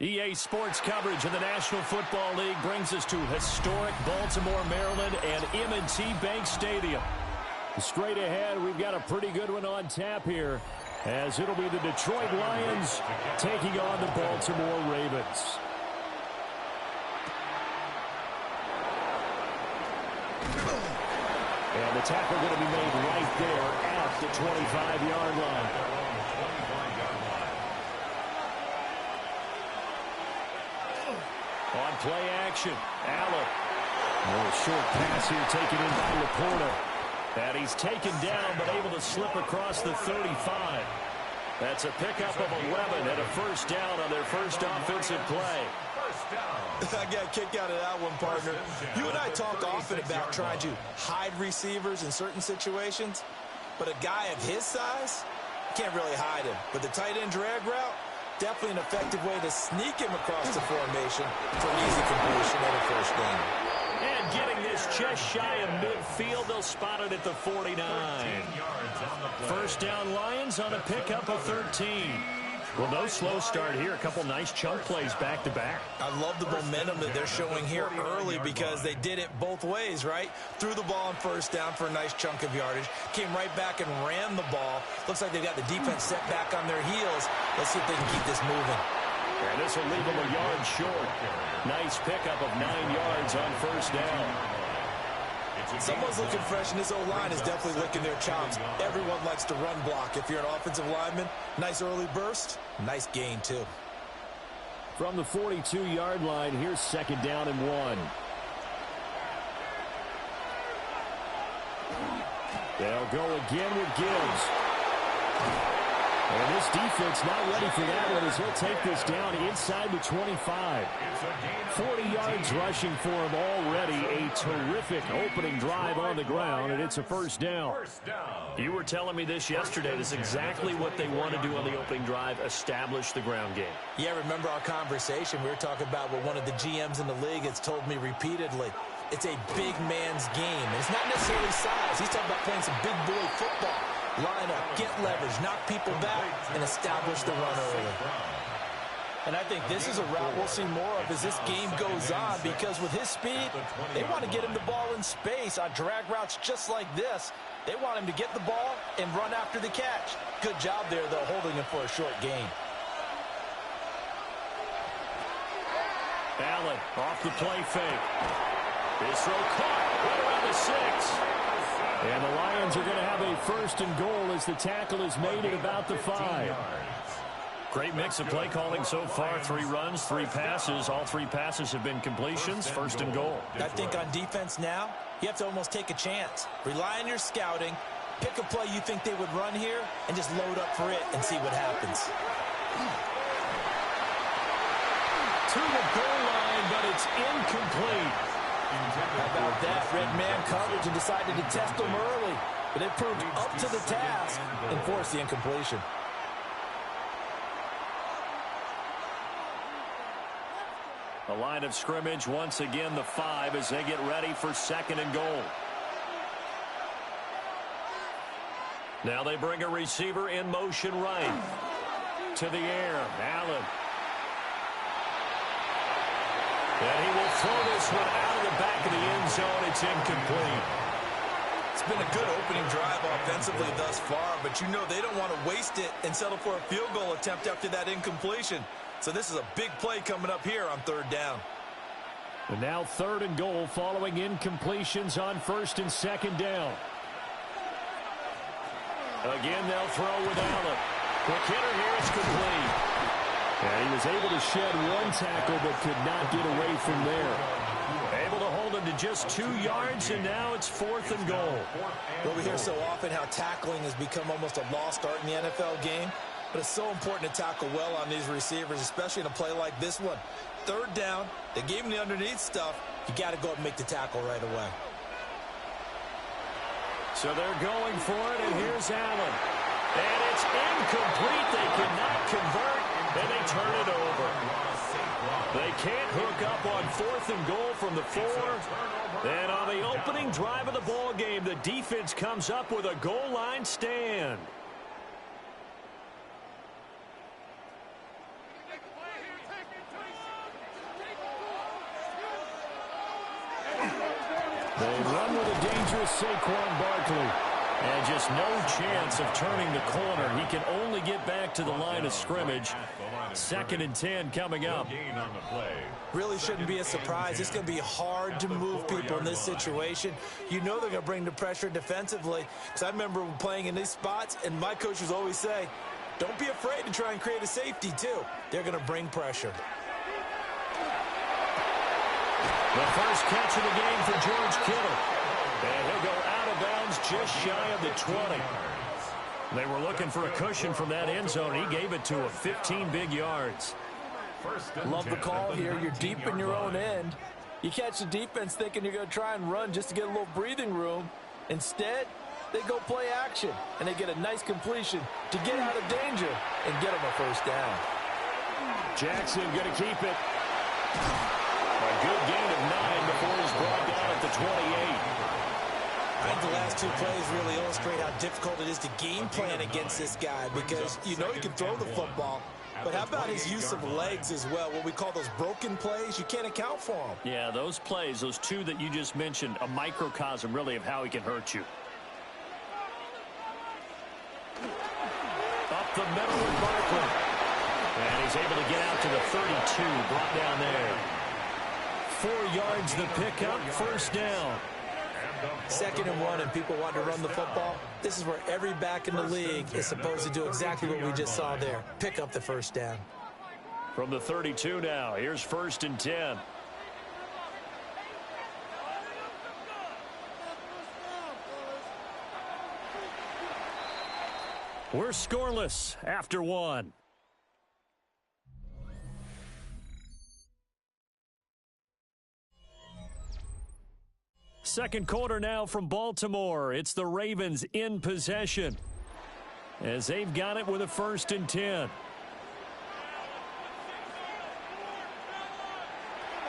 EA Sports coverage of the National Football League brings us to historic Baltimore, Maryland, and M&T Bank Stadium. Straight ahead, we've got a pretty good one on tap here, as it'll be the Detroit Lions taking on the Baltimore Ravens. And the tackle going to be made right there at the 25-yard line. On play action, Allen. A short pass here taken in by Laporta. And he's taken down but able to slip across the 35. That's a pickup of 11 and a first down on their first offensive play. I got a kick out of that one, partner. You and I talk often about trying to hide receivers in certain situations, but a guy of his size, you can't really hide him. But the tight end drag route, definitely an effective way to sneak him across the formation for an easy completion and a first down. And getting this just shy of midfield, they'll spot it at the 49. First down Lions on a pickup of 13. Well, no slow start here. A couple nice chunk plays back-to-back. I love the momentum that they're showing here early because they did it both ways, right? Threw the ball on first down for a nice chunk of yardage. Came right back and ran the ball. Looks like they've got the defense set back on their heels. Let's see if they can keep this moving. And this will leave them a yard short. Nice pickup of 9 yards on first down. Someone's looking fresh, and this O-line is definitely licking their chops. Everyone likes to run block. If you're an offensive lineman, nice early burst, nice gain, too. From the 42-yard line, here's second down and 1. They'll go again with Gibbs. And this defense not ready for that one as he'll take this down inside the 25. 40 yards rushing for him already. A terrific opening drive on the ground, and it's a first down. You were telling me this yesterday. This is exactly what they want to do on the opening drive, establish the ground game. Yeah, remember our conversation? We were talking about what one of the GMs in the league has told me repeatedly. It's a big man's game. And it's not necessarily size. He's talking about playing some big boy football. Line up, get leverage, knock people back, and establish the run early. And I think this is a route we'll see more of as this game goes on, because with his speed, they want to get him the ball in space on drag routes just like this. They want him to get the ball and run after the catch. Good job there, though, holding him for a short gain. Allen off the play fake. This throw caught right around the 6. And the Lions are going to have a first and goal as the tackle is made at about the 5. Great mix of play calling so far. 3 runs, 3 passes. All 3 passes have been completions. First and goal. I think on defense now, you have to almost take a chance. Rely on your scouting. Pick a play you think they would run here and just load up for it and see what happens. To the goal line, but it's incomplete. How about that? Red man coverage and decided to test them early. But they proved up to the task and forced the incompletion. The line of scrimmage once again the 5 as they get ready for second and goal. Now they bring a receiver in motion right. To the air, Allen. And he will throw this one out of the back of the end zone. It's incomplete. It's been a good opening drive offensively thus far, but you know they don't want to waste it and settle for a field goal attempt after that incompletion. So this is a big play coming up here on third down. And now third and goal following incompletions on first and second down. Again, they'll throw with Allen. Quick hitter here, it's complete. And he was able to shed one tackle but could not get away from there. Able to hold him to just 2 yards, and now it's fourth and goal. Well, we hear so often how tackling has become almost a lost art in the NFL game, but it's so important to tackle well on these receivers, especially in a play like this one. Third down, they gave him the underneath stuff. You got to go up and make the tackle right away. So they're going for it, and here's Allen. And it's incomplete. They cannot convert, and they turn it over. They can't hook up on fourth and goal from the 4. And on the opening drive of the ball game, the defense comes up with a goal line stand. sides with Saquon Barkley. And just no chance of turning the corner. He can only get back to the line of scrimmage. 2nd and 10 coming up. Really shouldn't be a surprise. It's going to be hard to move people in this situation. You know they're going to bring the pressure defensively. Because I remember playing in these spots, and my coaches always say, don't be afraid to try and create a safety, too. They're going to bring pressure. The first catch of the game for George Kittle. And he'll go out of bounds just shy of the 20. They were looking for a cushion from that end zone. He gave it to him, 15 big yards. Love the call here. You're deep in your own end. You catch the defense thinking you're going to try and run just to get a little breathing room. Instead, they go play action, and they get a nice completion to get out of danger and get them a first down. Jackson going to keep it. A good gain of 9 before he's brought down at the 28. I think the last 2 plays really illustrate how difficult it is to game plan against this guy because you know he can throw the football, but how about his use of legs as well, what we call those broken plays? You can't account for them. Yeah, those plays, those 2 that you just mentioned, a microcosm really of how he can hurt you. Up the middle with Barkley. And he's able to get out to the 32, brought down there. 4 yards the pickup, first down. 2nd and 1, and people want to run the football. This is where every back in the league is supposed to do exactly what we just saw there. Pick up the first down. From the 32 now, here's 1st and 10. We're scoreless after 1. Second quarter now from Baltimore. It's the Ravens in possession as they've got it with a 1st and 10.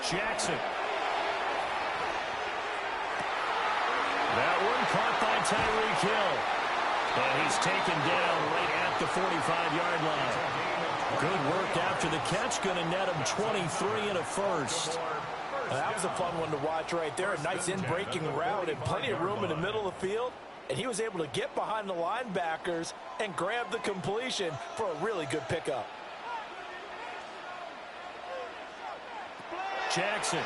Jackson. That one caught by Tyreek Hill. And he's taken down right at the 45-yard line. Good work after the catch. Going to net him 23 and a first. That was a fun one to watch right there. A nice in-breaking route and plenty of room in the middle of the field. And he was able to get behind the linebackers and grab the completion for a really good pickup. Jackson.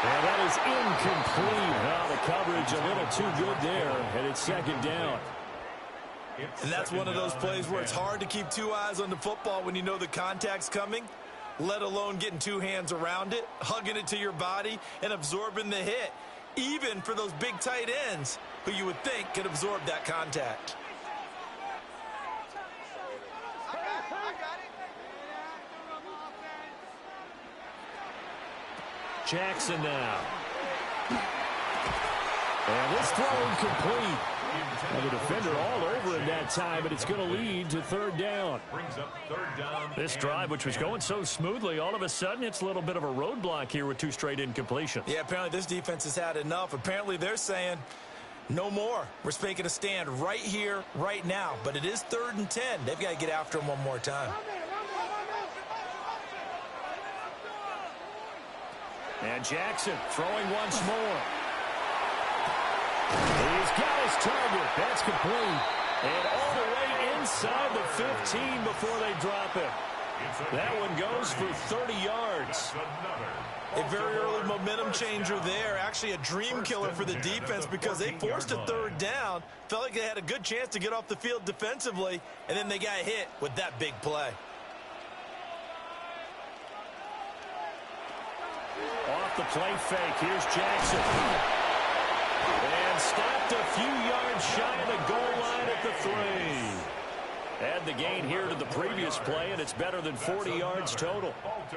And that is incomplete. Now the coverage a little too good there, and it's 2nd down. And that's one of those plays where it's hard to keep 2 eyes on the football when you know the contact's coming, let alone getting 2 hands around it, hugging it to your body, and absorbing the hit, even for those big tight ends who you would think could absorb that contact. Jackson now. And this throw incomplete. And the defender all over him that time, but it's going to lead to 3rd down. This drive, which was going so smoothly, all of a sudden it's a little bit of a roadblock here with 2 straight incompletions. Yeah, apparently this defense has had enough. Apparently they're saying no more. We're making a stand right here, right now. But it is 3rd and 10. They've got to get after him one more time. And Jackson throwing once more. He's got his target. That's complete. And all the way inside the 15 before they drop it. That one goes for 30 yards. A very early momentum changer there. Actually a dream killer for the defense because they forced a 3rd down. Felt like they had a good chance to get off the field defensively, and then they got hit with that big play. Off the play fake. Here's Jackson. And stopped a few yards shy of the goal line at the 3. Add the gain here to the previous play, and it's better than 40 yards total.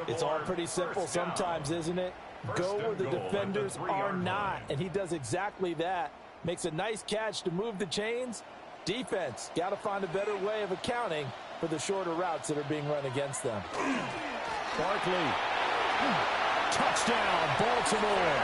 It's all pretty simple sometimes, isn't it? Go where the defenders are not, and he does exactly that. Makes a nice catch to move the chains. Defense, got to find a better way of accounting for the shorter routes that are being run against them. Barkley. Touchdown, Baltimore.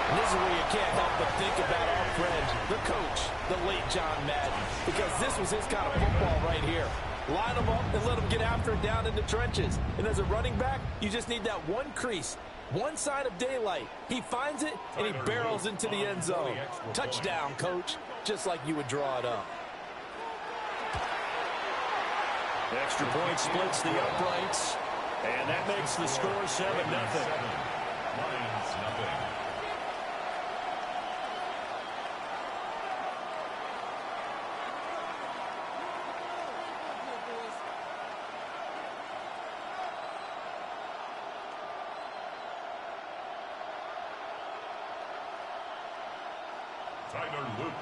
And this is where you can't help but think about our friend, the coach, the late John Madden, because this was his kind of football right here. Line them up and let them get after it down in the trenches. And as a running back, you just need that one crease One sign of daylight. He finds it, and he barrels into the end zone. Touchdown, coach, just like you would draw it up. Extra point splits the uprights, and that makes the score 7-0.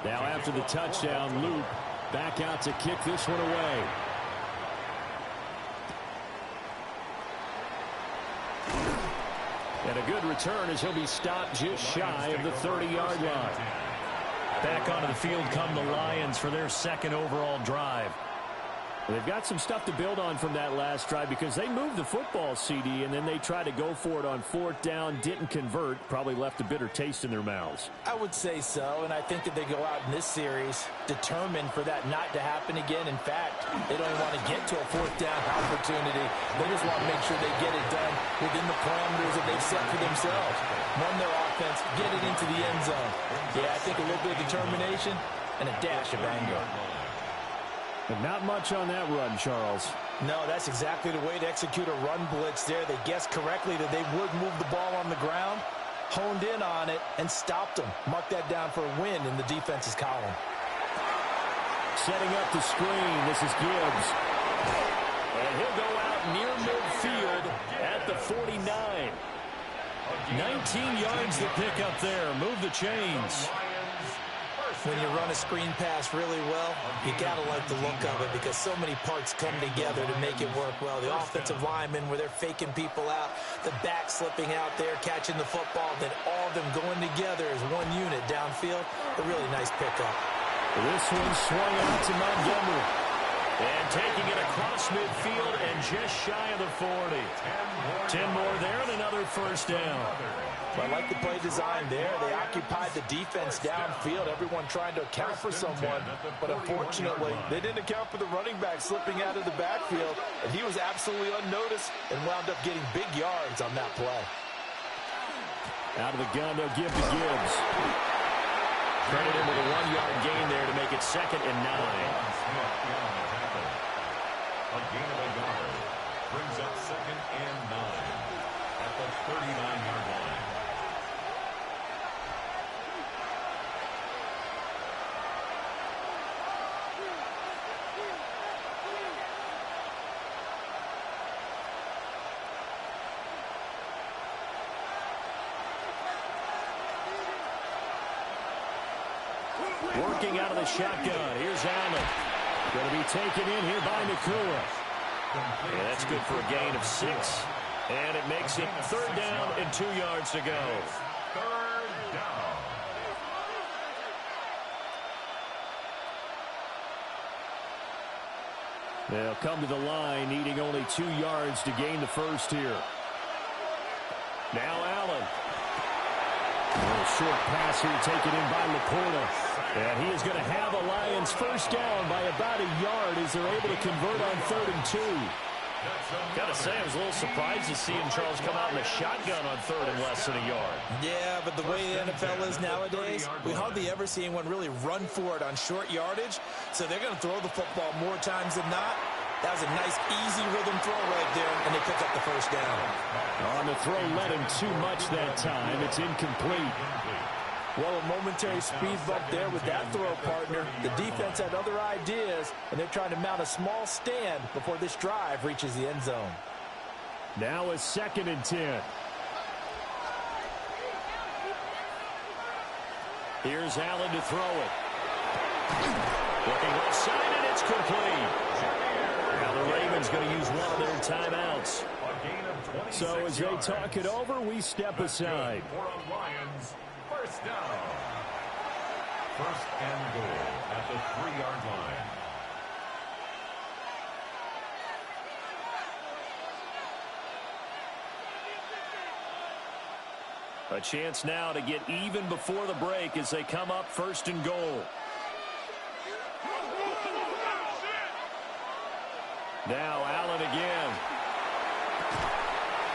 Now after the touchdown, Luke back out to kick this one away. And a good return as he'll be stopped just shy of the 30-yard line. Back onto the field come the Lions for their second overall drive. They've got some stuff to build on from that last drive because they moved the football, CD, and then they tried to go for it on fourth down, didn't convert, probably left a bitter taste in their mouths. I would say so, and I think that they go out in this series determined for that not to happen again. In fact, they don't even want to get to a fourth down opportunity. They just want to make sure they get it done within the parameters that they've set for themselves. Run their offense, get it into the end zone. Yeah, I think a little bit of determination and a dash of anger. But not much on that run, Charles. No, that's exactly the way to execute a run blitz there. They guessed correctly that they would move the ball on the ground, honed in on it, and stopped them. Mark that down for a win in the defense's column. Setting up the screen, this is Gibbs. And he'll go out near midfield at the 49. 19 yards to pick up there. Move the chains. When you run a screen pass really well, you got to like the look of it because so many parts come together to make it work well. The offensive linemen where they're faking people out, the back slipping out there, catching the football, then all of them going together as one unit downfield. A really nice pickup. This one swung out to Montgomery. And taking it across midfield and just shy of the 40. 10 more there and another first down. I like the play design there. They occupied the defense downfield, everyone trying to account for someone. But unfortunately, they didn't account for the running back slipping out of the backfield. And he was absolutely unnoticed and wound up getting big yards on that play. Out of the gun, they'll give to Gibbs. Credit him with a 1-yard gain there to make it 2nd and 9. A gain of a yard brings up 2nd and 9 at the 39-yard line. Working out of the shotgun. Here's Allen. Going to be taken in here by Nakua. Yeah, that's good for a gain of 6. And it makes it 3rd down and 2 yards to go. 3rd down. They'll come to the line, needing only 2 yards to gain the first here. Now Allen. A little short pass here taken in by Laporta. And he is going to have the Lions first down by about a yard as they're able to convert on 3rd and 2. Got to say, I was a little surprised to see him, Charles, come out in a shotgun on 3rd and less than a yard. Yeah, but the way the NFL is nowadays, we hardly ever see anyone really run for it on short yardage. So they're going to throw the football more times than not. That was a nice, easy rhythm throw right there, and they pick up the first down. On the throw, led him too much that time. It's incomplete. Well, a momentary speed bump there with that throw, partner. The defense had other ideas, and they're trying to mount a small stand before this drive reaches the end zone. Now a 2nd and 10. Here's Allen to throw it. Looking left side, and it's complete. Now the Ravens going to use one of their timeouts. So as they talk it over, we step aside. First down. 1st and goal at the 3-yard line. A chance now to get even before the break as they come up 1st and goal. Now Allen again.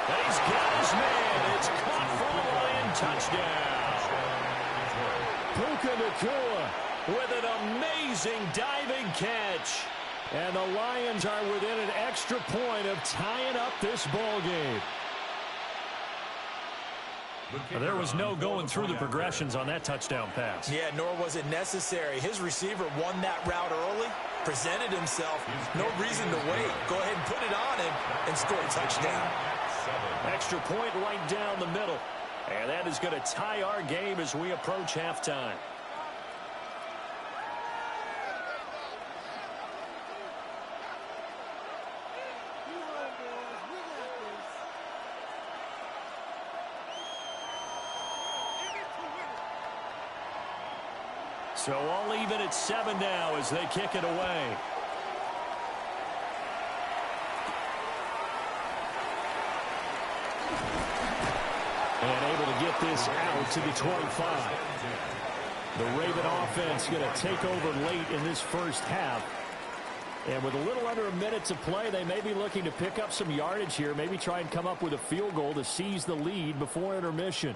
And he's got his man. It's caught for a Lion touchdown. Puka Nacua with an amazing diving catch. And the Lions are within an extra point of tying up this ball game. There was no going through the progressions on that touchdown pass. Yeah, nor was it necessary. His receiver won that route early, presented himself. No reason to wait. Go ahead and put it on him and score a touchdown. Extra point right down the middle. And that is going to tie our game as we approach halftime. So all even at 7 now as they kick it away. And able to get this out to the 25. The Raven offense going to take over late in this first half. And with a little under a minute to play, they may be looking to pick up some yardage here. Maybe try and come up with a field goal to seize the lead before intermission.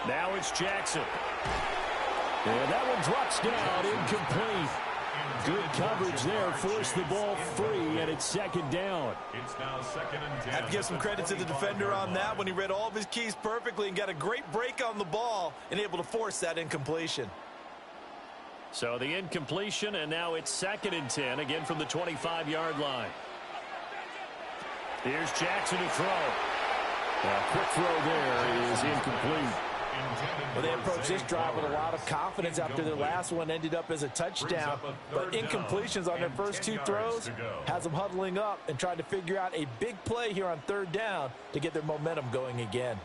Now it's Jackson. And that one drops down, incomplete. Good coverage there, forced the ball free, and it's second down. It's now 2nd and 10. I have to give some credit to the defender on that when he read all of his keys perfectly and got a great break on the ball and able to force that incompletion. So the incompletion, and now it's 2nd and 10, again from the 25-yard line. Here's Jackson to throw. A quick throw there is incomplete. Well, they approached this drive with a lot of confidence after their last one ended up as a touchdown. But incompletions on their first 2 throws has them huddling up and trying to figure out a big play here on 3rd down to get their momentum going again.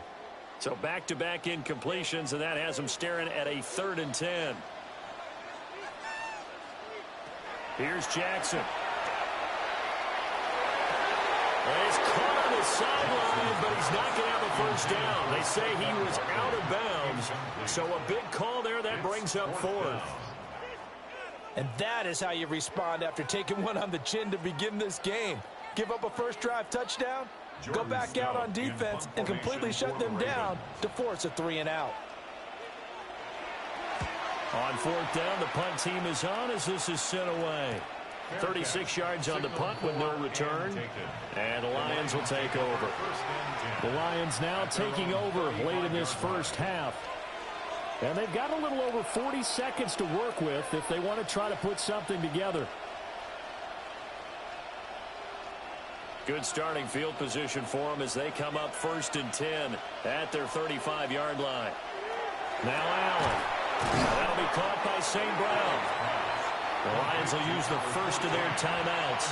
So back-to-back incompletions, and that has them staring at a 3rd and 10. Here's Jackson. And he's caught on the sideline, but he's not going to have a first down. They say he was out of bounds. So a big call there that brings up 4th. And that is how you respond after taking one on the chin to begin this game. Give up a first drive touchdown, go back out on defense, and completely shut them down to force a 3 and out. On 4th down, the punt team is on as this is sent away. 36 yards on the punt with no return. And the Lions will take over. The Lions now taking over late in this first half. And they've got a little over 40 seconds to work with if they want to try to put something together. Good starting field position for them as they come up 1st and 10 at their 35-yard line. Now Allen. That'll be caught by St. Brown. The Lions will use the first of their timeouts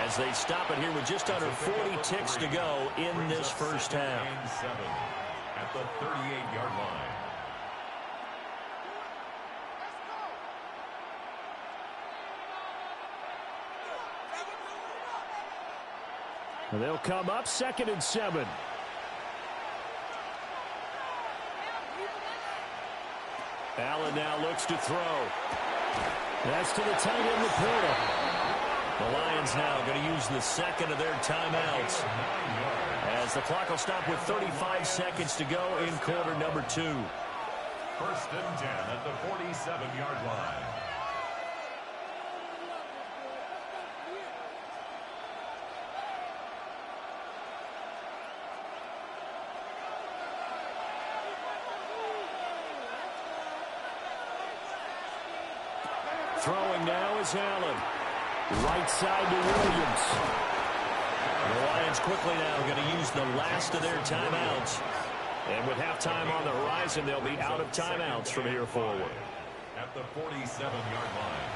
as they stop it here with just under 40 ticks to go in this first half. At the 38-yard line. And they'll come up 2nd and 7. Allen now looks to throw. That's to the tight end, Laporta. The Lions now going to use the second of their timeouts as the clock will stop with 35 seconds to go in quarter number 2. 1st and 10 at the 47-yard line. Throwing now is Allen. Right side to Williams. The Lions quickly now going to use the last of their timeouts. And with halftime on the horizon, they'll be out of timeouts from here forward. At the 47-yard line.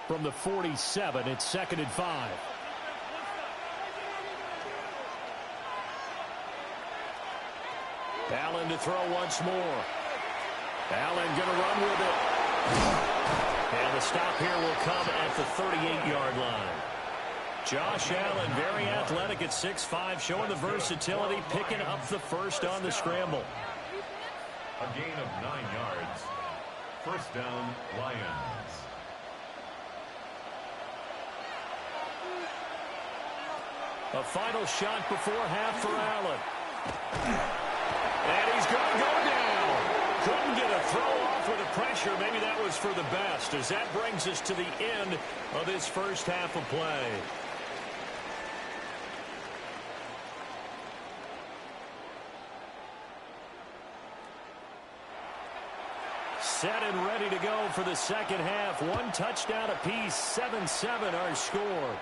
From the 47, it's 2nd and 5. Allen to throw once more. Allen going to run with it. And the stop here will come at the 38-yard line. Josh Allen, very athletic at 6'5", showing the versatility, picking up the first on the scramble. A gain of 9 yards. First down, Lions. A final shot before half for Allen. And he's going to go down. Couldn't get a throw off with the pressure. Maybe that was for the best, as that brings us to the end of this first half of play. Set and ready to go for the second half. One touchdown apiece, 7-7 our score.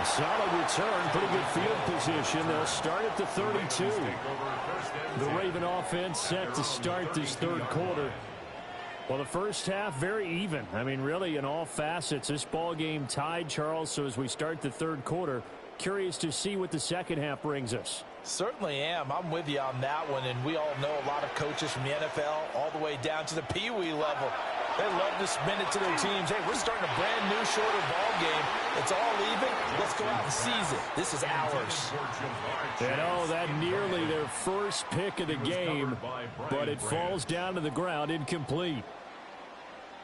Solid return, pretty good field position. They'll start at the 32. The Raven offense set to start this third quarter. Well, the first half, very even. I mean, really, in all facets, this ball game tied, Charles. So as we start the third quarter, curious to see what the second half brings us. Certainly am. I'm with you on that one, and we all know a lot of coaches from the NFL all the way down to the Pee Wee level. They love to spin it to their teams. Hey, we're starting a brand new, shorter ball game. It's all even. Let's go out and seize it. This is ours. And oh, that nearly their first pick of the game, but it falls down to the ground incomplete.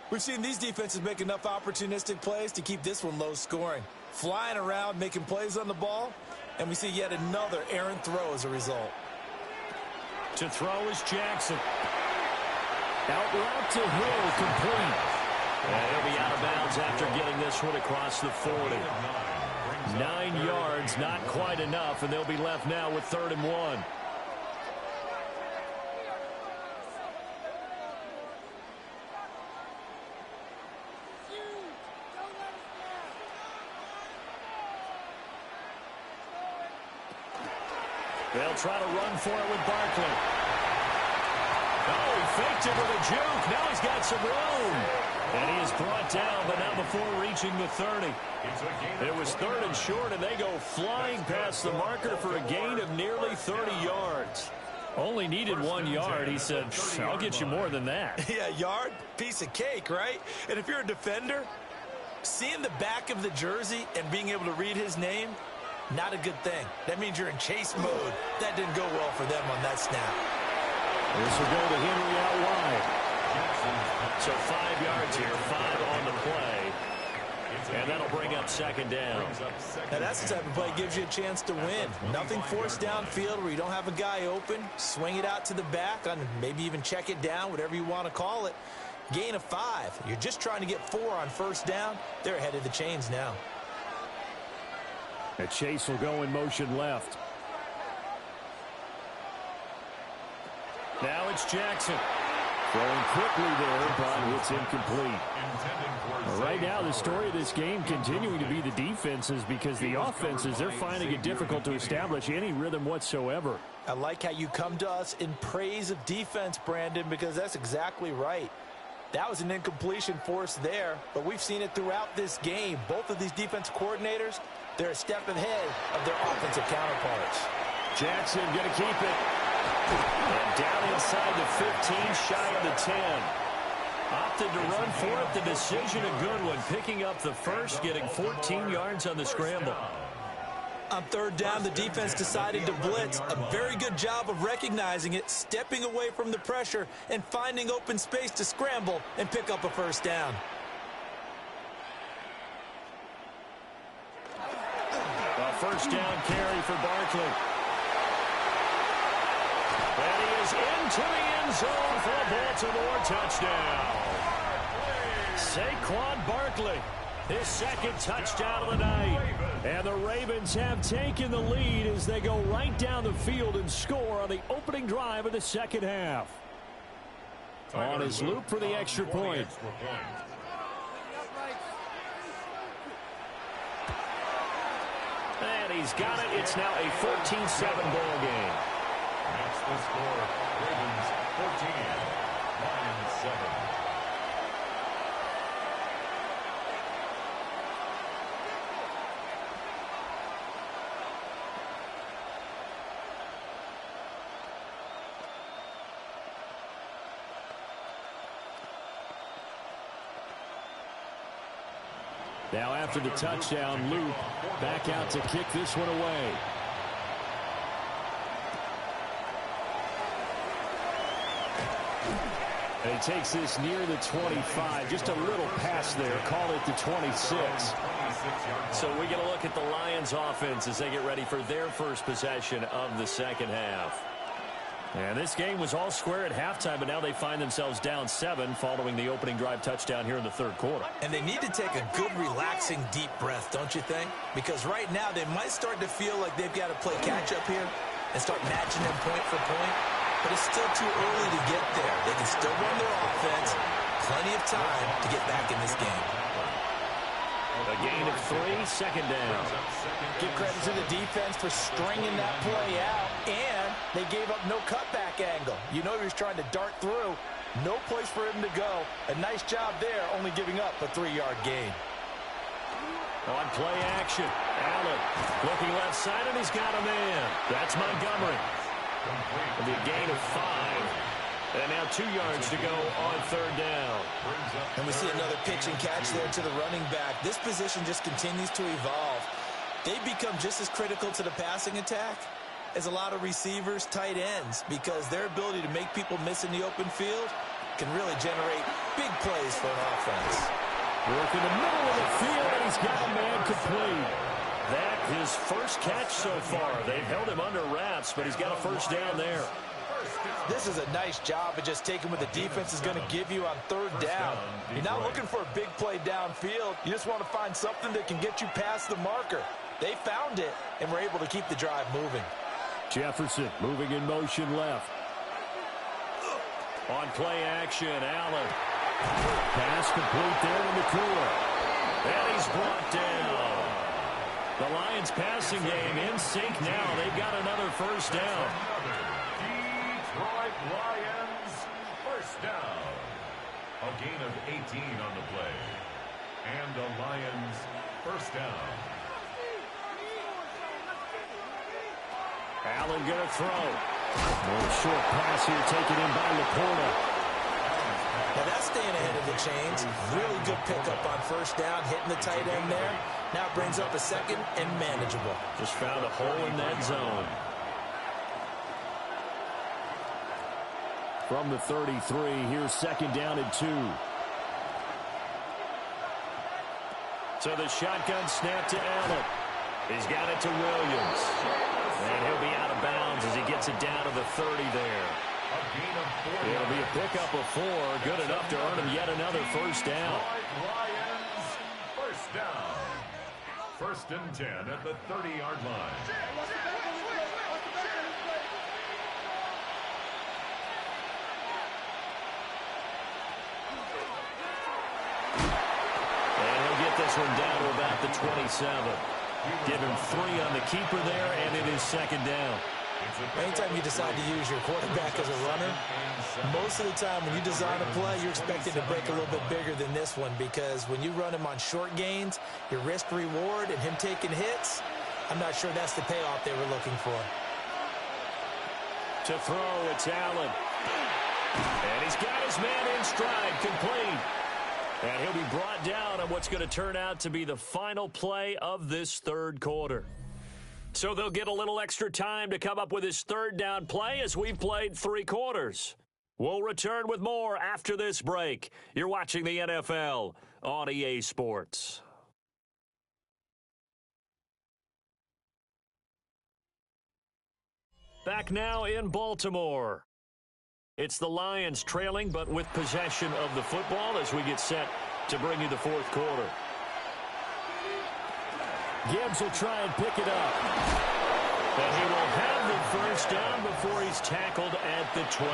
We've seen these defenses make enough opportunistic plays to keep this one low scoring. Flying around, making plays on the ball, and we see yet another errant throw as a result. To throw is Jackson. Out route to Hill, complete. And he'll be out of bounds after getting this one across the 40. 9 yards, not quite enough, and they'll be left now with 3rd and 1. They'll try to run for it with Barkley. Oh, he faked it with a juke. Now he's got some room. And he is brought down, but not before reaching the 30. It was 3rd and short, and they go flying past the marker for a gain of nearly 30 yards. Only needed 1 yard. He said, I'll get you more than that. Yeah, yard, piece of cake, right? And if you're a defender, seeing the back of the jersey and being able to read his name, not a good thing. That means you're in chase mode. That didn't go well for them on that snap. This will go to Henry out wide. So 5 yards here, 5 on the play. And that'll bring up 2nd down. Now that's the type of play that gives you a chance to win. Nothing forced downfield where you don't have a guy open. Swing it out to the back, and maybe even check it down, whatever you want to call it. Gain of 5. You're just trying to get 4 on 1st down. They're ahead of the chains now. And Chase will go in motion left. Now it's Jackson. Throwing quickly there, but it's incomplete. Right now, the story of this game continuing to be the defenses, because the offenses, they're finding it difficult to establish any rhythm whatsoever. I like how you come to us in praise of defense, Brandon, because that's exactly right. That was an incompletion forced there, but we've seen it throughout this game. Both of these defense coordinators, they're a step ahead of their offensive counterparts. Jackson going to keep it. And down inside the 15, shy of the 10. Opted to run for it. The decision a good one. Picking up the first, getting 14 yards on the scramble. On 3rd down, the defense decided to blitz. A very good job of recognizing it, stepping away from the pressure, and finding open space to scramble and pick up a 1st down. A 1st down carry for Barkley. And he is into the end zone for a Baltimore touchdown. Saquon Barkley, his 2nd touchdown of the night. And the Ravens have taken the lead as they go right down the field and score on the opening drive of the 2nd half. On his loop for the extra point. And he's got it. It's now a 14-7 ball game. That's the score. Ravens 14, Lions 7. Now after the touchdown, Loop back out to kick this one away. And he takes this near the 25. Just a little pass there. Call it the 26. So we get a look at the Lions offense as they get ready for their first possession of the second half. And this game was all square at halftime, but now they find themselves down 7 following the opening drive touchdown here in the third quarter. And they need to take a good, relaxing, deep breath, don't you think? Because right now they might start to feel like they've got to play catch-up here and start matching them point for point. But it's still too early to get there. They can still run their offense. Plenty of time to get back in this game. A gain of 3, second down. Give credit to the defense for stringing that play out, and they gave up no cutback angle. You know he was trying to dart through. No place for him to go. A nice job there, only giving up a 3-yard gain. On play action, Allen looking left side, and he's got a man. That's Montgomery. It'll be a gain of 5. And now 2 yards to go on third down. And we see another pitch and catch there to the running back. This position just continues to evolve. They become just as critical to the passing attack as a lot of receivers, tight ends, because their ability to make people miss in the open field can really generate big plays for an offense. Work in the middle of the field, and he's got a man complete. That his first catch so far. They've held him under wraps, but he's got a first down there. This is a nice job of just taking what the defense is going to give you on third down. You're not looking for a big play downfield. You just want to find something that can get you past the marker. They found it and were able to keep the drive moving. Jefferson moving in motion left. On play action, Allen. Pass complete there in the corner. And he's brought down. The Lions passing game in sync now. They've got another first down. Detroit Lions first down. A gain of 18 on the play. And the Lions first down. Allen going to throw. A short pass here taken in by Laporta. Now that's staying ahead of the chains. Really good pickup on first down, hitting the tight end there. Now it brings up a second and manageable. Just found a hole in that zone. From the 33, here's second down and 2. So the shotgun snap to Allen. He's got it to Williams. And he'll be out of bounds as he gets it down to the 30 there. It'll be a pickup of 4. Good enough to earn him yet another first down. Lions first down. First and 10 at the 30-yard line. This one down to about the 27. Give him 3 on the keeper there, and it is second down. Anytime you decide to use your quarterback as a runner, most of the time when you design a play, you're expected to break a little bit bigger than this one, because when you run him on short gains, your risk-reward and him taking hits, I'm not sure that's the payoff they were looking for. To throw, it's Allen. And he's got his man in stride, complete. And he'll be brought down on what's going to turn out to be the final play of this third quarter. So they'll get a little extra time to come up with his third down play as we've played 3 quarters. We'll return with more after this break. You're watching the NFL on EA Sports. Back now in Baltimore. It's the Lions trailing, but with possession of the football as we get set to bring you the fourth quarter. Gibbs will try and pick it up. And he will have the first down before he's tackled at the 12.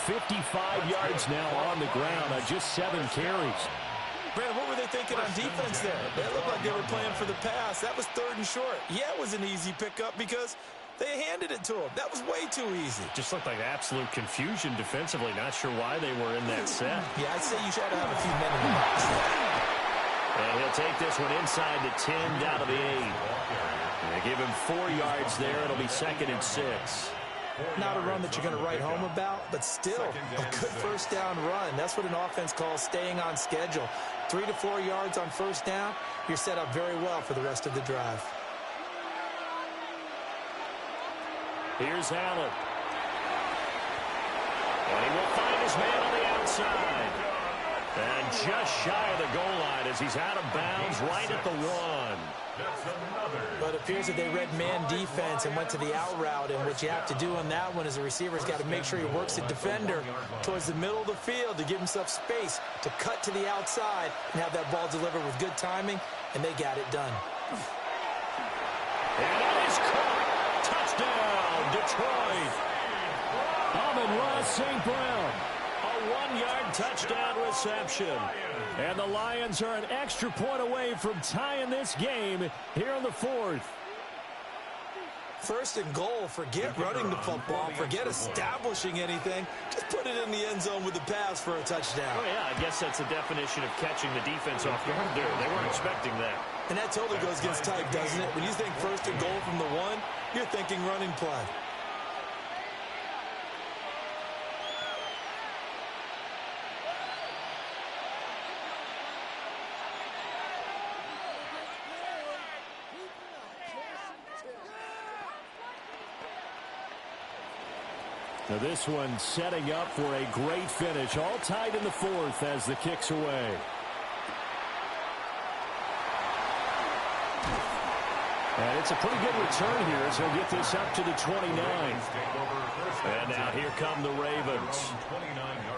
55 yards now on the ground on just 7 carries. Brandon, what were they thinking on defense there? They looked like they were playing for the pass. That was 3rd and short. Yeah, it was an easy pickup because they handed it to him. That was way too easy. Just looked like absolute confusion defensively. Not sure why they were in that set. Yeah, I'd say you should have a few men in the box there. And he'll take this one inside the 10, down to the 8. They give him 4 yards there. It'll be 2nd and 6. Not a run that you're going to write home about, but still a good first down run. That's what an offense calls staying on schedule. 3 to 4 yards on first down, you're set up very well for the rest of the drive. Here's Allen. And he will find his man on the outside. And just shy of the goal line as he's out of bounds right at the 1. But it appears that they read man defense and went to the out route, and what you have to do on that one is the receiver's got to make sure he works the defender towards the middle of the field to give himself space to cut to the outside and have that ball delivered with good timing, and they got it done. And that is caught. Touchdown, Detroit. Amon-Ra St. Brown. A 1-yard touchdown reception. And the Lions are an extra point away from tying this game here in the 4th. First and goal, forget running the football, forget establishing anything. Just put it in the end zone with the pass for a touchdown. Oh, yeah, I guess that's the definition of catching the defense off guard there. They weren't expecting that. And that totally goes against type, doesn't it? When you think first and goal from the 1, you're thinking running play. Now this one setting up for a great finish. All tied in the 4th as the kick's away. And it's a pretty good return here as he'll get this up to the 29. And now here come the Ravens.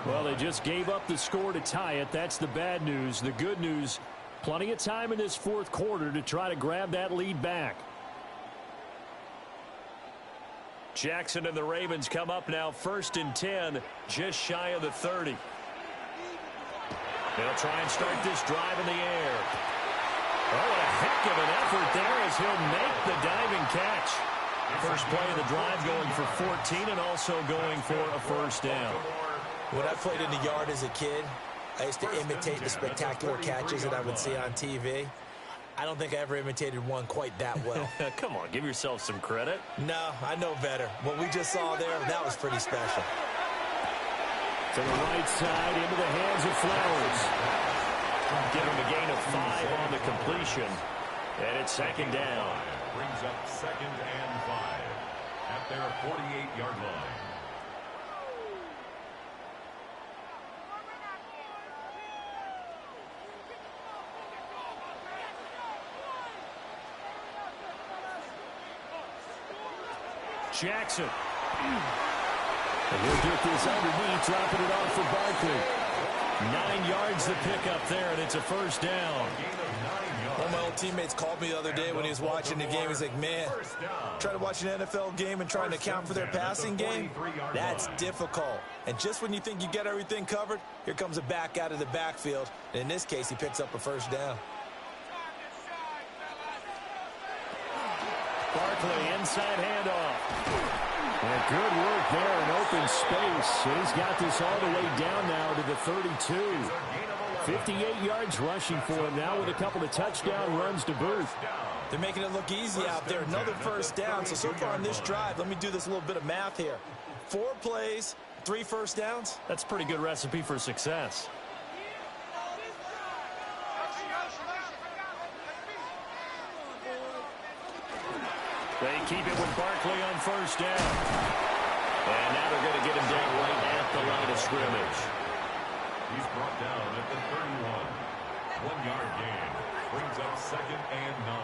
Well, they just gave up the score to tie it. That's the bad news. The good news, plenty of time in this 4th quarter to try to grab that lead back. Jackson and the Ravens come up now 1st and 10, just shy of the 30. They'll try and start this drive in the air. Oh, what a heck of an effort there as he'll make the diving catch. First play of the drive going for 14 and also going for a first down. When I played in the yard as a kid, I used to imitate the spectacular catches that I would see on TV. I don't think I ever imitated one quite that well. Come on, give yourself some credit. No, I know better. What we just saw there, that was pretty special. To the right side, into the hands of Flowers. Give him a gain of 5 on the completion. And it's 2nd down. Brings up 2nd and 5 at their 48-yard line. Jackson. And he'll get this underneath, dropping it off for Barkley. 9 yards to pick up there, and it's a first down. One of my old teammates called me the other day when he was watching the game. He's like, man, trying to watch an NFL game and trying to account for their passing game, that's difficult. And just when you think you get everything covered, here comes a back out of the backfield. And in this case, he picks up a first down. Barkley, inside handoff. And good work there in open space. He's got this all the way down now to the 32. 58 yards rushing for him now with a couple of touchdown runs to boot. They're making it look easy out there. Another first down. So far on this drive, let me do this little bit of math here. 4 plays, 3 first downs. That's a pretty good recipe for success. They keep it with Barkley on first down. And now they're going to get him down right at the line of scrimmage. He's brought down at the 31. 1-yard gain. Brings up 2nd and 9.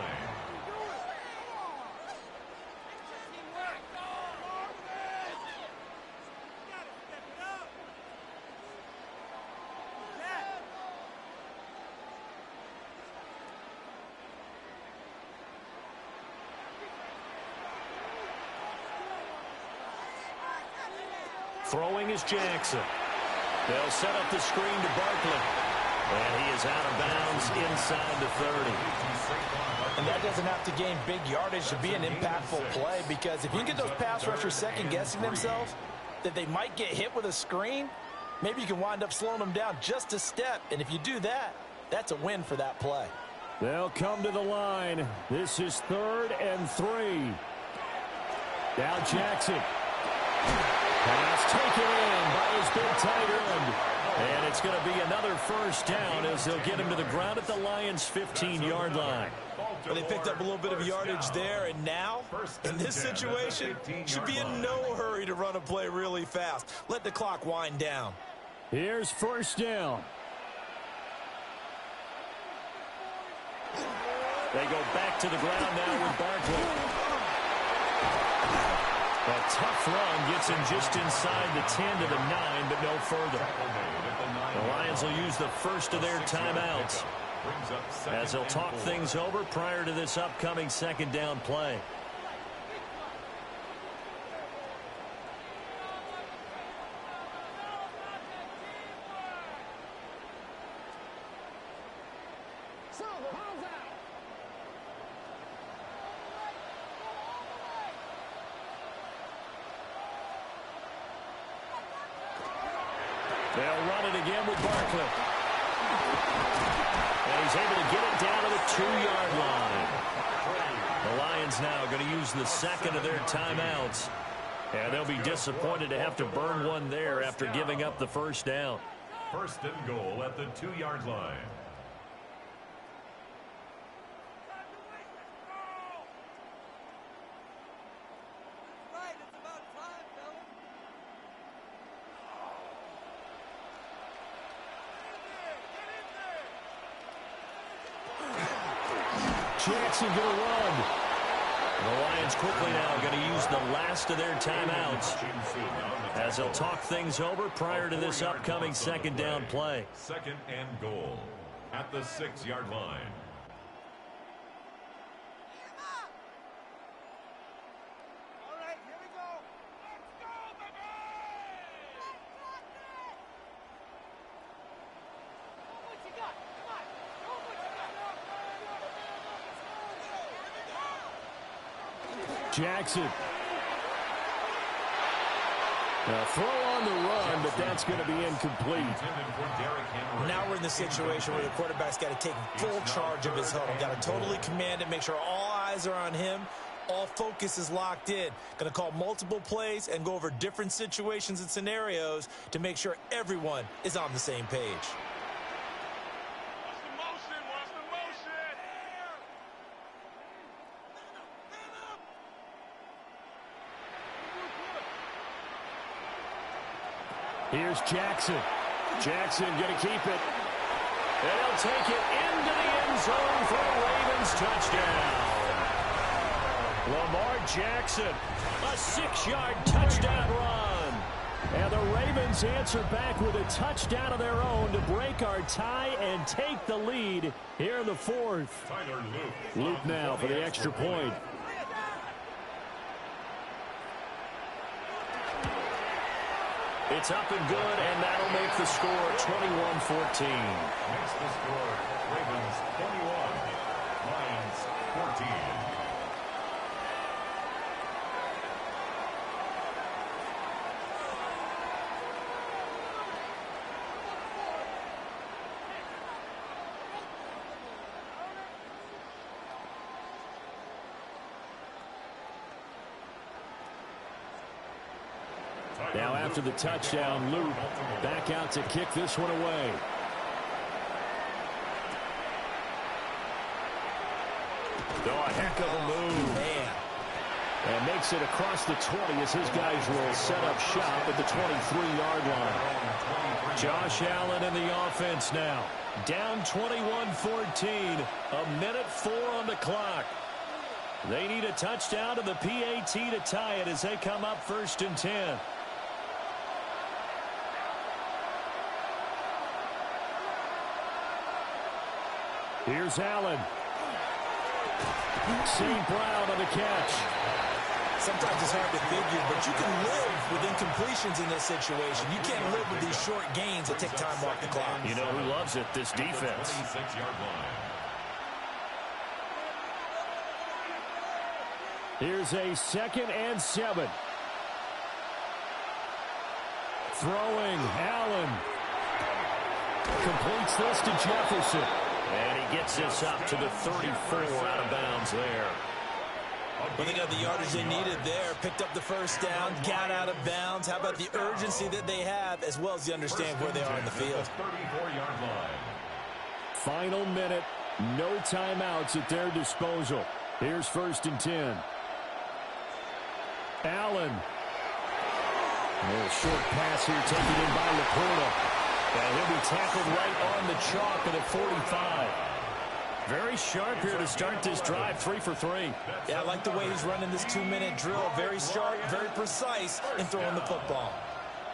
Throwing is Jackson. They'll set up the screen to Barkley. And he is out of bounds inside the 30. And that doesn't have to gain big yardage to be an impactful play, because if you can get those pass rushers second-guessing themselves that they might get hit with a screen, maybe you can wind up slowing them down just a step. And if you do that, that's a win for that play. They'll come to the line. This is 3rd and 3. Now Jackson. Pass taken in by his big tight end. And it's going to be another first down as they'll get him to the ground at the Lions' 15-yard line. Well, they picked up a little bit of yardage there, and now, in this situation, should be in no hurry to run a play really fast. Let the clock wind down. Here's first down. They go back to the ground now with Barkley. A tough run gets him just inside the 10 to the 9, but no further. The Lions will use the first of their timeouts as they'll talk things over prior to this upcoming second down play. They'll run it again with Barkley. And he's able to get it down to the 2-yard line. The Lions now going to use the second of their timeouts. And they'll be disappointed to have to burn one there after giving up the first down. First and goal at the 2-yard line. Jackson going to run. The Lions quickly now going to use the last of their timeouts as they'll talk things over prior to this upcoming second down play. Second and goal at the 6-yard line. Jackson. Now throw on the run, but that's going to be incomplete. Now we're in the situation where the quarterback's got to take full charge of his huddle. Got to totally command it, make sure all eyes are on him. All focus is locked in. Going to call multiple plays and go over different situations and scenarios to make sure everyone is on the same page. Here's Jackson. Jackson going to keep it. And he'll take it into the end zone for a Ravens touchdown. Lamar Jackson, a 6-yard touchdown run. And the Ravens answer back with a touchdown of their own to break our tie and take the lead here in the fourth. Luke now for the extra point. It's up and good, and that'll make the score 21-14. Makes the score Ravens 21, Lions 14. Now after the touchdown, Luke back out to kick this one away. Oh, a heck of a move. Man. And makes it across the 20 as his guys will set up shop at the 23-yard line. Josh Allen in the offense now. Down 21-14. A minute 4 on the clock. They need a touchdown to the PAT to tie it as they come up 1st and 10. Here's Allen. St. Brown on the catch. Sometimes it's hard to figure, but you can live with incompletions in this situation. You can't live with these short gains that take time off the clock. You know who loves it? This defense. Here's a 2nd and 7. Throwing, Allen. Completes this to Jefferson. And he gets this up to the 34 out of bounds there. Well, they got the yardage they needed there. Picked up the first down, got out of bounds. How about the urgency that they have, as well as the understand where they are in the field. 34-yard line. Final minute. No timeouts at their disposal. Here's 1st and 10. Allen. A little short pass here taken in by Laporta. And he'll be tackled right on the chalk at 45. Very sharp here to start this drive, 3 for 3. Yeah, I like the way he's running this 2-minute drill. Very sharp, very precise in throwing the football.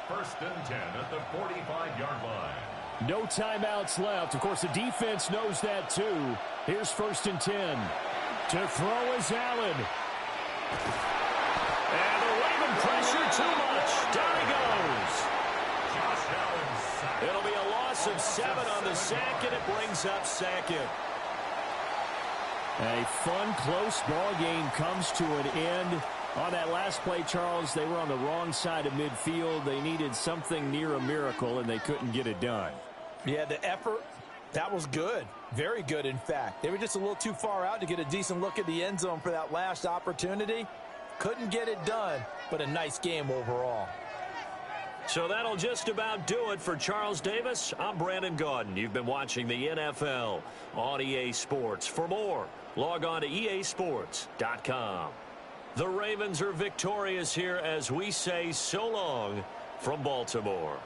1st and 10 at the 45-yard line. No timeouts left. Of course, the defense knows that too. Here's 1st and 10. To throw is Allen. And the Raven pressure too much. Down he goes. It'll be a loss of 7 on the sack, and it brings up 2nd. A fun, close ball game comes to an end. On that last play, Charles, they were on the wrong side of midfield. They needed something near a miracle, and they couldn't get it done. Yeah, the effort, that was good. Very good, in fact. They were just a little too far out to get a decent look at the end zone for that last opportunity. Couldn't get it done, but a nice game overall. So that'll just about do it for Charles Davis. I'm Brandon Gaudin. You've been watching the NFL on EA Sports. For more, log on to easports.com. The Ravens are victorious here as we say so long from Baltimore.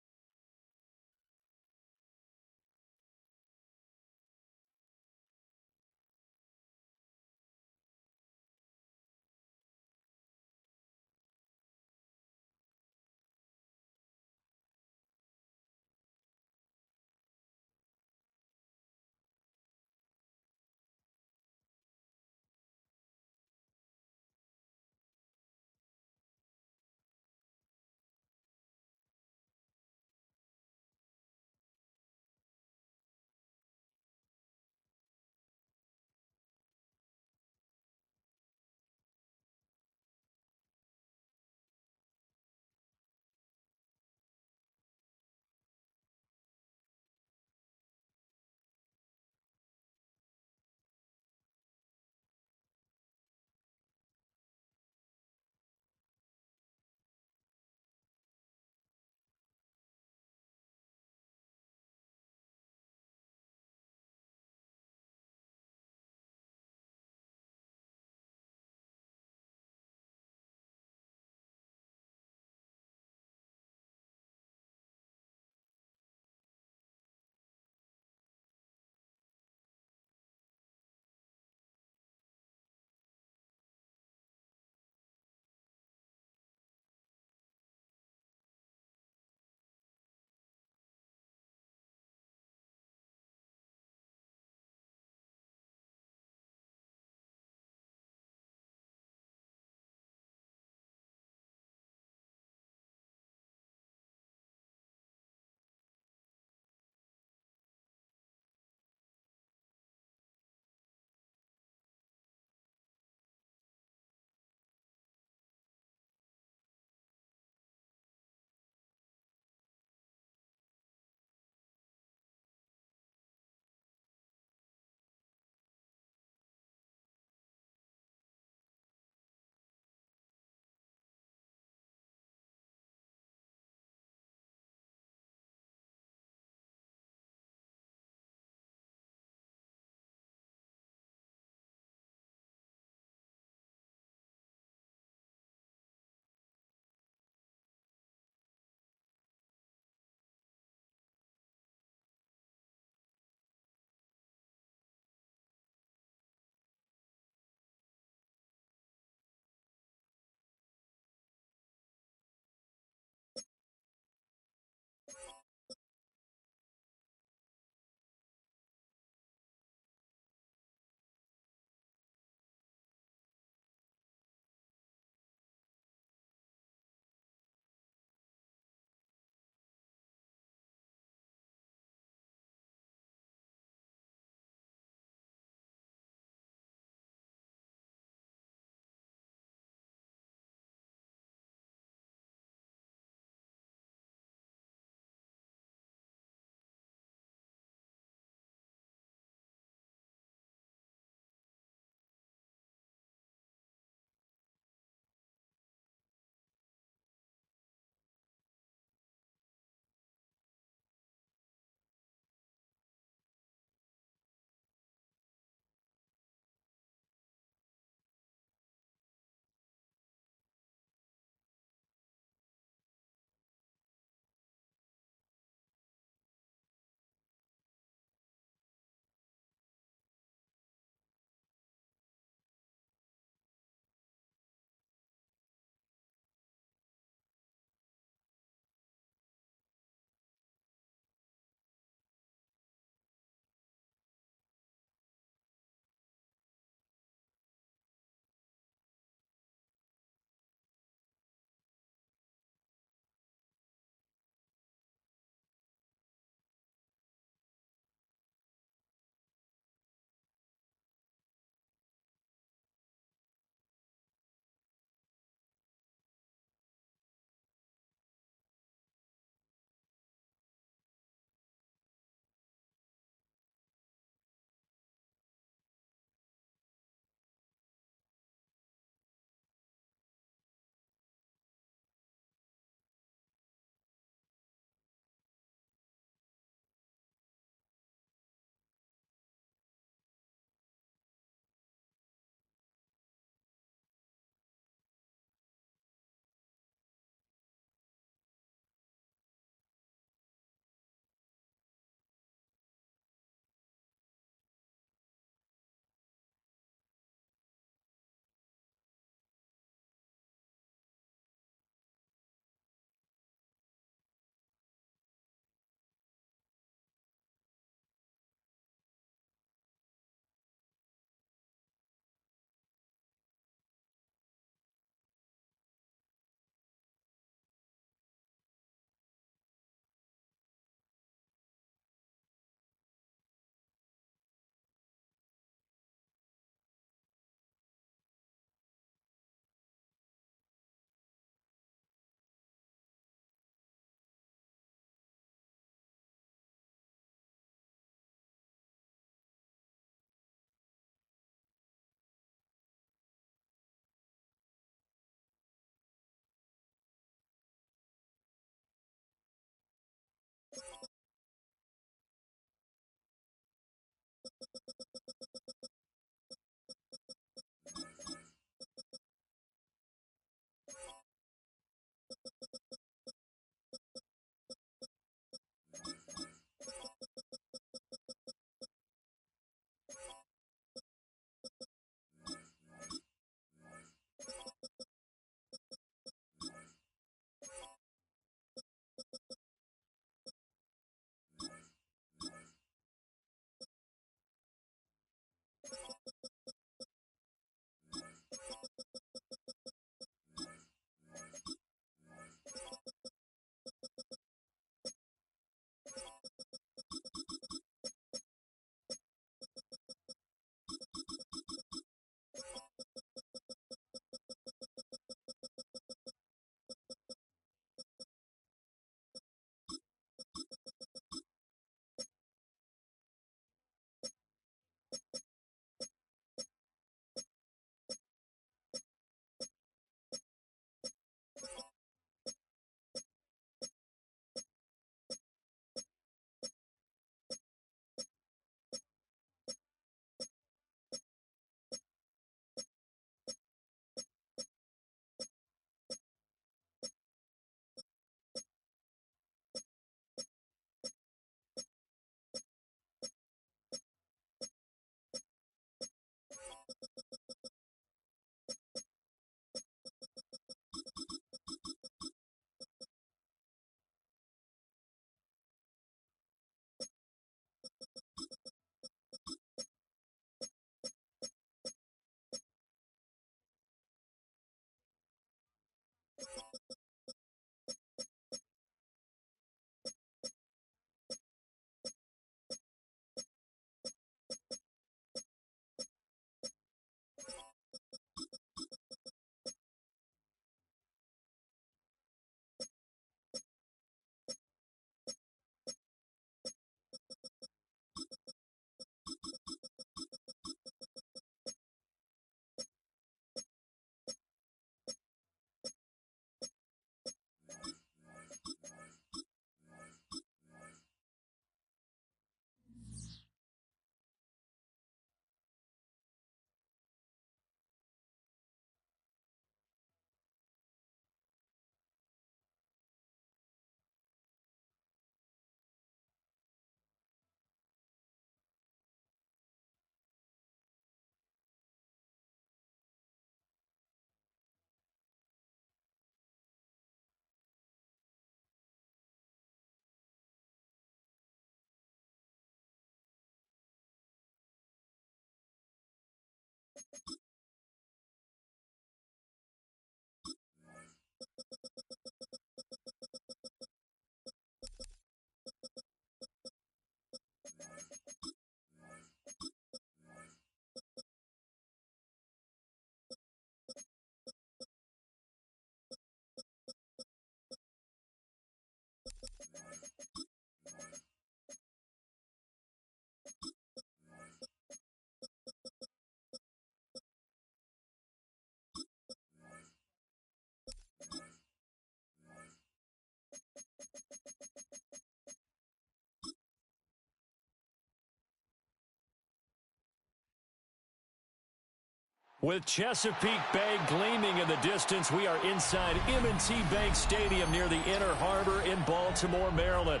With Chesapeake Bay gleaming in the distance, we are inside M&T Bank Stadium near the Inner Harbor in Baltimore, Maryland.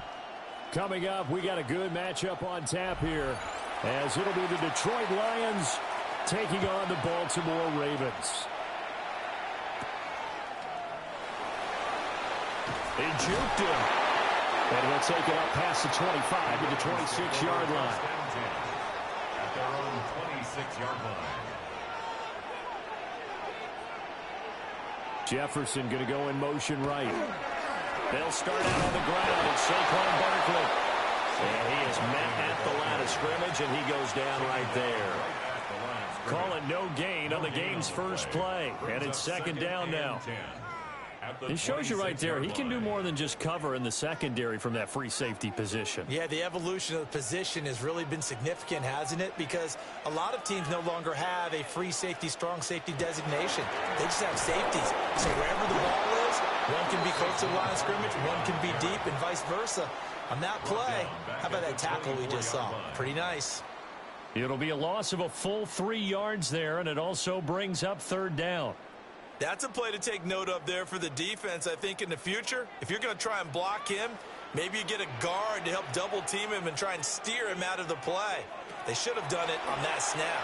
Coming up, we got a good matchup on tap here, as it'll be the Detroit Lions taking on the Baltimore Ravens. He juked him. And we'll take it up past the 25 to the 26-yard line. At their own 26-yard line. Jefferson going to go in motion right. They'll start out on the ground, and Saquon Barkley. And he is met at the line of scrimmage, and he goes down right there. Call it no gain on the game's first play, and it's second down now. It shows you right there, he can do more than just cover in the secondary from that free safety position. Yeah, the evolution of the position has really been significant, hasn't it? Because a lot of teams no longer have a free safety, strong safety designation. They just have safeties. So wherever the ball is, one can be close to the line of scrimmage, one can be deep, and vice versa. On that play, how about that tackle we just saw? Pretty nice. It'll be a loss of a full 3 yards there, and it also brings up third down. That's a play to take note of there for the defense, I think, in the future. If you're going to try and block him, maybe you get a guard to help double team him and try and steer him out of the play. They should have done it on that snap.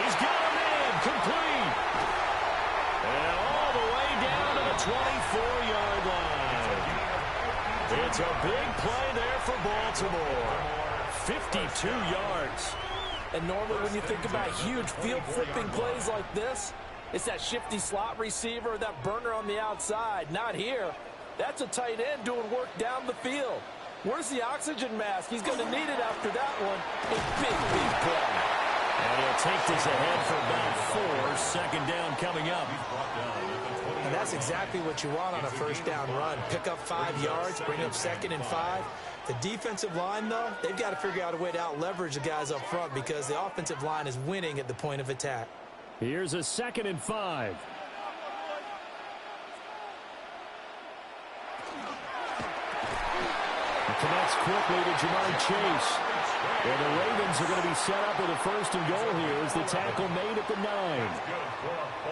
He's got him in, complete. And all the way down to the 24-yard line. It's a big play there for Baltimore. 52 yards. And normally when you think about huge field-flipping plays like this, it's that shifty slot receiver, that burner on the outside. Not here. That's a tight end doing work down the field. Where's the oxygen mask? He's going to need it after that one. A big, big play. And he'll take this ahead for about 4. Second down coming up. And that's exactly what you want on a first down run. Pick up 5 yards, bring up 2nd and 5. The defensive line, though, they've got to figure out a way to out-leverage the guys up front because the offensive line is winning at the point of attack. Here's a 2nd and 5. It connects quickly to Jamar Chase. And the Ravens are going to be set up with a 1st and goal here as the tackle made at the 9.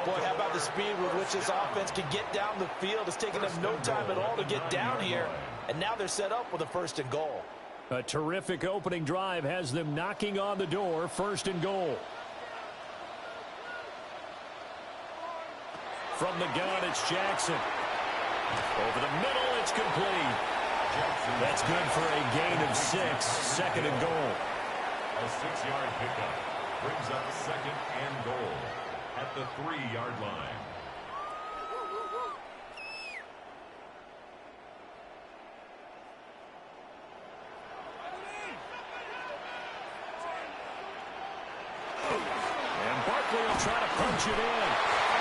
Boy, how about the speed with which this offense can get down the field? It's taken them no time at all to get down here. And now they're set up with a 1st and goal. A terrific opening drive has them knocking on the door, 1st and goal. From the gun, it's Jackson. Over the middle, it's complete. That's good for a gain of 6, 2nd and goal. A 6-yard pickup brings up 2nd and goal at the 3-yard line. And Barkley will try to punch it in.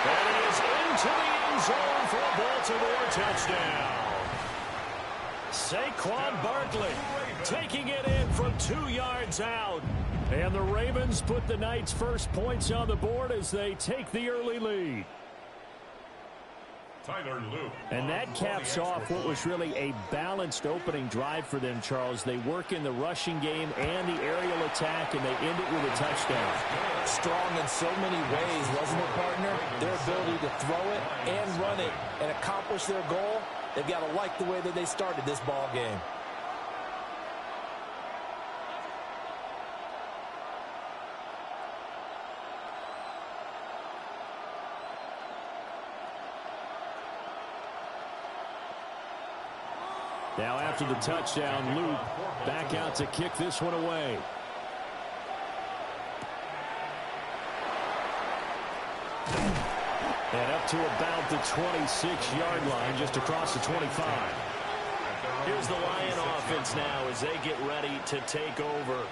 And it is into the end zone for a Baltimore touchdown. Saquon Barkley taking it in from 2 yards out. And the Ravens put the night's first points on the board as they take the early lead. Tyler Luke. And that caps off what was really a balanced opening drive for them, Charles. They work in the rushing game and the aerial attack, and they end it with a touchdown. Strong in so many ways, wasn't it, partner? Their ability to throw it and run it and accomplish their goal, they've got to like the way that they started this ball game. Now after the touchdown, Luke back out to kick this one away. And up to about the 26-yard line, just across the 25. Here's the Lion offense now as they get ready to take over.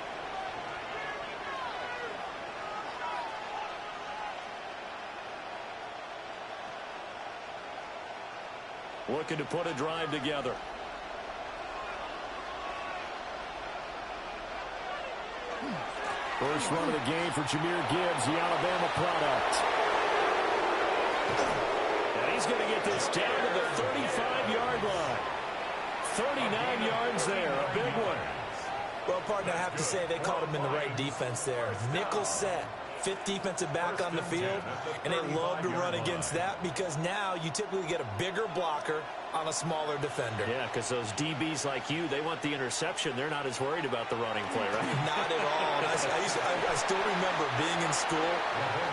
Looking to put a drive together. First run of the game for Jahmyr Gibbs, the Alabama product. And he's going to get this down to the 35-yard line. 39 yards there, a big one. Well, partner, I have to say they caught him in the right defense there. Nickel set. Fifth defensive back on the field, and they love to run against that because now you typically get a bigger blocker on a smaller defender. Yeah, because those DBs like you, they want the interception. They're not as worried about the running play, right? Not at all. I still remember being in school,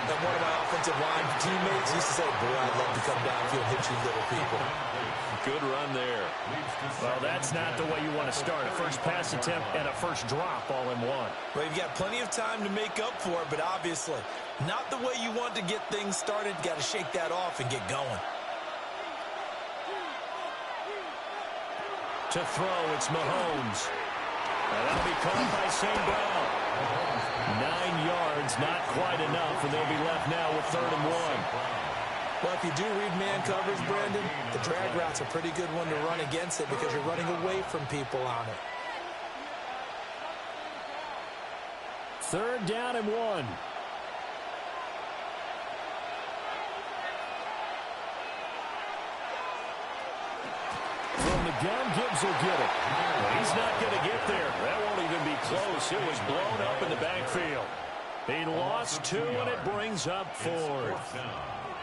and one of my offensive line teammates used to say, boy, I'd love to come downfield and hit you little people. Good run there. Well, that's not the way you want to start. A first pass attempt and a first drop all in one. Well, you've got plenty of time to make up for it, but obviously not the way you want to get things started. Got to shake that off and get going. To throw, it's Mahomes. And that'll be caught by St. Brown. 9 yards, not quite enough, and they'll be left now with 3rd and 1. Well, if you do read man coverage, Brandon, the drag route's a pretty good one to run against it because you're running away from people on it. 3rd down and 1. From the gun, Gibbs will get it. He's not going to get there. That won't even be close. It was blown up in the backfield. He lost 2, and it brings up 4th.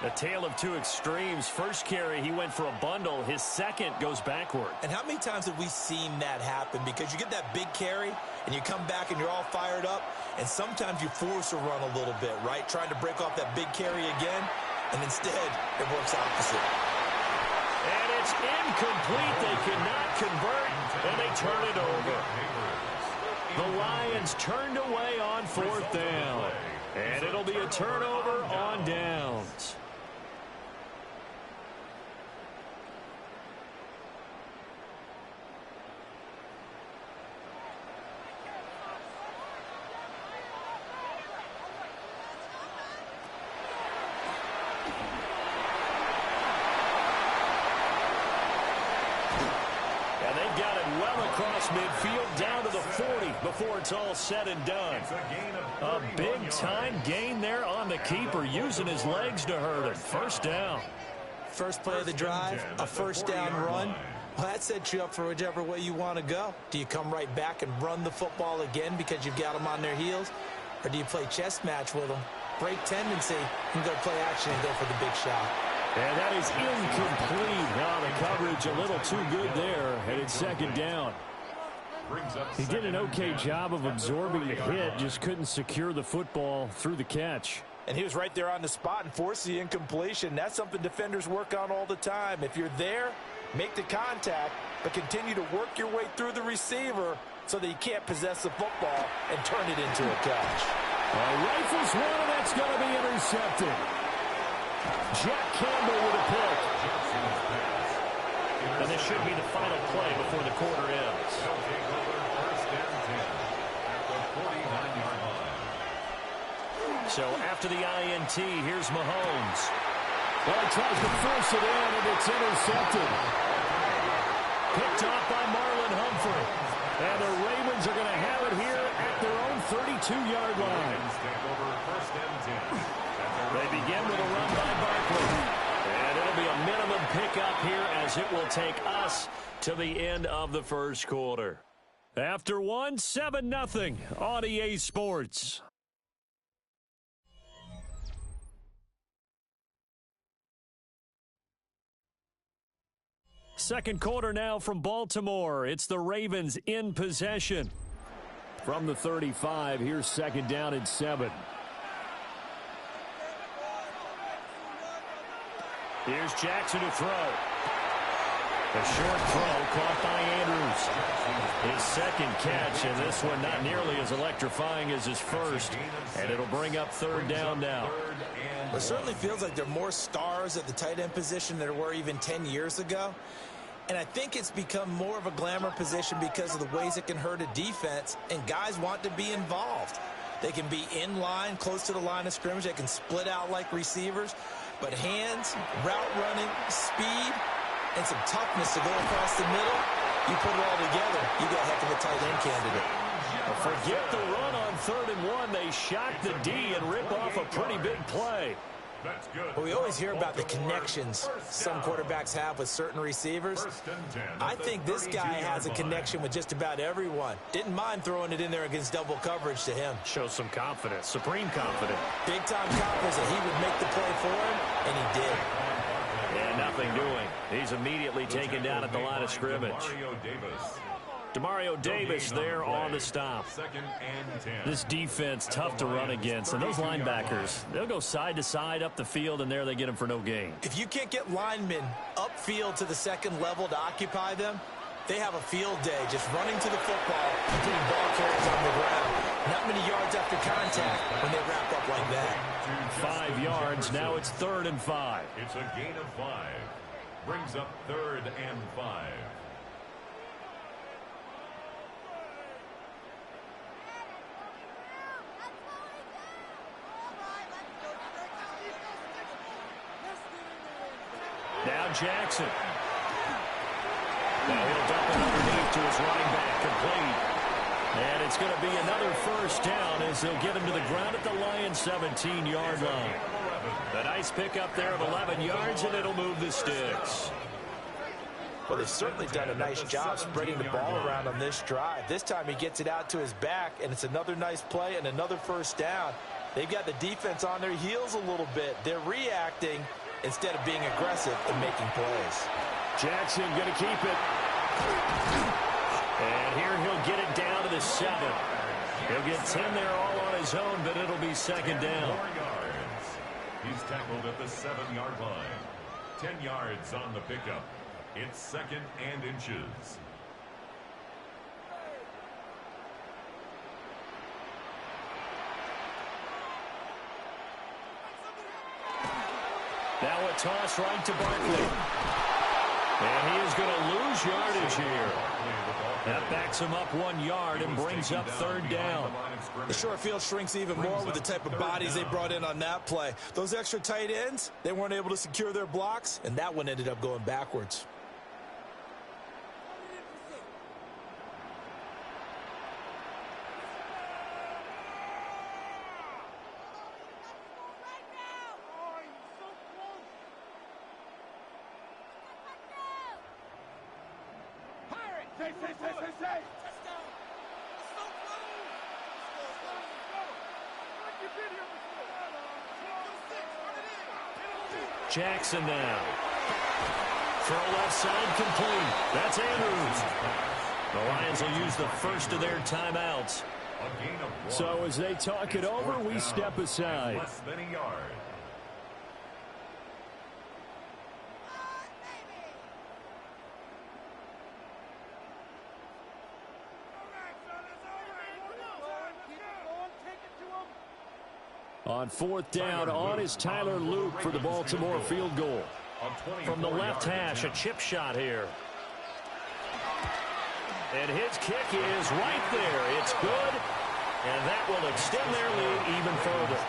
A tale of two extremes. First carry, he went for a bundle. His second goes backward. And how many times have we seen that happen? Because you get that big carry, and you come back, and you're all fired up, and sometimes you force a run a little bit, right? Trying to break off that big carry again, and instead, it works opposite. And it's incomplete. They cannot convert, and they turn it over. The Lions turned away on 4th down. And it'll be a turnover on downs. And they've got it well across midfield down to the 40 before it's all said and done. A big-time gain there on the keeper, using his legs to hurt him. First down. First play of the drive, a first down run. Well, that sets you up for whichever way you want to go. Do you come right back and run the football again because you've got them on their heels? Or do you play chess match with them, break tendency, and go play action and go for the big shot? And that is incomplete. Now the coverage a little too good there, and it's 2nd down. He did an okay job of absorbing the hit, just couldn't secure the football through the catch. And he was right there on the spot and forced the incompletion. That's something defenders work on all the time. If you're there, make the contact, but continue to work your way through the receiver so that you can't possess the football and turn it into a catch. Rifles one, and that's going to be intercepted. Jack Campbell with a pick. And this should be the final play before the quarter ends. So after the INT, here's Mahomes. Well, he tries to force it in, and it's intercepted. Picked off by Marlon Humphrey. And the Ravens are going to have it here at their own 32-yard line. They begin with a run by Barkley. And it'll be a minimum pickup here as it will take us to the end of the first quarter. After 7-0 on EA Sports. Second quarter now from Baltimore. It's the Ravens in possession. From the 35, here's 2nd down and 7. Here's Jackson to throw. A short throw caught by Andrews. His second catch, and this one not nearly as electrifying as his first. And it'll bring up third down now. It certainly feels like there are more stars at the tight end position than there were even 10 years ago. And I think it's become more of a glamour position because of the ways it can hurt a defense, and guys want to be involved. They can be in line, close to the line of scrimmage. They can split out like receivers. But hands, route running, speed, and some toughness to go across the middle, you put it all together, you got a heck of a tight end candidate. Forget the run on 3rd and 1. They shock the D and rip off a pretty big play. Well, we always hear about the connections some quarterbacks have with certain receivers. I think this guy has a connection with just about everyone. Didn't mind throwing it in there against double coverage to him. Shows some confidence, supreme confidence. Big-time confidence that he would make the play for him, and he did. And nothing doing. He's immediately taken down at the line of scrimmage. Demario Davis there on the stop. This defense tough to run against, and those linebackers, they'll go side to side up the field, and there they get them for no gain. If you can't get linemen upfield to the second level to occupy them, they have a field day just running to the football and putting ball carriers on the ground. Not many yards after contact when they wrap up like that. 5 yards. Now it's 3rd and 5. It's a gain of 5. Brings up 3rd and 5. Now Jackson. Now he'll dump it underneath to his running back, complete. And it's going to be another first down as they'll get him to the ground at the Lions' 17-yard line. A nice pickup there of 11 yards, and it'll move the sticks. Well, they've certainly done a nice job spreading the ball around on this drive. This time he gets it out to his back, and it's another nice play and another first down. They've got the defense on their heels a little bit. They're reacting instead of being aggressive and making plays. Jackson going to keep it. And here he'll get it down to the 7. He'll get 10 there all on his own, but it'll be second down. 4 yards. He's tackled at the 7-yard line. 10 yards on the pickup. It's 2nd and inches. Now a toss right to Barkley. And he is going to lose yardage here. That backs him up 1 yard and brings up 3rd down. The short field shrinks even more with the type of bodies they brought in on that play. Those extra tight ends, they weren't able to secure their blocks, and that one ended up going backwards. Jackson now. Throw left side complete. That's Andrews. The Lions will use the first of their timeouts. So as they talk it over, we step aside. Less than a yard. On 4th down, on is Tyler Luke for the Baltimore field goal. From the left hash, a chip shot here. And his kick is right there. It's good, and that will extend their lead even further.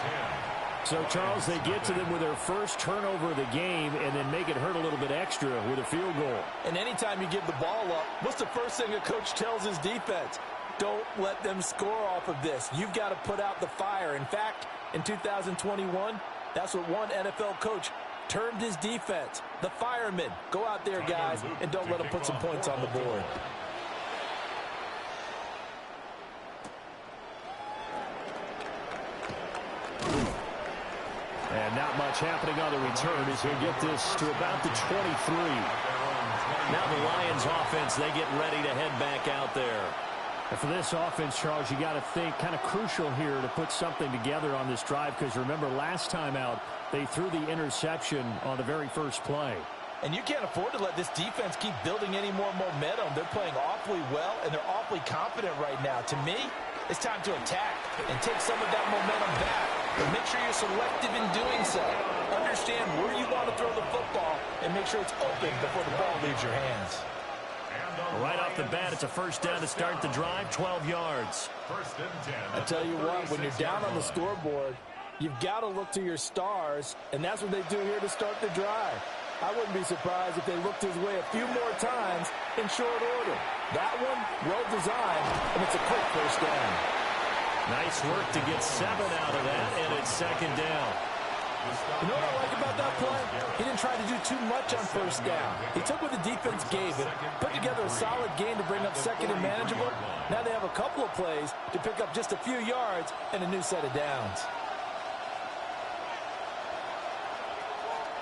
So, Charles, they get to them with their first turnover of the game and then make it hurt a little bit extra with a field goal. And anytime you give the ball up, what's the first thing a coach tells his defense? Don't let them score off of this. You've got to put out the fire. In fact, in 2021, that's what one NFL coach termed his defense. The firemen. Go out there, guys, and don't let them put some points on the board. And not much happening on the return as he'll get this to about the 23. Now the Lions offense, they get ready to head back out there. And for this offense, Charles, you got to think kind of crucial here to put something together on this drive because remember last time out, they threw the interception on the very first play. And you can't afford to let this defense keep building any more momentum. They're playing awfully well, and they're awfully confident right now. To me, it's time to attack and take some of that momentum back. But make sure you're selective in doing so. Understand where you want to throw the football and make sure it's open before the ball leaves your hands. Right off the bat, it's a first down to start the drive, 12 yards. First and 10. I tell you what, when you're down on the scoreboard, you've got to look to your stars, and that's what they do here to start the drive. I wouldn't be surprised if they looked his way a few more times in short order. That one, well designed, and it's a quick first down. Nice work to get 7 out of that, and it's second down. You know what I like about that play? He didn't try to do too much on first down. He took what the defense gave him, put together a solid game to bring up second and manageable. Now they have a couple of plays to pick up just a few yards and a new set of downs.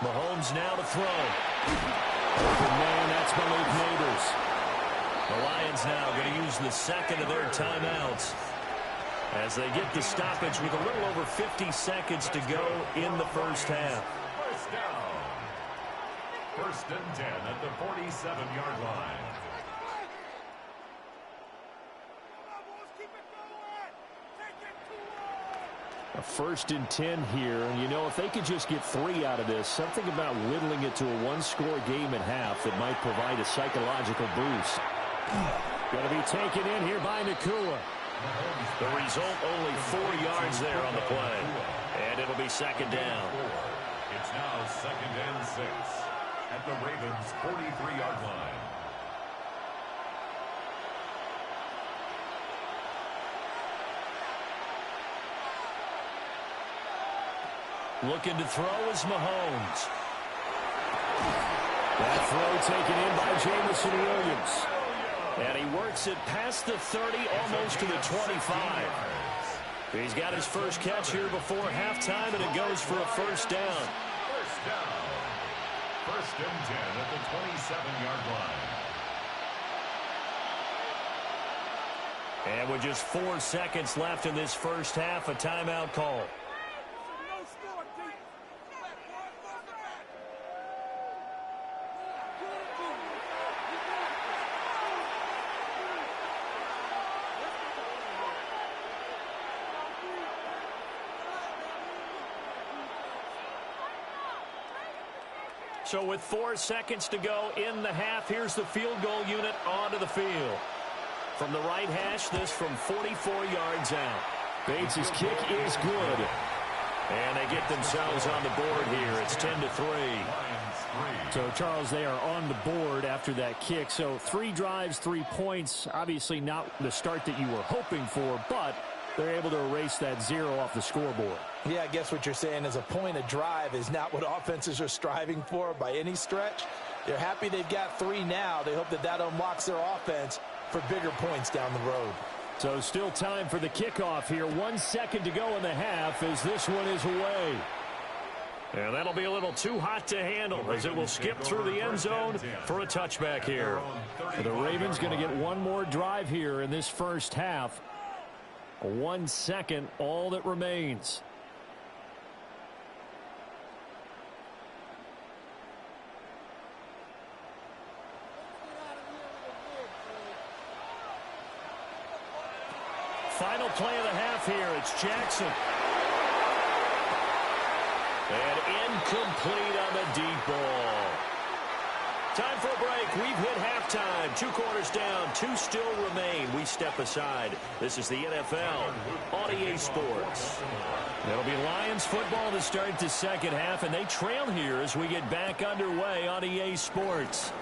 Mahomes now to throw. Open man, that's Malik Neighbors. The Lions now going to use the second of their timeouts as they get the stoppage with a little over 50 seconds to go in the first half. First down. First and 10 at the 47-yard line. A first and 10 here, and you know, if they could just get 3 out of this, something about whittling it to a one-score game at half that might provide a psychological boost. Going to be taken in here by Nakua. The result, only 4 yards there on the play, and it'll be second down. It's now second and 6 at the Ravens' 43-yard line. Looking to throw is Mahomes. That throw taken in by Jameson Williams. And he works it past the 30, almost to the 25. He's got his first catch here before halftime, and it goes for a first down. First down. First and 10 at the 27-yard line. And with just 4 seconds left in this first half, a timeout call. So with 4 seconds to go in the half, here's the field goal unit onto the field. From the right hash, this from 44 yards out. Bates' kick is good. And they get themselves on the board here. It's 10-3. So, Charles, they are on the board after that kick. So 3 drives, 3 points. Obviously not the start that you were hoping for, but they're able to erase that 0 off the scoreboard. Yeah, I guess what you're saying is a point a drive is not what offenses are striving for by any stretch. They're happy they've got 3 now. They hope that that unlocks their offense for bigger points down the road. So still time for the kickoff here. 1 second to go in the half as this one is away. And that'll be a little too hot to handle as it will skip through the end zone for a touchback here. The Ravens going to get one more drive here in this first half. 1 second, all that remains. Final play of the half here. It's Jackson. And incomplete on the deep ball. Time for a break. We've hit halftime. 2 quarters down. 2 still remain. We step aside. This is the NFL on EA Sports. It'll be Lions football to start the second half, and they trail here as we get back underway on EA Sports.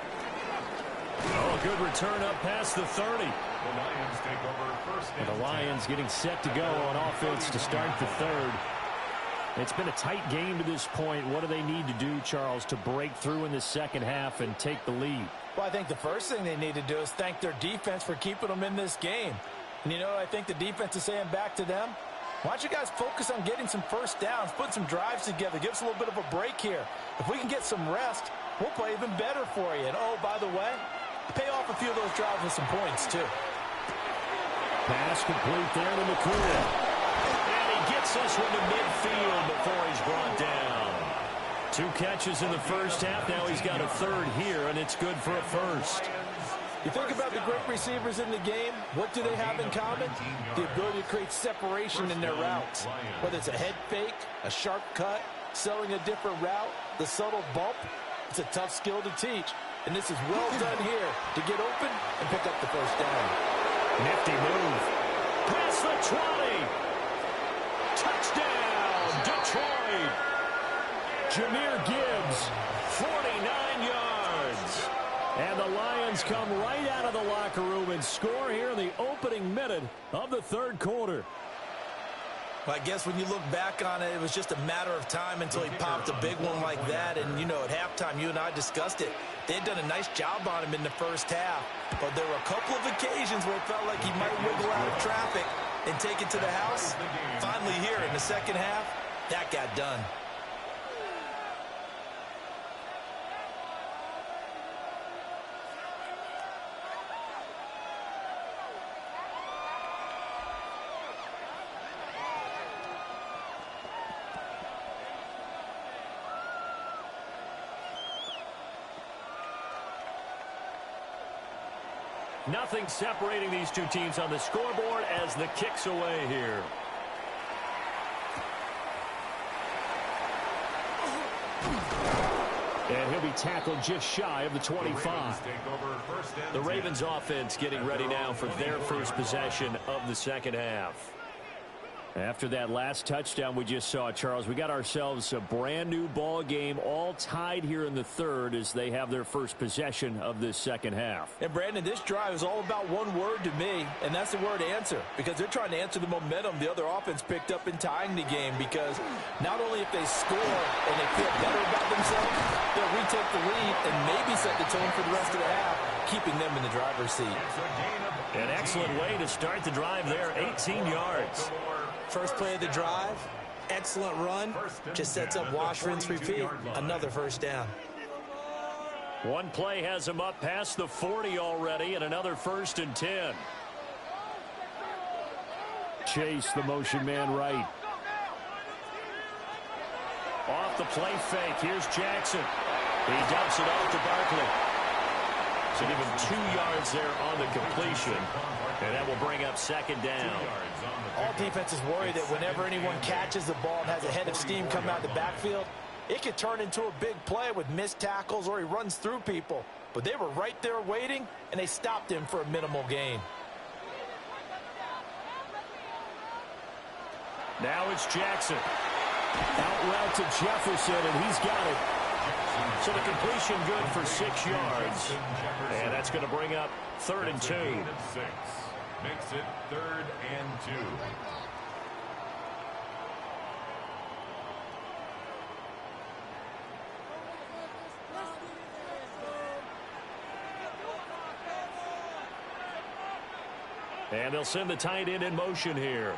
Oh, good return up past the 30. The Lions take over first and the Lions getting set to go on offense to start the third. It's been a tight game to this point. What do they need to do, Charles, to break through in the second half and take the lead? Well, I think the first thing they need to do is thank their defense for keeping them in this game. And you know, I think the defense is saying back to them, why don't you guys focus on getting some first downs, put some drives together, give us a little bit of a break here. If we can get some rest, we'll play even better for you. And oh, by the way, pay off a few of those drives with some points, too. Pass complete there to Nakua. And he gets this one to midfield before he's brought down. 2 catches in the first half. Now he's got a third here, and it's good for a first. You think about the great receivers in the game, what do they have in common? The ability to create separation in their routes. Whether it's a head fake, a sharp cut, selling a different route, the subtle bump, it's a tough skill to teach. And this is well done here to get open and pick up the first down. Nifty move. Past the 20. Touchdown, Detroit. Jahmyr Gibbs. 49 yards. And the Lions come right out of the locker room and score here in the opening minute of the third quarter. Well, I guess when you look back on it, it was just a matter of time until he popped a big one like that. And, you know, at halftime, you and I discussed it. They had done a nice job on him in the first half. But there were a couple of occasions where it felt like he might wiggle out of traffic and take it to the house. Finally here in the second half, that got done. Nothing separating these two teams on the scoreboard as the kick's away here. And he'll be tackled just shy of the 25. The Ravens offense getting ready now for their first possession of the second half. After that last touchdown we just saw, Charles, we got ourselves a brand new ball game, all tied here in the third as they have their first possession of this second half. And Brandon, this drive is all about one word to me, and that's the word answer, because they're trying to answer the momentum the other offense picked up in tying the game, because not only if they score and they feel better about themselves, they'll retake the lead and maybe set the tone for the rest of the half, keeping them in the driver's seat. An excellent way to start the drive there, 18 yards. First play of the drive, excellent run, just sets up wash, rinse, repeat. Another first down. One play has him up past the 40 already, and another 1st and 10. Chase, the motion man right. Off the play fake, here's Jackson. He dumps it off to Barkley. So give him 2 yards there on the completion, and that will bring up second down. All defenses worry that whenever anyone catches the ball and has a head of steam come out of the backfield, it could turn into a big play with missed tackles or he runs through people. But they were right there waiting, and they stopped him for a minimal gain. Now it's Jackson. Out route to Jefferson, and he's got it. So the completion good for 6 yards. And that's going to bring up 3rd and 2. Makes it 3rd and 2. And they'll send the tight end in motion here.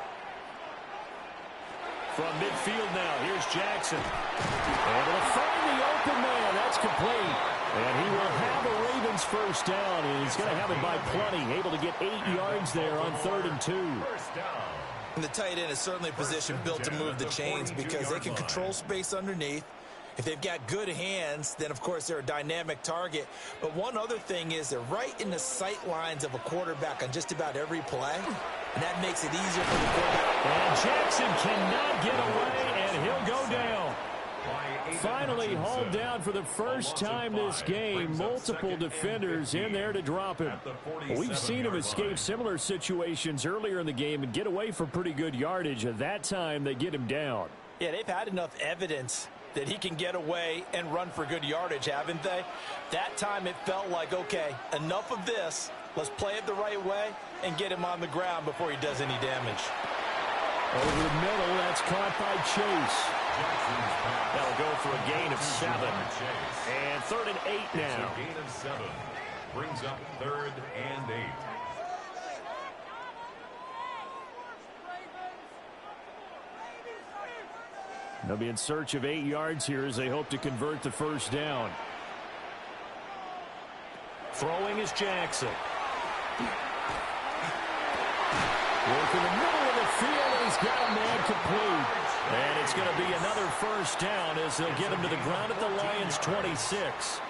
From midfield now, here's Jackson. Able to find the open man. That's complete. And he will have a Ravens first down, and he's going to have it by plenty. Able to get 8 yards there on 3rd and 2. And the tight end is certainly a position built to move the chains because they can control space underneath. If they've got good hands, then, of course, they're a dynamic target. But one other thing is they're right in the sight lines of a quarterback on just about every play, and that makes it easier for the quarterback. And Jackson cannot get away, and he'll go down. Finally hauled down for the first time this game. Multiple defenders in there to drop him. We've seen him escape similar situations earlier in the game and get away for pretty good yardage. At that time, they get him down. Yeah, they've had enough evidence that he can get away and run for good yardage, haven't they? That time it felt like, okay, enough of this. Let's play it the right way and get him on the ground before he does any damage. Over the middle, that's caught by Chase. That'll go for a gain of 7. And 3rd and 8 now. A gain of 7 brings up 3rd and 8. They'll be in search of 8 yards here as they hope to convert the first down. Throwing is Jackson. Work in the middle of the field, and he's got a man complete. And it's going to be another first down as they'll get him to the ground at the Lions' 26.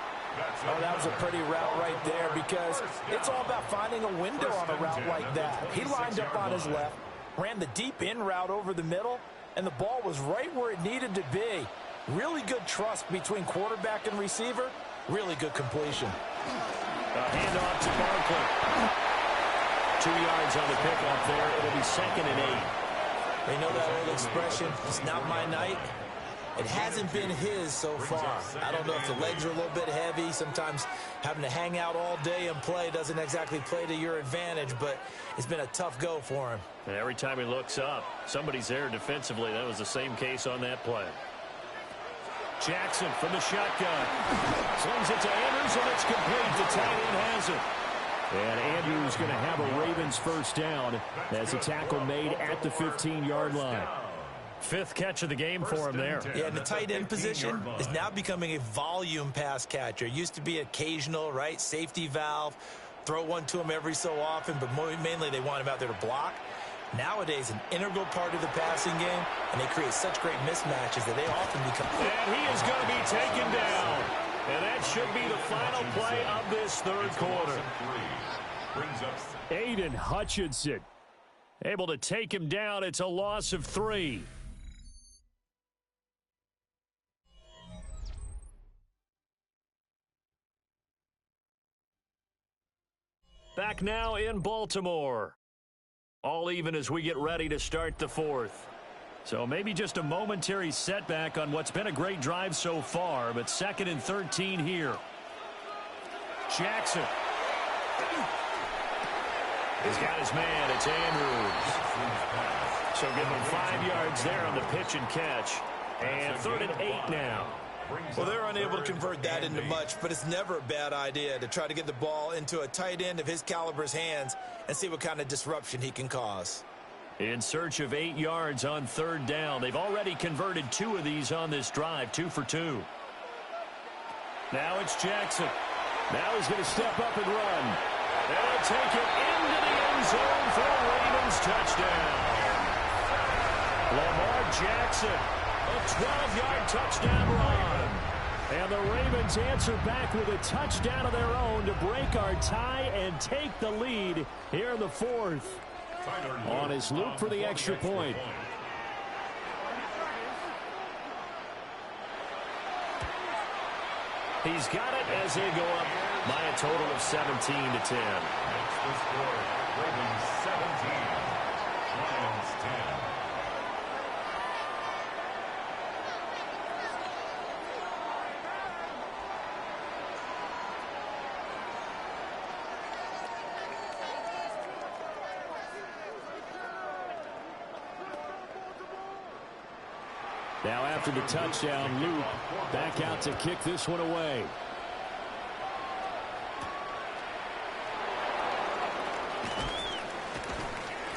Oh, that was a pretty route right there because it's all about finding a window on a route like that. He lined up on his left, ran the deep in route over the middle, and the ball was right where it needed to be. Really good trust between quarterback and receiver. Really good completion. A handoff to Barkley. 2 yards on the pickup there. It'll be 2nd and 8. They know that old expression, it's not my night. It hasn't been his so far. I don't know if the legs are a little bit heavy. Sometimes having to hang out all day and play doesn't exactly play to your advantage, but it's been a tough go for him. And every time he looks up, somebody's there defensively. That was the same case on that play. Jackson from the shotgun. Slings it to Andrews, and it's complete. The tight end has it. And Andrews going to have a Ravens first down as a tackle made at the 15-yard line. 5th catch of the game for him there. Yeah, and the tight end position is now becoming a volume pass catcher. Used to be occasional, right? Safety valve. Throw one to him every so often, but mainly they want him out there to block. Nowadays, an integral part of the passing game, and they create such great mismatches that they often become... And he is going to be taken down. And that should be the final play of this third quarter. Aiden Hutchinson able to take him down. It's a loss of 3. Back now in Baltimore. All even as we get ready to start the 4th. So maybe just a momentary setback on what's been a great drive so far, but 2nd and 13 here. Jackson. He's got his man. It's Andrews. So give him 5 yards there on the pitch and catch. And 3rd and 8 now. Well, they're unable to convert that into much, but it's never a bad idea to try to get the ball into a tight end of his caliber's hands and see what kind of disruption he can cause. In search of 8 yards on 3rd down. They've already converted 2 of these on this drive, 2 for 2. Now it's Jackson. Now he's going to step up and run. They'll take it into the end zone for a Ravens touchdown. Lamar Jackson, a 12-yard touchdown run. And the Ravens answer back with a touchdown of their own to break our tie and take the lead here in the 4th. On his loop for the extra point. He's got it as they go up by a total of 17-10. That's the score. Ravens 17, Lions 10. Now after the touchdown, Luke back out to kick this one away.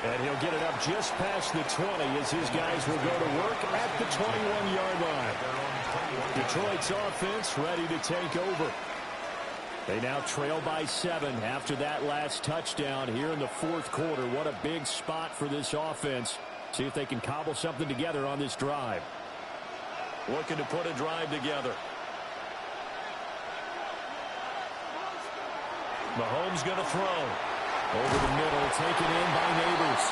And he'll get it up just past the 20 as his guys will go to work at the 21-yard line. Detroit's offense ready to take over. They now trail by 7 after that last touchdown here in the 4th quarter. What a big spot for this offense. See if they can cobble something together on this drive. Looking to put a drive together. Mahomes going to throw. Over the middle, taken in by Neighbors.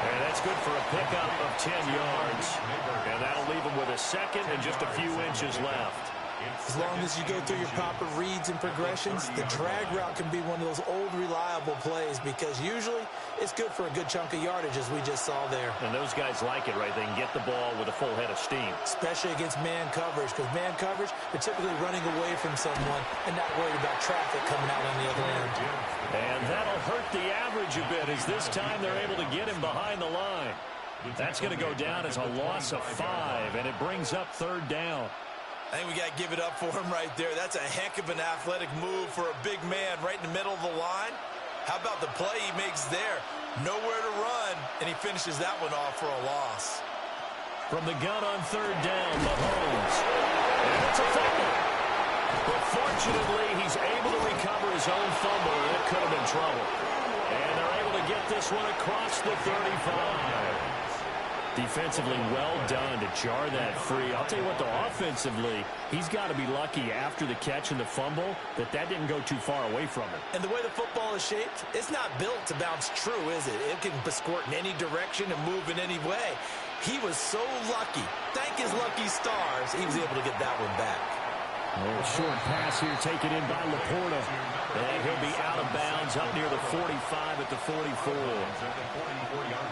And that's good for a pickup of 10 yards. And that'll leave him with a 2nd and just a few inches left. As long as you go through your proper reads and progressions, the drag route can be one of those old reliable plays because usually it's good for a good chunk of yardage as we just saw there. And those guys like it, right? They can get the ball with a full head of steam. Especially against man coverage because man coverage, they're typically running away from someone and not worried about traffic coming out on the other end. And that'll hurt the average a bit as this time they're able to get him behind the line. That's going to go down as a loss of 5, and it brings up 3rd down. I think we got to give it up for him right there. That's a heck of an athletic move for a big man right in the middle of the line. How about the play he makes there? Nowhere to run, and he finishes that one off for a loss. From the gun on 3rd down, Mahomes. And it's a fumble. But fortunately, he's able to recover his own fumble, and it could have been trouble. And they're able to get this one across the 35. Defensively, well done to jar that free. I'll tell you what, though, offensively, he's got to be lucky after the catch and the fumble that didn't go too far away from him. And the way the football is shaped, it's not built to bounce true, is it? It can squirt in any direction and move in any way. He was so lucky. Thank his lucky stars, he was able to get that one back. A short pass here taken in by Laporta. And he'll be out of bounds up near the 45 at the 44.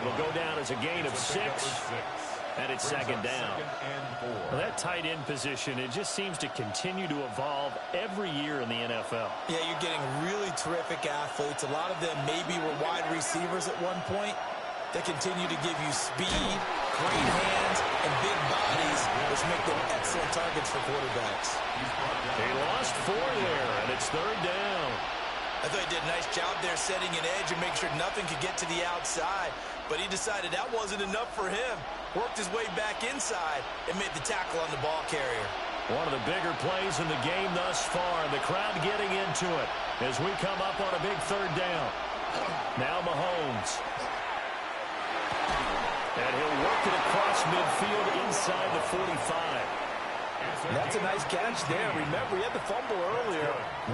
Will go down as a gain of 6. And it's second down. Well, that tight end position, it just seems to continue to evolve every year in the NFL. Yeah, you're getting really terrific athletes. A lot of them maybe were wide receivers at one point. They continue to give you speed, great hands, and big bodies, which make them excellent targets for quarterbacks. They lost 4 there, and it's third down. I thought he did a nice job there setting an edge and make sure nothing could get to the outside. But he decided that wasn't enough for him. Worked his way back inside and made the tackle on the ball carrier. One of the bigger plays in the game thus far. The crowd getting into it as we come up on a big third down. Now Mahomes. And he'll work it across midfield inside the 45. That's a nice catch there. Remember, he had the fumble earlier.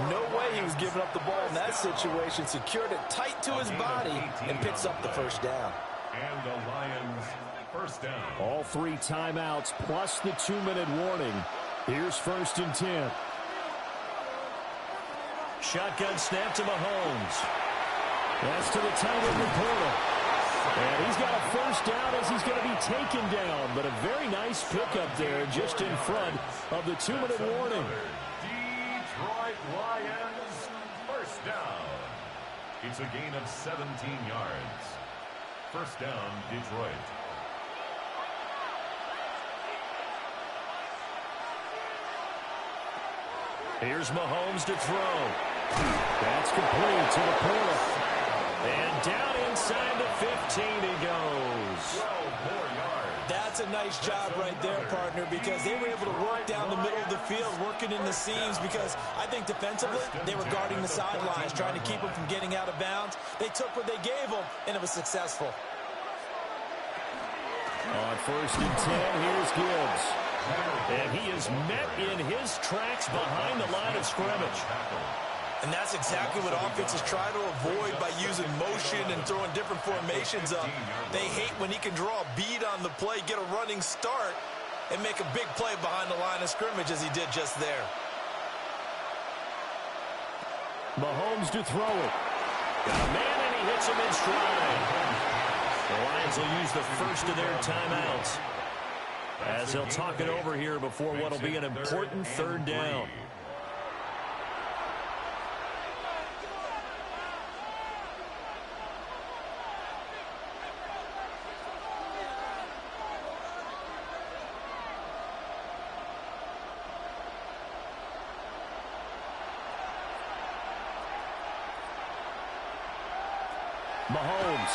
No way he was giving up the ball in that situation. Secured it tight to his body and picks up the first down. And the Lions first down. All 3 timeouts plus the 2-minute warning. Here's 1st and 10. Shotgun snap to Mahomes. That's to the tight end Laporta. And he's got a first down as he's going to be taken down. But a very nice pickup there just in front of the 2-minute warning. Detroit Lions first down. It's a gain of 17 yards. First down, Detroit. Here's Mahomes to throw. That's complete to Laporta. And down inside the 15 he goes. 12 more yards. That's a nice job right there, partner, because they were able to work down the middle of the field, working in the seams, because I think defensively they were guarding the sidelines, trying to keep them from getting out of bounds. They took what they gave them, and it was successful. On 1st and 10, here's Gibbs. And he is met in his tracks behind the line of scrimmage. And that's exactly what offenses try to avoid by using motion and throwing different formations up. They hate when he can draw a bead on the play, get a running start, and make a big play behind the line of scrimmage as he did just there. Mahomes to throw it. Got a man, and he hits him in stride. The Lions will use the first of their timeouts as they'll talk it over here before what will be an important third down. Mahomes.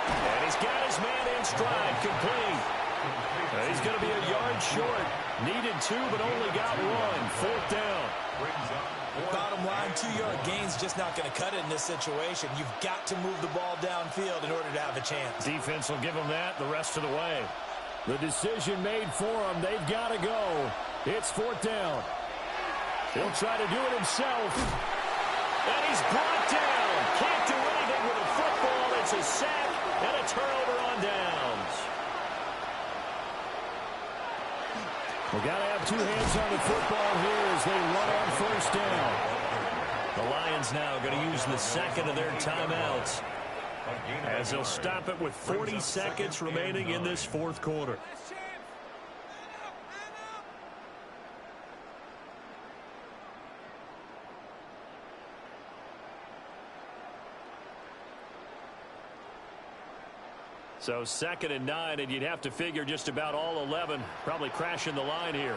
And he's got his man in stride, complete. He's going to be a yard short. Needed 2, but only got 1. Fourth down. Bottom line, 2-yard gain's just not going to cut it in this situation. You've got to move the ball downfield in order to have a chance. Defense will give them that the rest of the way. The decision made for them. They've got to go. It's 4th down. He'll try to do it himself. And he's brought down. Can't do anything with a football. It's a sack and a turnover on downs. We got to have 2 hands on the football here as they run on 1st down. The Lions now going to use the second of their timeouts as they'll stop it with 40 seconds remaining in this 4th quarter. So 2nd and 9, and you'd have to figure just about all 11 probably crashing the line here.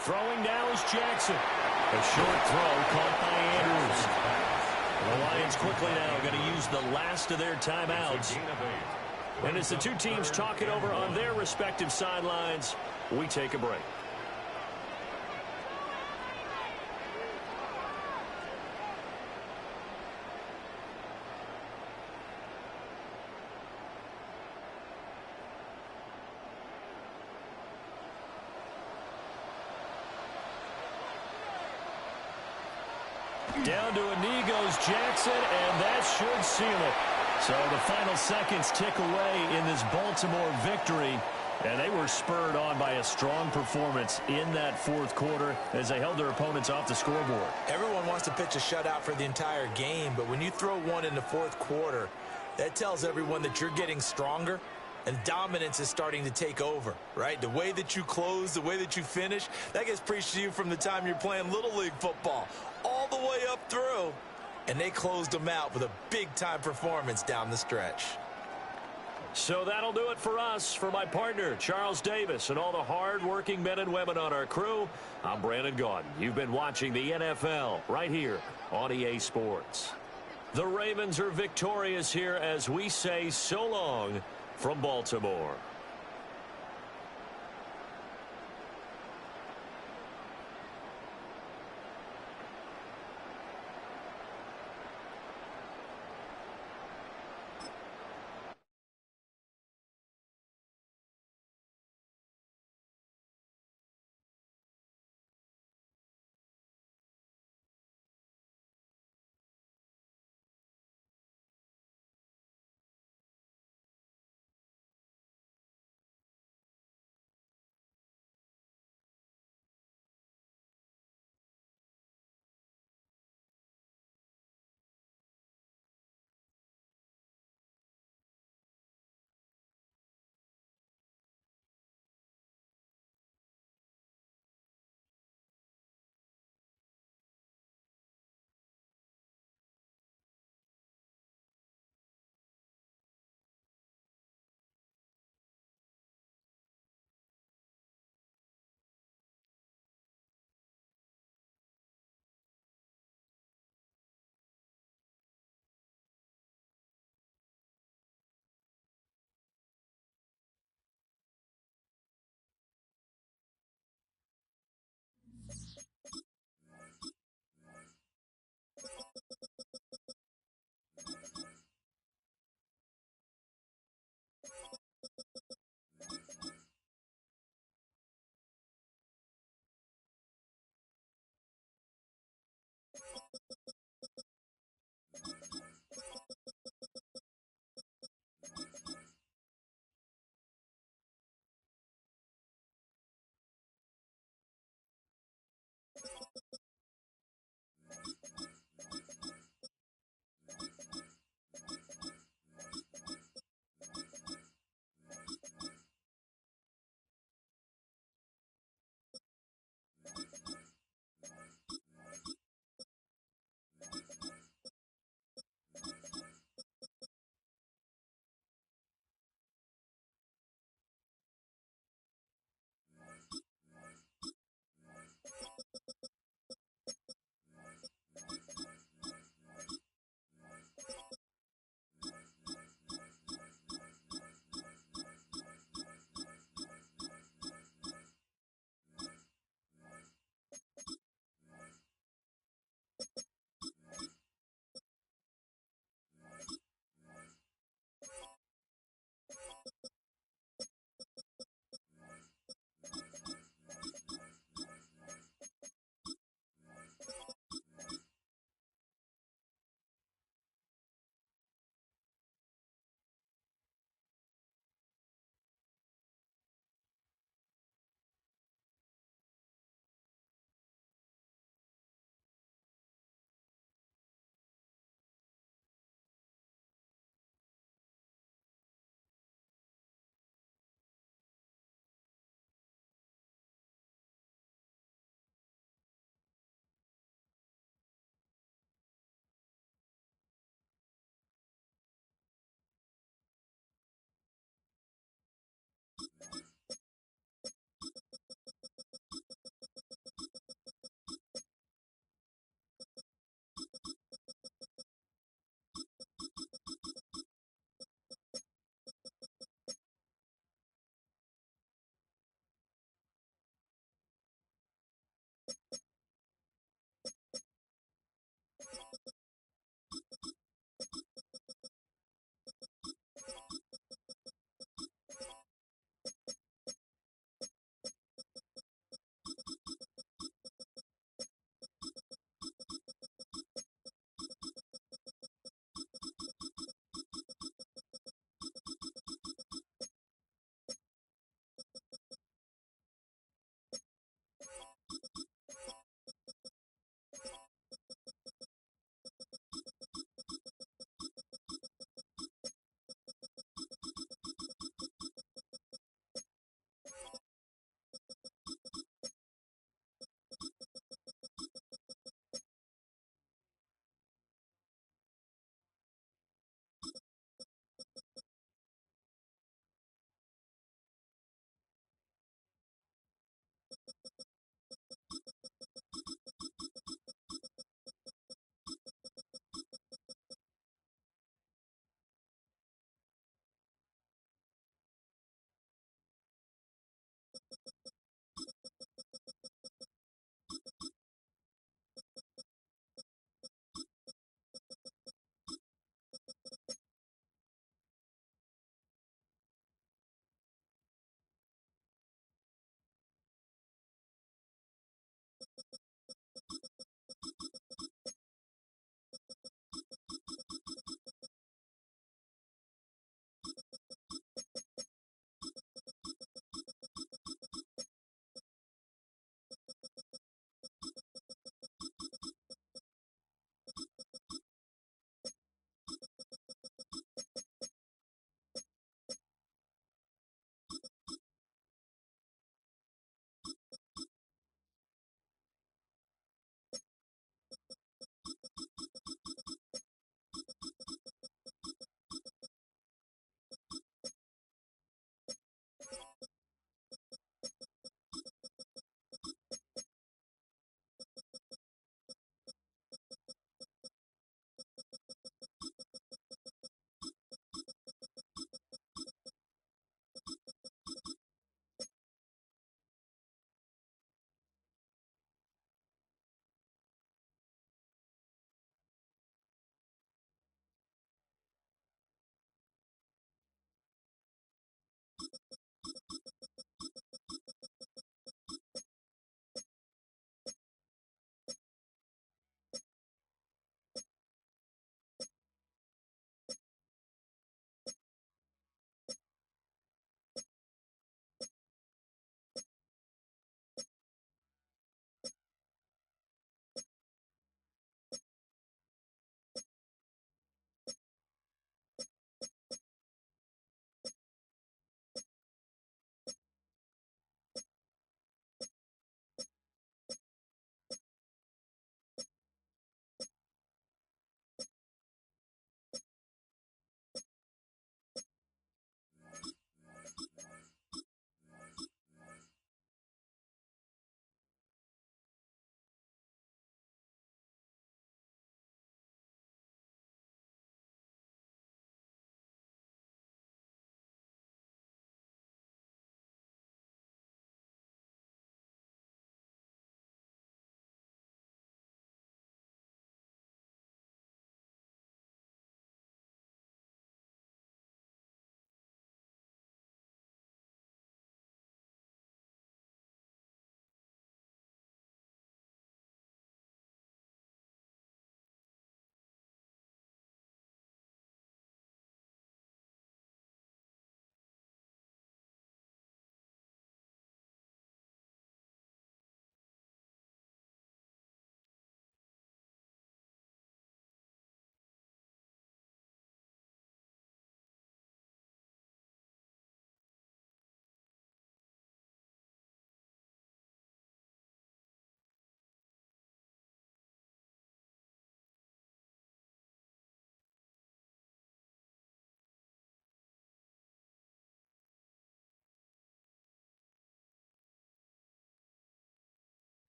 Throwing now is Jackson. A short throw caught by Andrews. The Lions quickly now going to use the last of their timeouts. And as the 2 teams talk it over on their respective sidelines, we take a break. Down to a knee goes Jackson, and that should seal it. So the final seconds tick away in this Baltimore victory. And they were spurred on by a strong performance in that fourth quarter as they held their opponents off the scoreboard. Everyone wants to pitch a shutout for the entire game, but when you throw one in the fourth quarter, that tells everyone that you're getting stronger and dominance is starting to take over, right? The way that you close, the way that you finish, that gets preached to you from the time you're playing Little League football all the way up through. And they closed them out with a big-time performance down the stretch. So that'll do it for us. For my partner, Charles Davis, and all the hard-working men and women on our crew, I'm Brandon Gaudin. You've been watching the NFL right here on EA Sports. The Ravens are victorious here as we say so long from Baltimore.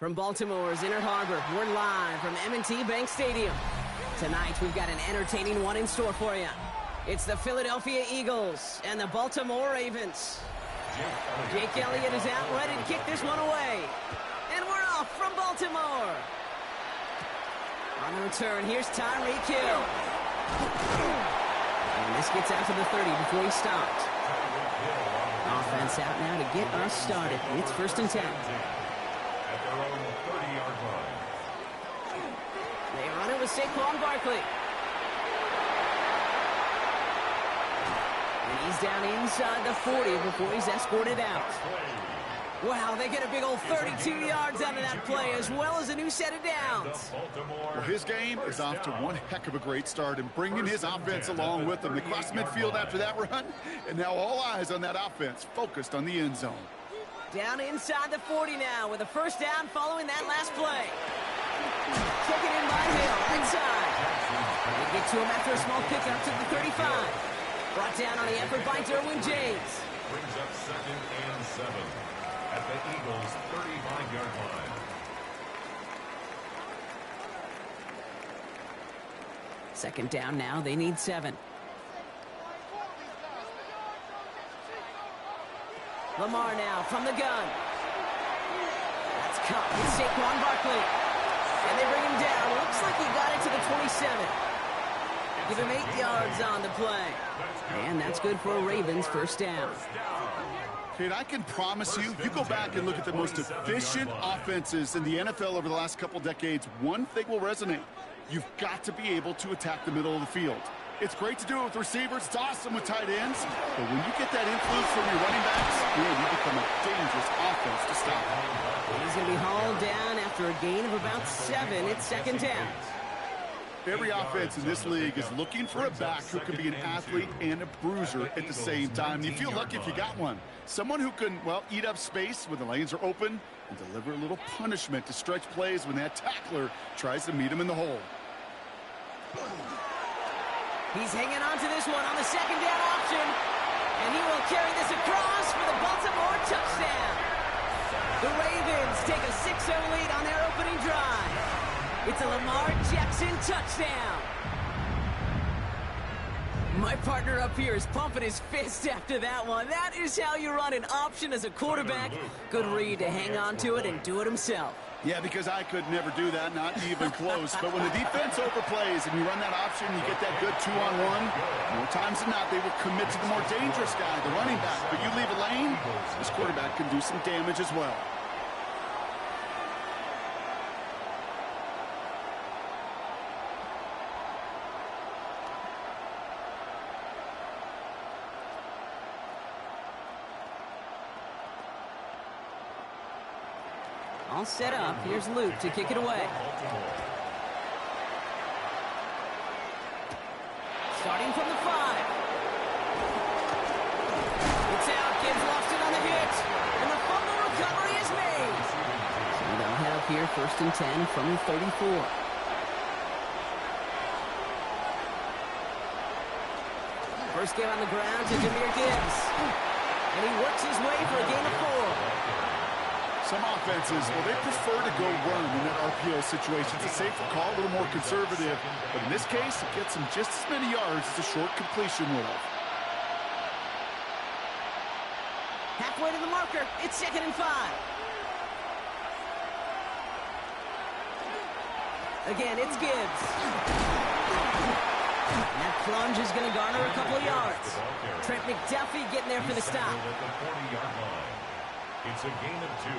From Baltimore's Inner Harbor, we're live from M&T Bank Stadium. Tonight, we've got an entertaining one in store for you. It's the Philadelphia Eagles and the Baltimore Ravens. Jake Elliott is out ready to kick this one away. And we're off from Baltimore. On the return, here's Tyreek Hill. And this gets out to the 30 before he stopped. Offense out now to get us started. It's 1st and 10. At their own 30-yard line. They run it with Saquon Barkley. And he's down inside the 40 before he's escorted out. Wow, they get a big old 32 yards out of that play, as well as a new set of downs. Well, his game is off to one heck of a great start and bringing his offense along with him. They crossed midfield after that run, and now all eyes on that offense, focused on the end zone. Down inside the 40 now with a 1st down following that last play. Taken in by Hill, inside. They get to him after a small pickup to the 35. Brought down on the effort by Derwin James. Brings up 2nd and 7 at the Eagles' 35-yard line. Second down now, they need 7. Lamar now from the gun. That's caught with Saquon Barkley. And they bring him down. Looks like he got it to the 27. Give him 8 yards on the play. And that's good for a Ravens 1st down. Kate, I can promise you, you go back and look at the most efficient offenses in the NFL over the last couple decades, one thing will resonate. You've got to be able to attack the middle of the field. It's great to do it with receivers. It's awesome with tight ends. But when you get that influence from your running backs, man, you become a dangerous offense to stop. He's going to be hauled down after a gain of about 7. It's 2nd down. Every offense in this league is looking for a back who can be an athlete and a bruiser at the same time. You feel lucky if you got one. Someone who can, well, eat up space when the lanes are open and deliver a little punishment to stretch plays when that tackler tries to meet him in the hole. He's hanging on to this one on the 2nd down option. And he will carry this across for the Baltimore touchdown. The Ravens take a 6-0 lead on their opening drive. It's a Lamar Jackson touchdown. My partner up here is pumping his fist after that one. That is how you run an option as a quarterback. Good read to hang on to it and do it himself. Yeah, because I could never do that, not even close. But when the defense overplays and you run that option, you get that good 2-on-1, more times than not, they will commit to the more dangerous guy, the running back. But you leave a lane, this quarterback can do some damage as well. All set up. Here's Luke to kick it away. Starting from the 5. It's out. Gibbs lost it on the hit. And the fumble recovery is made. So they'll have here 1st and 10 from the 34. First game on the ground to Jahmyr Gibbs. And he works his way for a gain of 4. Some offenses, well, they prefer to go run in that RPO situation. It's a safer call, a little more conservative. But in this case, it gets him just as many yards as a short completion would have. Halfway to the marker. It's 2nd and 5. Again, it's Gibbs. And that plunge is going to garner a couple of yards. Trent McDuffie getting there for the stop. It's a gain of 2.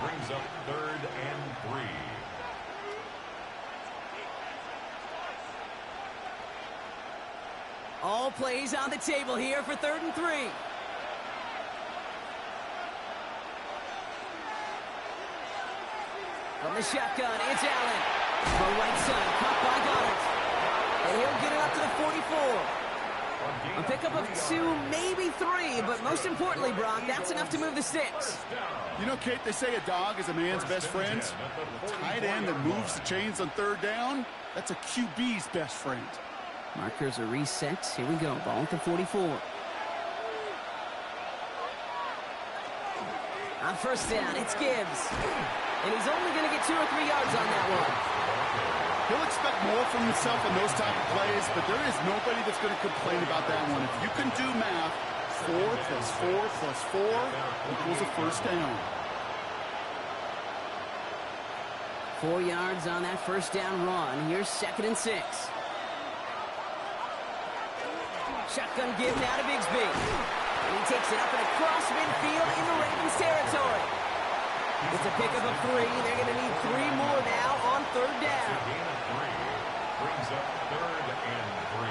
Brings up 3rd and 3. All plays on the table here for 3rd and 3. From the shotgun, it's Allen. To the right side, caught by Goddard. And he'll get it up to the 44. A pickup of 2, maybe 3, but most importantly, Brock, that's enough to move the sticks. You know, Kate, they say a dog is a man's best friend. A tight end that moves the chains on 3rd down, that's a QB's best friend. Markers are reset. Here we go. Ball at the 44. On 1st down, it's Gibbs. And he's only going to get 2 or 3 yards on that one. He'll expect more from himself in those type of plays, but there is nobody that's going to complain about that one. If you can do math, 4 plus 4 plus 4 equals a first down. 4 yards on that first down run. Here's 2nd and 6. Shotgun give now to Bigsby. And he takes it up and across midfield into Ravens territory. It's a pickup of 3. They're going to need 3 more now on 3rd down. A gain of 3 brings up 3rd and 3.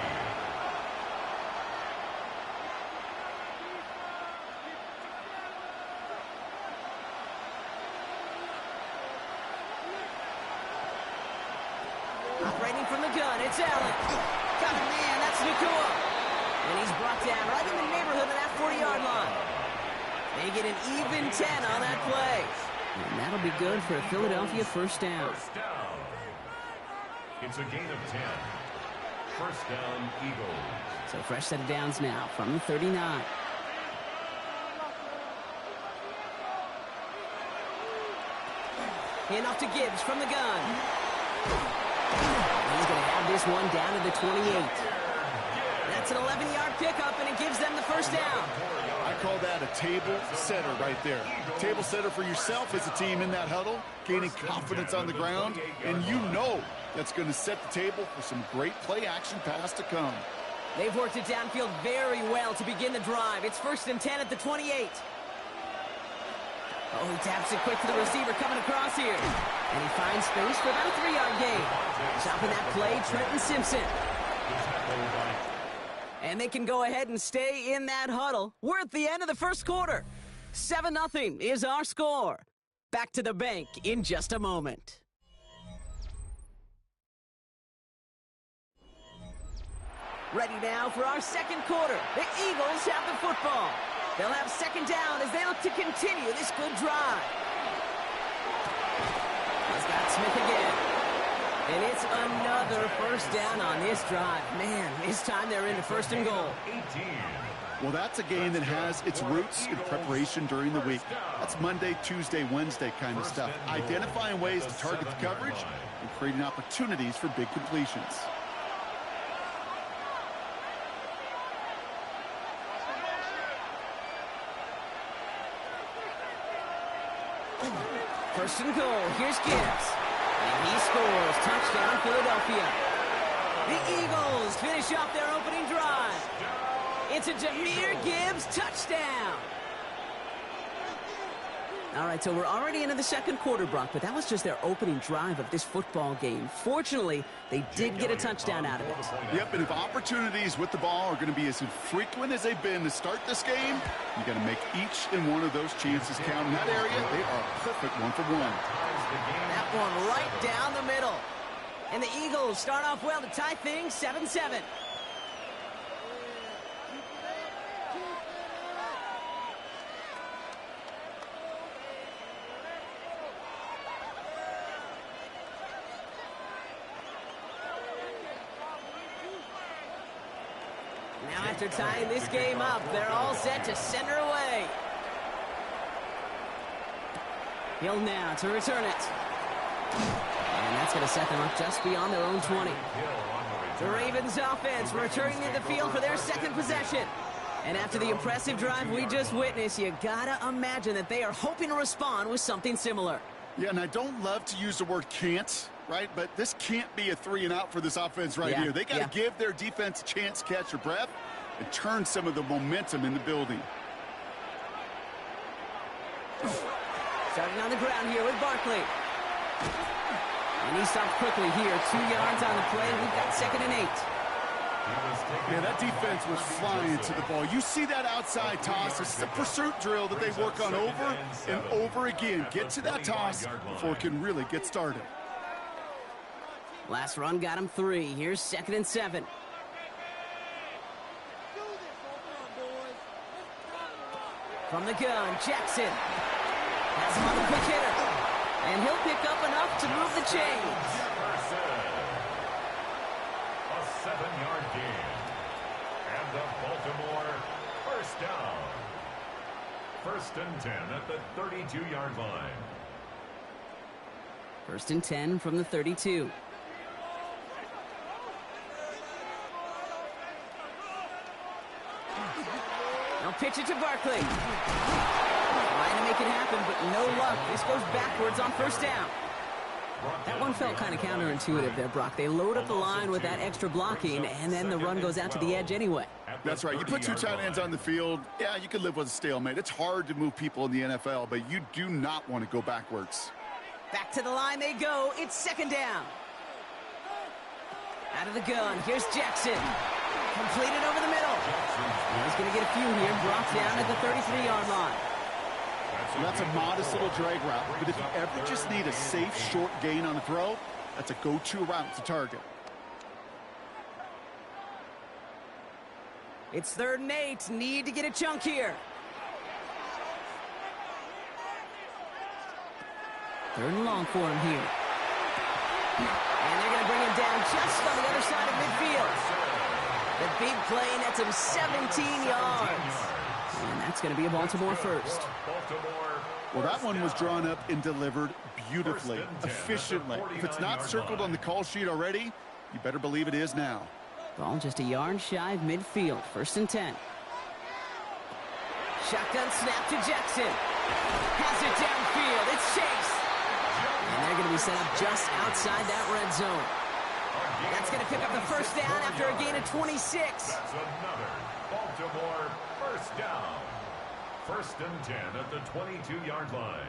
Operating from the gun, it's Allen. Got a man, that's Nacua. And he's brought down right in the neighborhood of that 40-yard line. They get an even 10 on that play. And that'll be good for a Philadelphia first down. First down. It's a gain of 10. First down, Eagles. So fresh set of downs now from the 39. Hand off to Gibbs from the gun. He's going to have this one down to the 28. That's an 11-yard pickup, and it gives them the first down. I call that a table setter right there. Table setter for yourself as a team in that huddle, gaining confidence on the ground, and you know that's going to set the table for some great play-action pass to come. They've worked it downfield very well to begin the drive. It's 1st and 10 at the 28. Oh, he taps it quick to the receiver coming across here. And he finds space for about a 3-yard gain. Stopping that play, Trenton Simpson. And they can go ahead and stay in that huddle. We're at the end of the first quarter. 7-0 is our score. Back to the bank in just a moment. Ready now for our second quarter. The Eagles have the football. They'll have 2nd down as they look to continue this good drive. He's got Smith again. And it's another first down on this drive. Man, this time they're into 1st and goal. 18. Well, that's a game that has its roots in preparation during the week. That's Monday, Tuesday, Wednesday kind of stuff. Identifying ways to target the coverage and creating opportunities for big completions. First and goal. Here's Gibbs. And he scores. Touchdown, Philadelphia. The Eagles finish off their opening drive. It's a Jahmyr Gibbs touchdown. All right, so we're already into the second quarter, Brock, but that was just their opening drive of this football game. Fortunately, they did get a touchdown out of it. Yep, and if opportunities with the ball are going to be as infrequent as they've been to start this game, you got to make each and one of those chances count. In that area, they are a perfect 1-for-1. That one right down the middle. And the Eagles start off well to tie things 7-7. Now after tying this game up, they're all set to send her away. Hill now to return it. And that's going to set them up just beyond their own 20. The Ravens offense returning to the field for their second possession. And after the impressive drive we just witnessed, you got to imagine that they are hoping to respond with something similar. Yeah, and I don't love to use the word can't, right? But this can't be a 3-and-out for this offense right here. They got to give their defense a chance to catch their breath and turn some of the momentum in the building. Starting on the ground here with Barkley. And he stops quickly here. 2 yards on the play. We've got 2nd and 8. Yeah, that defense was flying to the ball. You see that outside toss. This is a pursuit drill that they work on over and over again. Get to that toss before it can really get started. Last run got him 3. Here's 2nd and 7. From the gun, Jackson. Has him on the quick hitter. And he'll pick up enough to move the chains. A 7-yard gain. And the Baltimore first down. 1st and 10 at the 32-yard line. First and 10 from the 32. They'll pitch it to Barkley. Trying to make it happen, but no luck. This goes backwards on first down. That one felt kind of counterintuitive there, Brock. They load up the line with that extra blocking, and then the run goes out to the edge anyway. That's right. You put two tight ends on the field, yeah, you could live with a stalemate. It's hard to move people in the NFL, but you do not want to go backwards. Back to the line they go. It's second down. Out of the gun. Here's Jackson. Completed over the middle. He's going to get a few here. Brought down at the 33-yard line. So that's a modest little drag route, but if you ever just need a safe, short gain on the throw, that's a go-to route to target. It's 3rd and 8. Need to get a chunk here. 3rd and long for him here. And they're going to bring him down just on the other side of midfield. The big play nets him 17 yards. And that's going to be a Baltimore first. Well, that one was drawn up and delivered beautifully, efficiently. If it's not circled on the call sheet already, you better believe it is now. Ball just a yard shy of midfield. 1st and 10. Shotgun snap to Jackson. Has it downfield. It's Chase. And they're going to be set up just outside that red zone. That's going to pick up the first down after a gain of 26. That's another Baltimore first down. 1st and 10 at the 22-yard line.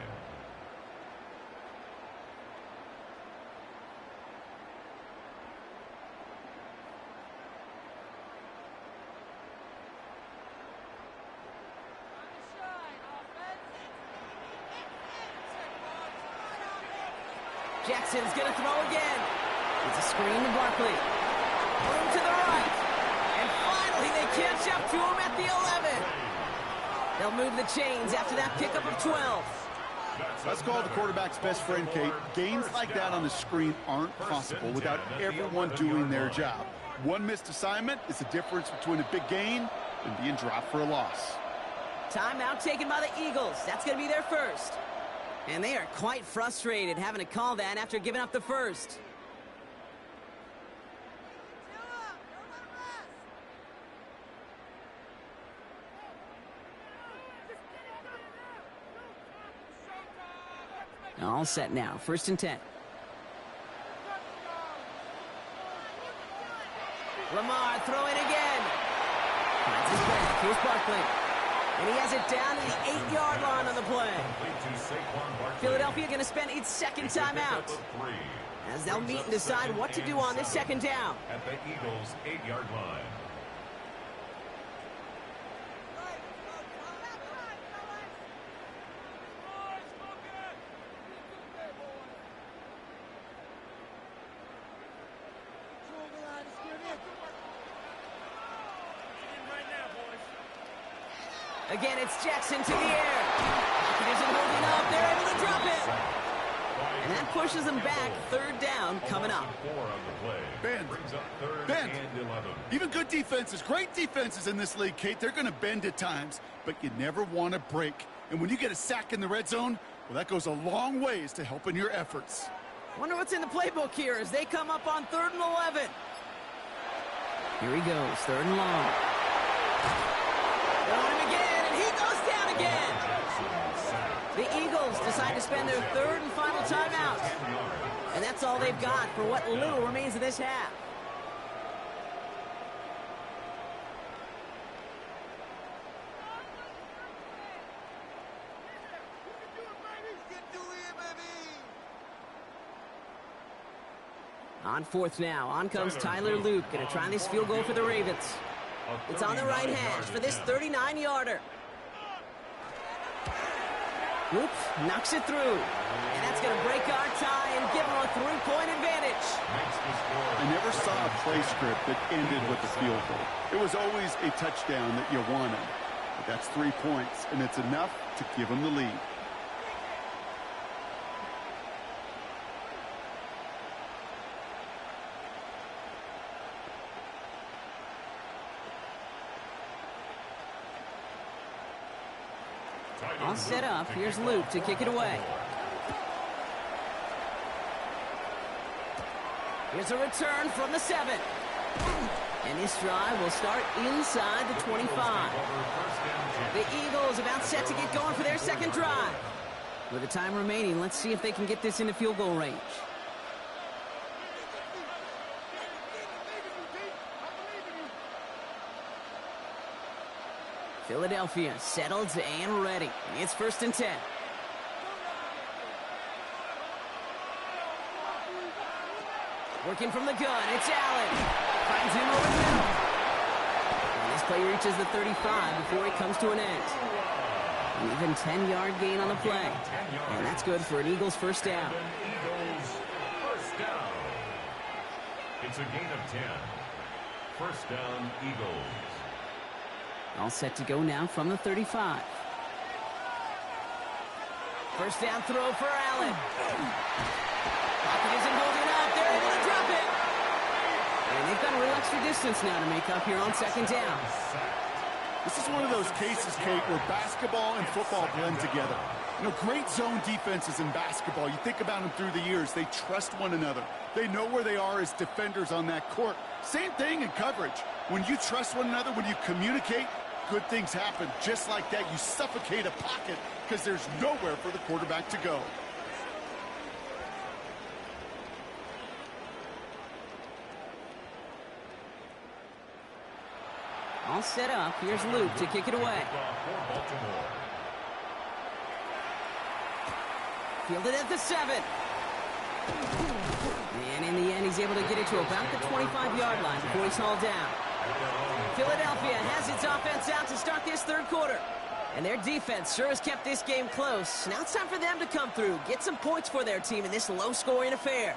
Jackson's going to throw again. It's a screen to Barkley. Room to the right. And finally they catch up to him at the 11. They'll move the chains after that pickup of 12. That's called the quarterback's best friend, Kate. Gains like that on the screen aren't possible without everyone doing their job. One missed assignment is the difference between a big gain and being dropped for a loss. Timeout taken by the Eagles. That's going to be their first. And they are quite frustrated having to call that after giving up the first. All set now. 1st and 10. Lamar throwing again. Finds his back. Here's Barkley. And he has it down to the 8-yard line on the play. Philadelphia going to spend its second timeout, as they'll meet and decide what to do on this second down. At the Eagles' 8-yard line. Again, it's Jackson to the air. It isn't holding up. They're able to drop it. And that pushes them back. 3rd down coming up. Bend. Even good defenses, great defenses in this league, Kate, they're going to bend at times, but you never want to break. And when you get a sack in the red zone, well, that goes a long ways to helping your efforts. Wonder what's in the playbook here as they come up on 3rd and 11. Here he goes, 3rd and long. Throwing him again, and he goes down again. The Eagles decide to spend their 3rd and final timeout. And that's all they've got for what little remains of this half. On 4th now, on comes Tyler Luke, going to try this field goal for the Ravens. It's on the right hash for this 39-yarder. Luke knocks it through, and that's going to break our tie and give them a 3-point advantage. I never saw a play script that ended with a field goal. It was always a touchdown that you wanted. But that's 3 points, and it's enough to give them the lead. All set up. Here's Luke to kick it away. Here's a return from the 7. And this drive will start inside the 25. The Eagles about set to get going for their second drive. With the time remaining, let's see if they can get this into field goal range. Philadelphia settled and ready. It's 1st and 10. Working from the gun, it's Allen. Finds him over the middle. And this play reaches the 35 before it comes to an end. An even 10-yard gain on the play. And that's good for an Eagles first down. Eagles first down. It's a gain of 10. First down, Eagles. All set to go now from the 35. First down throw for Allen. Pocket isn't holding up. They're able to drop it. And they've got a little extra distance now to make up here on 2nd down. This is one of those cases, Kate, where basketball and football blend together. You know, great zone defenses in basketball. You think about them through the years. They trust one another. They know where they are as defenders on that court. Same thing in coverage. When you trust one another, when you communicate, good things happen. Just like that, you suffocate a pocket because there's nowhere for the quarterback to go. All set up. Here's Luke to kick it away. Fielded at the 7. And in the end, he's able to get it to about the 25-yard line before he's hauled down. Philadelphia has its offense out to start this 3rd quarter. And their defense sure has kept this game close. Now it's time for them to come through, get some points for their team in this low-scoring affair.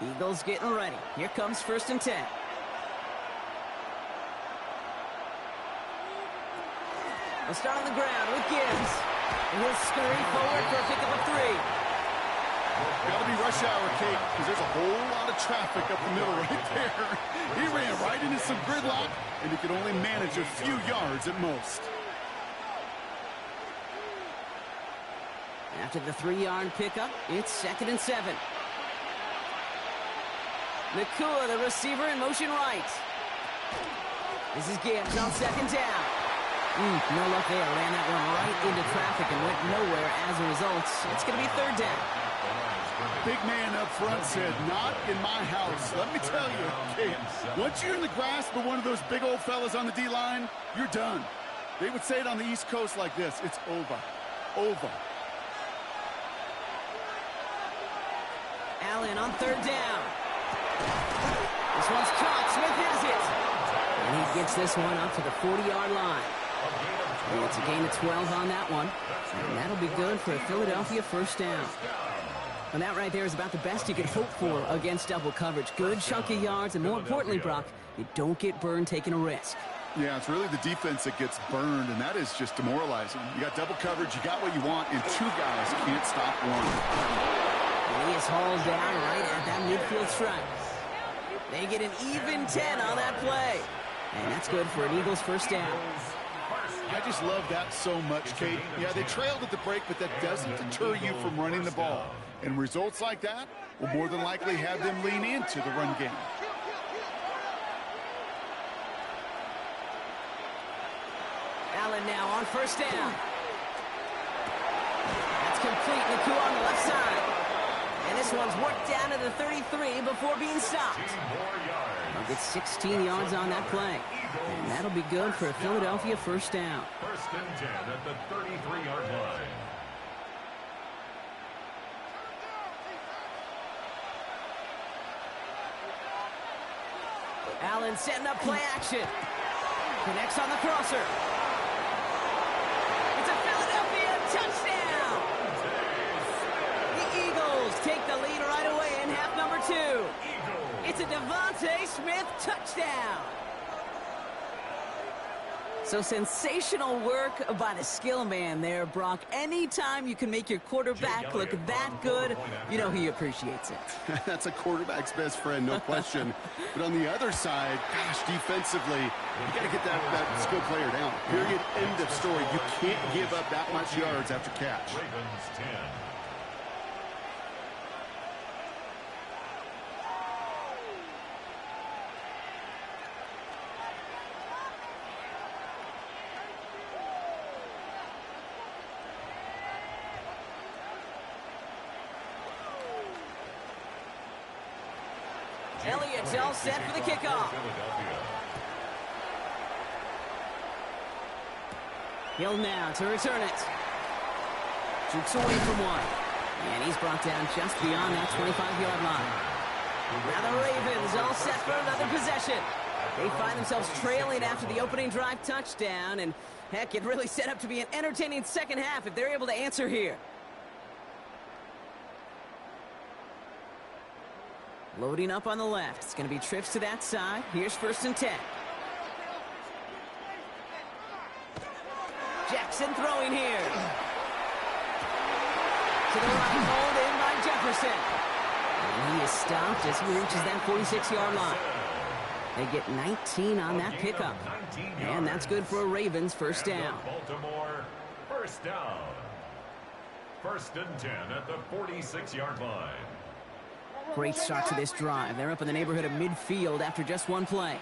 Eagles getting ready. Here comes 1st and 10. They'll start on the ground with Gibbs. And he'll scurry forward for a pickup of 3. Got to be rush hour, Kate, because there's a whole lot of traffic up the middle right there. He ran right into some gridlock, and he could only manage a few yards at most. After the 3-yard pickup, it's 2nd and 7. Nakua, the receiver, in motion right. This is Gibbs on 2nd down. No luck there. Ran that one right into traffic and went nowhere as a result. It's going to be 3rd down. Big man up front said, not in my house. Let me tell you, Kate, once you're in the grasp of one of those big old fellas on the D-line, you're done. They would say it on the East Coast like this. It's over. Over. Allen on 3rd down. This one's caught. Smith has it. And he gets this one up to the 40-yard line. And it's a gain of 12 on that one. And that'll be good for a Philadelphia first down. And that right there is about the best you could hope for against double coverage. Good chunky yards, and more importantly, Brock, you don't get burned taking a risk. Yeah, it's really the defense that gets burned, and that is just demoralizing. You got double coverage, you got what you want, and 2 guys can't stop one. And he is hauled down right at that midfield stripe. They get an even 10 on that play. And that's good for an Eagles first down. I just love that so much, Kate. Yeah, they trailed at the break, but that doesn't deter you from running the ball. And results like that will more than likely have them lean into the run game. Allen now on first down. That's complete. Nakua on the left side. And this one's worked down to the 33 before being stopped. They'll get 16 yards on that play. And that'll be good for a Philadelphia first down. 1st and 10 at the 33-yard line. Allen setting up play action. Connects on the crosser. It's a Philadelphia touchdown! The Eagles take the lead right away in half number 2. It's a Devontae Smith touchdown. So sensational work by the skill man there, Brock. Anytime you can make your quarterback look that good, you know he appreciates it. That's a quarterback's best friend, no question. But on the other side, gosh, defensively, you got to get that skilled player down. Period, end of story. You can't give up that much yards after catch. Ravens 10. Elliott's all set for the kickoff. Hill now to return it. Jukes away from one. And he's brought down just beyond that 25-yard line. Now the Ravens all set for another possession. They find themselves trailing after the opening drive touchdown. And heck, it really set up to be an entertaining second half if they're able to answer here. Loading up on the left. It's going to be trips to that side. Here's 1st and 10. Jackson throwing here. To the right, hold in by Jefferson. And he is stopped as he reaches that 46-yard line. They get 19 on that pickup. And that's good for a Ravens first down. Baltimore first down. 1st and 10 at the 46-yard line. Great start to this drive. They're up in the neighborhood of midfield after just one play.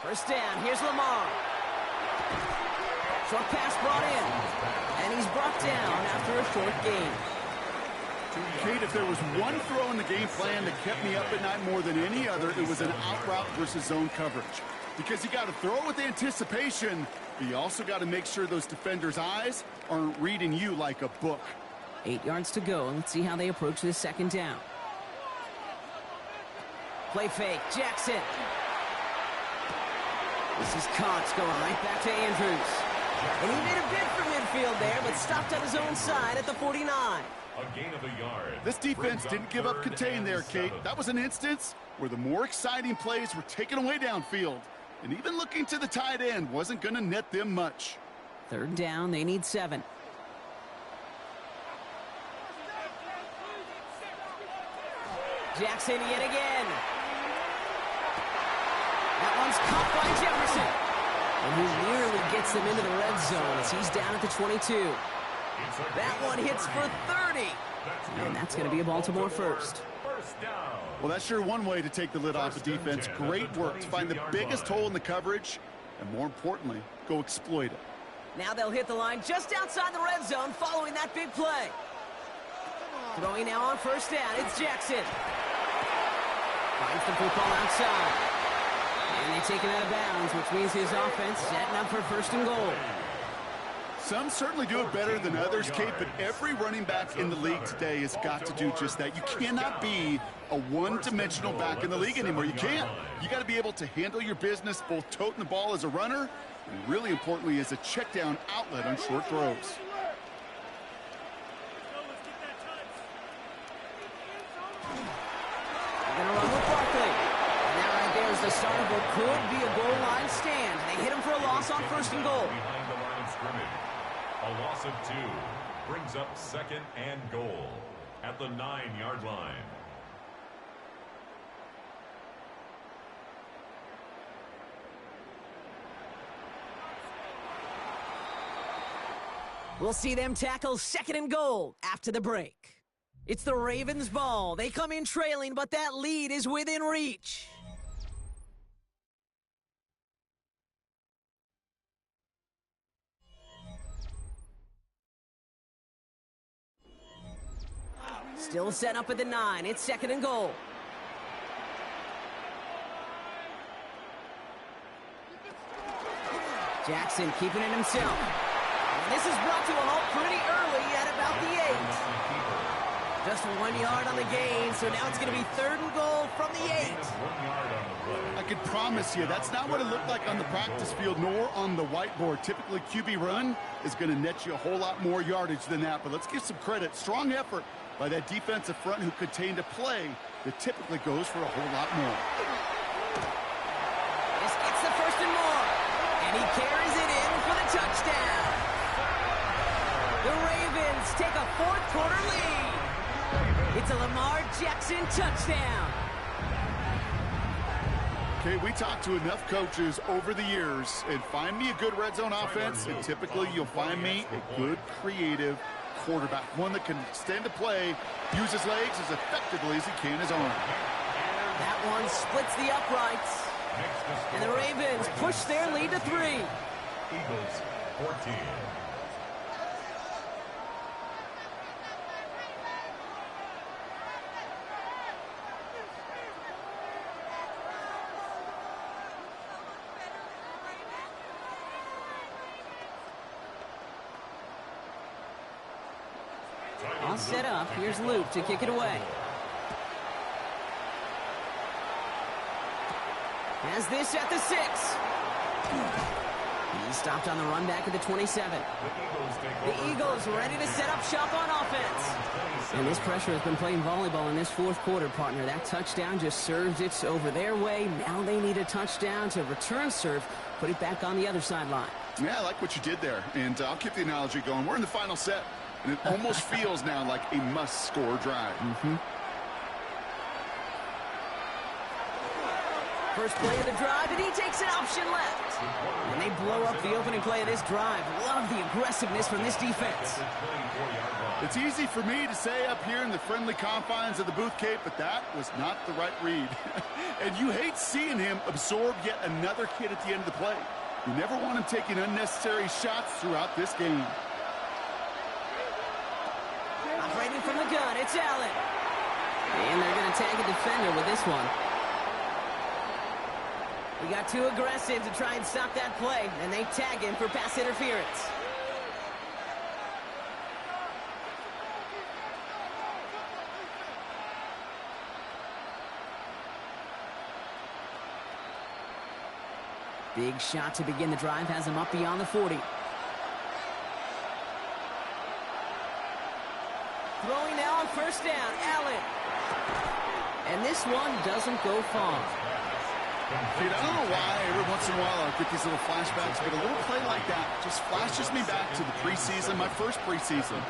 First down, here's Lamar. Short pass brought in. And he's brought down after a short gain. Kate, if there was one throw in the game plan that kept me up at night more than any other, it was an out route versus zone coverage. Because you got to throw it with anticipation, but you also got to make sure those defenders' eyes aren't reading you like a book. 8 yards to go. Let's see how they approach this second down. Play fake. Jackson. This is caught. Going right back to Andrews. And he made a bid for midfield there, but stopped on his own side at the 49. A gain of a yard. This defense didn't give up contain there, Kate. That was an instance where the more exciting plays were taken away downfield. And even looking to the tight end wasn't going to net them much. 3rd down, they need 7. Jackson yet again. That one's caught by Jefferson. And he nearly gets them into the red zone as he's down at the 22. That one hits for 30. And that's going to be a Baltimore first. Well, that's sure one way to take the lid off the defense. Great work to find the biggest hole in the coverage, and more importantly, go exploit it. Now they'll hit the line just outside the red zone following that big play. Throwing now on 1st down, it's Jackson. Finds the football outside. And they take it out of bounds, which means his offense setting up for 1st and goal. Some certainly do it better than others, Kate, but every running back in the league today has got to do just that. You cannot be a one-dimensional back in the league anymore. You can't. You got to be able to handle your business, both toting the ball as a runner, and really importantly as a check-down outlet on short throws. They're going to run with Barkley. And that right there is the start of what could be a goal line stand. They hit him for a loss on 1st and goal. Behind the line of scrimmage. A loss of 2 brings up 2nd and goal at the 9-yard line. We'll see them tackle 2nd and goal after the break. It's the Ravens' ball. They come in trailing, but that lead is within reach. Still set up at the 9. It's 2nd and goal. Jackson keeping it himself. And this is brought to a halt pretty early at about the 8. Just 1 yard on the gain, so now it's going to be 3rd and goal from the 8. I can promise you that's not what it looked like on the practice field nor on the whiteboard. Typically, QB run is going to net you a whole lot more yardage than that, but let's give some credit. Strong effort by that defensive front who contained a play that typically goes for a whole lot more. This gets the 1st and more, and he carries it in for the touchdown. The Ravens take a 4th quarter lead. It's a Lamar Jackson touchdown. Okay, we talked to enough coaches over the years, and find me a good red zone offense, and typically you'll find me a good creative quarterback, one that can stand to play, use his legs as effectively as he can his arm. That one splits the uprights, and the Ravens push their lead to 3. Eagles 14. All set up. Here's Luke to kick it away. Has this at the 6. He's stopped on the run back at the 27. The Eagles ready to set up shop on offense. And this pressure has been playing volleyball in this fourth quarter, partner. That touchdown just served it over their way. Now they need a touchdown to return serve, put it back on the other sideline. Yeah, I like what you did there. And I'll keep the analogy going. We're in the final set, and it almost feels now like a must-score drive. First play of the drive, and he takes an option left. And they blow up the opening play of this drive. Love the aggressiveness from this defense. It's easy for me to say up here in the friendly confines of the Booth Cape, but that was not the right read. And you hate seeing him absorb yet another hit at the end of the play. You never want him taking unnecessary shots throughout this game. Operating from the gun, it's Allen. And they're going to tag a defender with this one. He got too aggressive to try and stop that play, and they tag him for pass interference. Big shot to begin the drive, has him up beyond the 40. Throwing now on first down, Allen. And this one doesn't go far. Dude, I don't know why every once in a while I'll get these little flashbacks, but a little play like that just flashes me back to the preseason, my first preseason.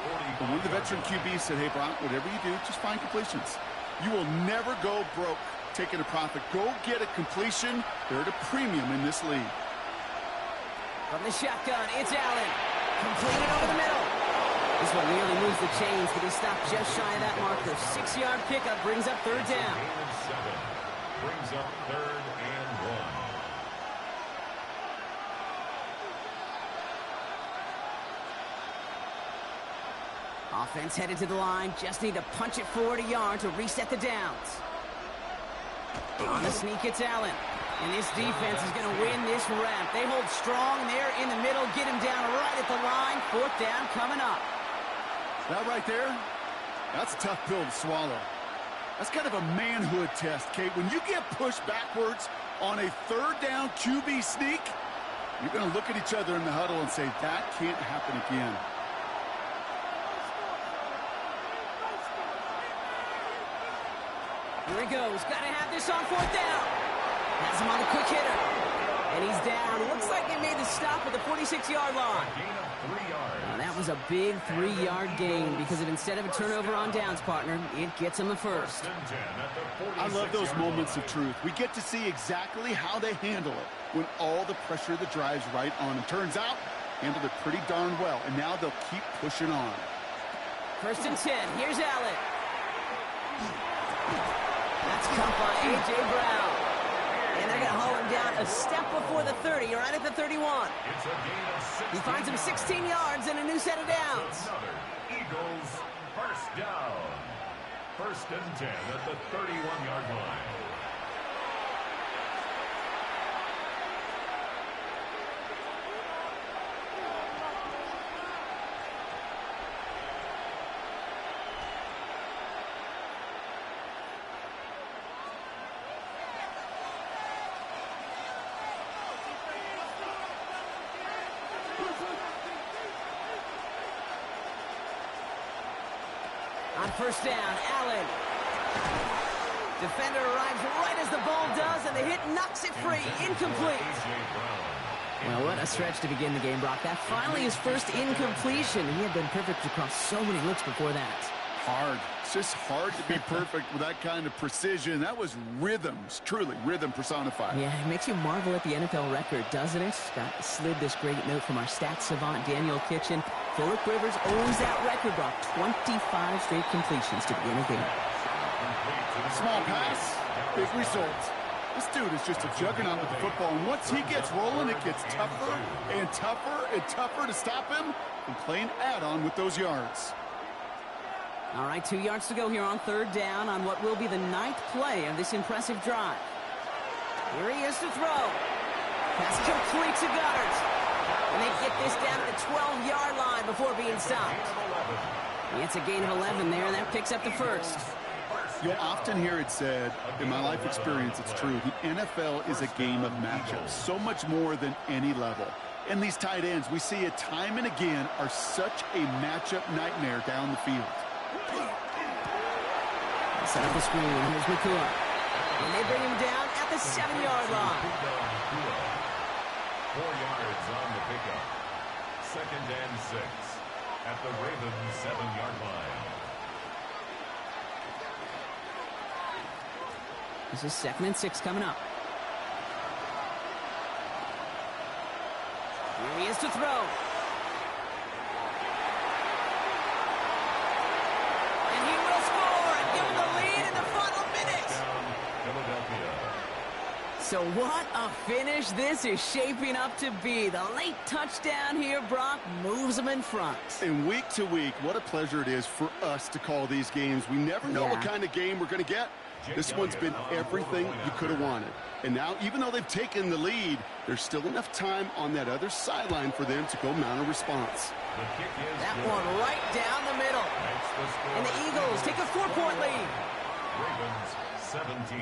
But one of the veteran QBs said, hey, Brock, whatever you do, just find completions. You will never go broke taking a profit. Go get a completion. They're at a premium in this league. From the shotgun, it's Allen. Completed over the middle. This one nearly moves the chains, but he stopped just shy of that marker. 6-yard pickup brings up third down. Brings up 3rd and 1. Offense headed to the line. Just need to punch it forward a yard to reset the downs. On the sneak, it's Allen. And this defense is going to win this rep. They hold strong there in the middle. Get him down right at the line. 4th down coming up. That right there, that's a tough pill to swallow. That's kind of a manhood test, Kate. When you get pushed backwards on a 3rd down QB sneak, you're going to look at each other in the huddle and say, that can't happen again. Here he goes. Got to have this on 4th down. Has him on a quick hitter. And he's down. Looks like they made the stop at the 46-yard line. Now, that was a big 3-yard gain because instead of a turnover on downs, partner, it gets them the first. I love those moments of truth. We get to see exactly how they handle it when all the pressure that drives right on them. Turns out, handled it pretty darn well, and now they'll keep pushing on. 1st and 10. Here's Allen. That's caught by A.J. Brown. And they're going to haul him down a step before the 30, right at the 31. He finds him 16 yards and a new set of downs. Eagles first down. 1st and 10 at the 31-yard line. On first down, Allen. Defender arrives right as the ball does, and the hit knocks it free. Incomplete. Well, what a stretch to begin the game, Brock. That finally his first incompletion. He had been perfect across so many looks before that. Hard. It's just hard to be perfect with that kind of precision. That was rhythm. It's truly rhythm personified. Yeah, it makes you marvel at the NFL record, doesn't it? Got slid this great note from our stats savant, Daniel Kitchen. Phillip Rivers owns that record, Brock. 25 straight completions to begin a game. Small pass, big results. This dude is just a juggernaut with the football, and once he gets rolling, it gets tougher and tougher and tougher to stop him from playing add-on with those yards. All right, 2 yards to go here on 3rd down on what will be the 9th play of this impressive drive. Here he is to throw. Pass complete to Goddard. And they get this down to the 12-yard line before being stopped. It's a gain of 11 there. That picks up the first. You'll often hear it said, in my life experience, it's true, the NFL is a game of matchups, so much more than any level. And these tight ends, we see it time and again, are such a matchup nightmare down the field. Set up the screen. Here's Nakua. And they bring him down at the 7-yard line. 4 yards on the pickup. 2nd and 6 at the Ravens 7-yard line. This is 2nd and 6 coming up. Here he is to throw. And he will score and give him the lead in the final minute. Philadelphia. So what a finish this is shaping up to be. The late touchdown here, Brock, moves them in front. And week to week, what a pleasure it is for us to call these games. We never know what kind of game we're going to get. This one's been everything you could have wanted. And now, even though they've taken the lead, there's still enough time on that other sideline for them to go mount a response. That one right down the middle. And the Eagles take a 4-point lead. Ravens 17.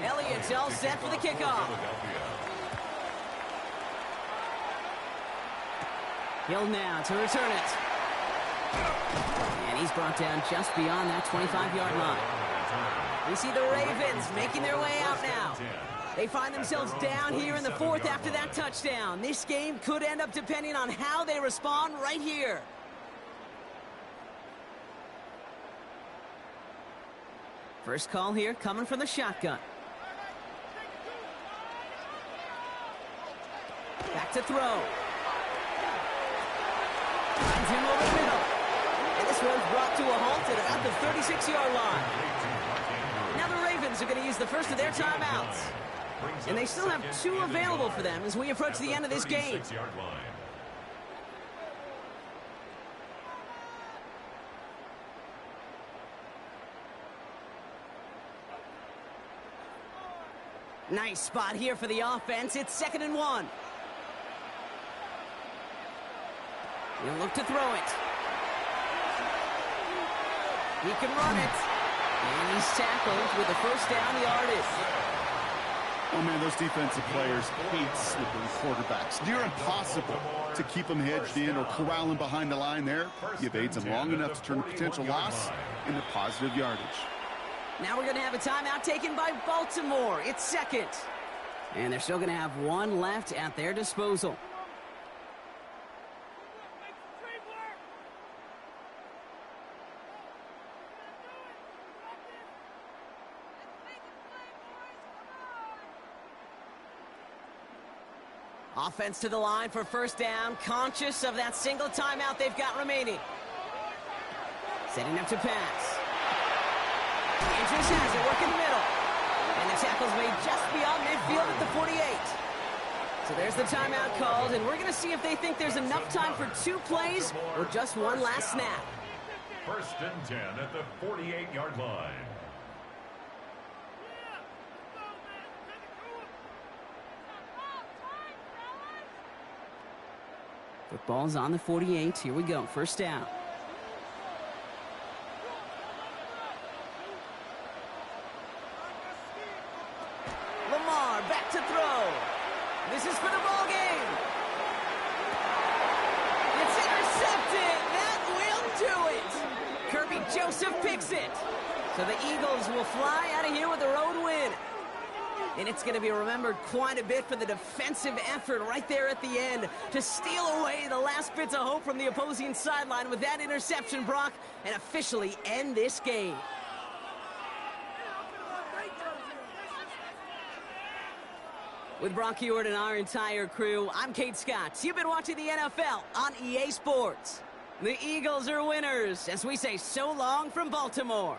Elliott's all set for the kickoff. Hill now to return it. And he's brought down just beyond that 25-yard line. We see the Ravens making their way out now. They find themselves down here in the 4th after that touchdown. This game could end up depending on how they respond right here. First call here coming from the shotgun. Back to throw. Finds him over the middle. And this one's brought to a halt at about the 36-yard line. Now the Ravens are going to use the first of their timeouts. And they still have 2 available for them as we approach the end of this game. Nice spot here for the offense. It's 2nd and 1. He'll look to throw it. He can run it. And he's tackled with the first down yardage. Oh, man, those defensive players hate slipping quarterbacks. Near impossible to keep them hedged in or corral them behind the line there. He evades them long enough to turn a potential loss into positive yardage. Now we're going to have a timeout taken by Baltimore. It's 2nd. And they're still going to have 1 left at their disposal. Offense to the line for first down, conscious of that single timeout they've got remaining. Setting up to pass. Andrews has it, working the middle. And the tackle's made just beyond midfield at the 48. So there's the timeout called, and we're going to see if they think there's enough time for 2 plays or just 1 last snap. 1st and 10 at the 48-yard line. Football's on the 48. Here we go. First down. Lamar back to throw. This is for the ball game. It's intercepted. That will do it. Kirby Joseph picks it. So the Eagles will fly out of here with a road win. And it's going to be remembered quite a bit for the defensive effort right there at the end to steal away the last bits of hope from the opposing sideline with that interception, Brock, and officially end this game. With Brock Huard and our entire crew, I'm Kate Scott. You've been watching the NFL on EA Sports. The Eagles are winners as we say so long from Baltimore.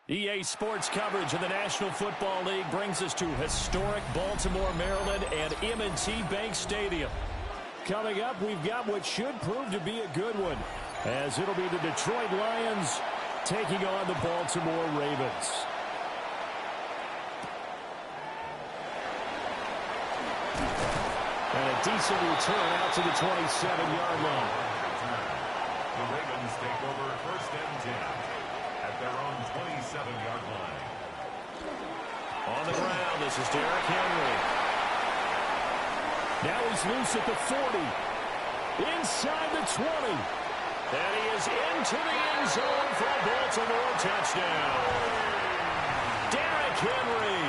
EA Sports coverage of the National Football League brings us to historic Baltimore, Maryland and M&T Bank Stadium. Coming up, we've got what should prove to be a good one, as it'll be the Detroit Lions taking on the Baltimore Ravens. And a decent return out to the 27-yard line. The Ravens take over 1st and 10 at their own 27-yard line. On the ground, this is Derrick Henry. Now he's loose at the 40. Inside the 20. And he is into the end zone for a Baltimore touchdown. Derrick Henry,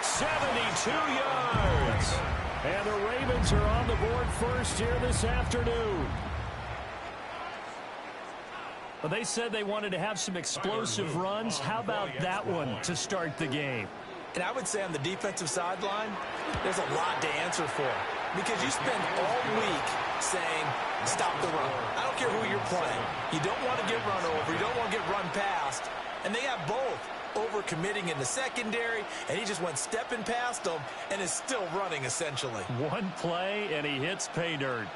72 yards. And the Ravens are on the board first here this afternoon. Well, they said they wanted to have some explosive runs. How about that one to start the game? And I would say on the defensive sideline, there's a lot to answer for. Because you spend all week saying, stop the run. I don't care who you're playing. You don't want to get run over. You don't want to get run past. And they have both. Over-committing in the secondary, and he just went stepping past them and is still running, essentially. One play, and he hits pay dirt.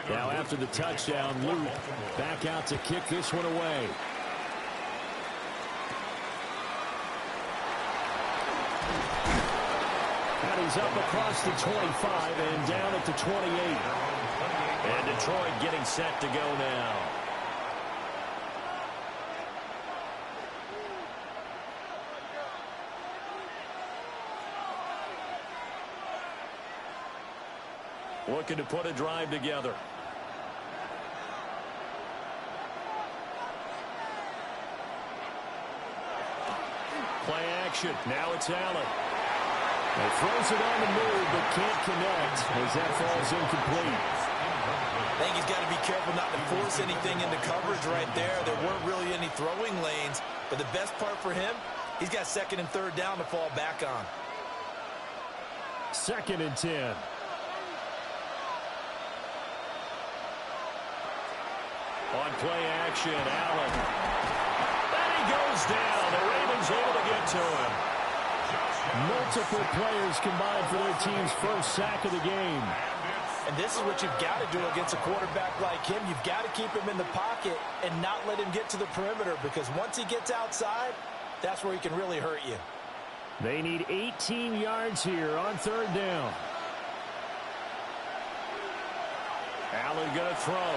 Now after the touchdown, Luke back out to kick this one away. And he's up across the 25 and down at the 28. And Detroit getting set to go now. Looking to put a drive together. Play action. Now it's Allen. He throws it on the move, but can't connect as that falls incomplete. I think he's got to be careful not to force anything into coverage right there. There weren't really any throwing lanes, but the best part for him, he's got 2nd and 3rd down to fall back on. 2nd and 10. On play action, Allen. And he goes down. The Ravens able to get to him. Multiple players combined for their team's first sack of the game. And this is what you've got to do against a quarterback like him. You've got to keep him in the pocket and not let him get to the perimeter, because once he gets outside, that's where he can really hurt you. They need 18 yards here on 3rd down. Allen going to throw.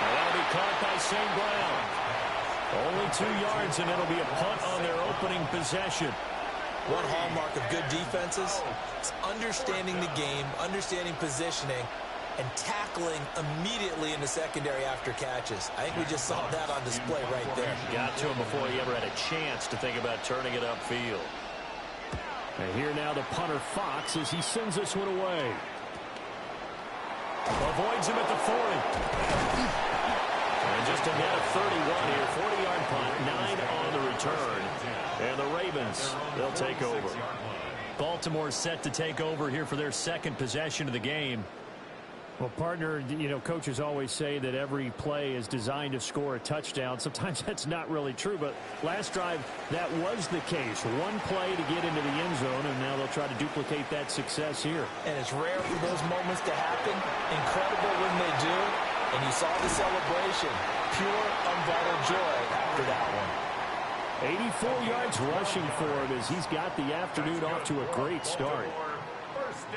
That'll be caught by St. Brown. Only 2 yards, and it'll be a punt on their opening possession. One hallmark of good defenses is understanding the game, understanding positioning, and tackling immediately in the secondary after catches. I think we just saw that on display right there. Got to him before he ever had a chance to think about turning it upfield. And here now the punter Fox as he sends this one away. Avoids him at the 40. And just a net of 31 here. 40-yard punt, 9 on the return. And the Ravens, they'll take over. Baltimore set to take over here for their 2nd possession of the game. Well, partner, you know, coaches always say that every play is designed to score a touchdown. Sometimes that's not really true, but last drive, that was the case. One play to get into the end zone, and now they'll try to duplicate that success here. And it's rare for those moments to happen. Incredible when they do. And you saw the celebration. Pure, unbridled joy after that one. 84 yards rushing for him as he's got the afternoon off to a great start.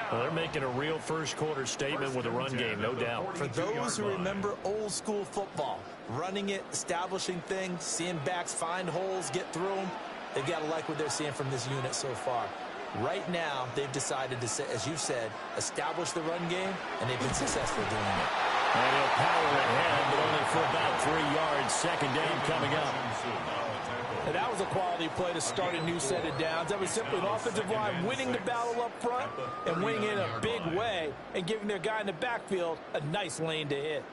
Well, they're making a real first-quarter statement with a run game, no doubt. For those who remember old-school football, running it, establishing things, seeing backs find holes, get through them, they've got to like what they're seeing from this unit so far. Right now, they've decided to, as you've said, establish the run game, and they've been successful doing it. And he'll power ahead, but only for about 3 yards. 2nd down coming up. And that was a quality play to start a new set of downs. That was simply an offensive line winning the battle up front and winning in a big way and giving their guy in the backfield a nice lane to hit.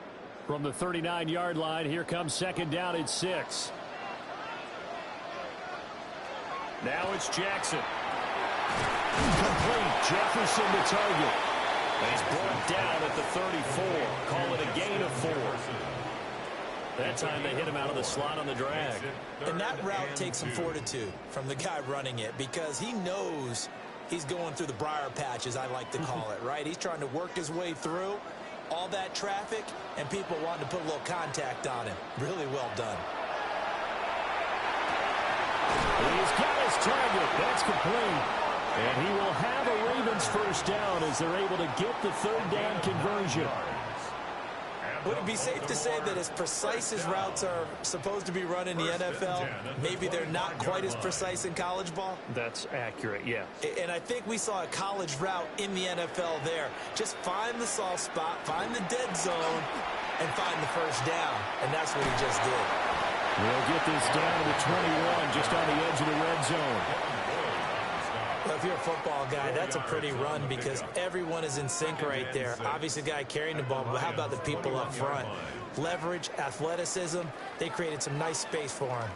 From the 39-yard line, here comes 2nd down and 6. Now it's Jackson. Complete. Jefferson to target. He's brought down at the 34. Call it a gain of 4. That time they hit him out of the slot on the drag. And that route takes some fortitude from the guy running it because he knows he's going through the briar patch, as I like to call it, right? He's trying to work his way through all that traffic and people wanting to put a little contact on him. Really well done. He's got his target. That's complete. And he will have a Ravens first down as they're able to get the third down conversion. Would it be safe to say that as precise as routes are supposed to be run in the NFL, maybe they're not quite as precise in college ball? That's accurate, yeah. And I think we saw a college route in the NFL there. Just find the soft spot, find the dead zone, and find the first down. And that's what he just did. We'll get this down to the 21, just on the edge of the red zone. Well, if you're a football guy, that's a pretty run because everyone is in sync right there. Obviously, the guy carrying the ball, but how about the people up front? Leverage, athleticism, they created some nice space for him.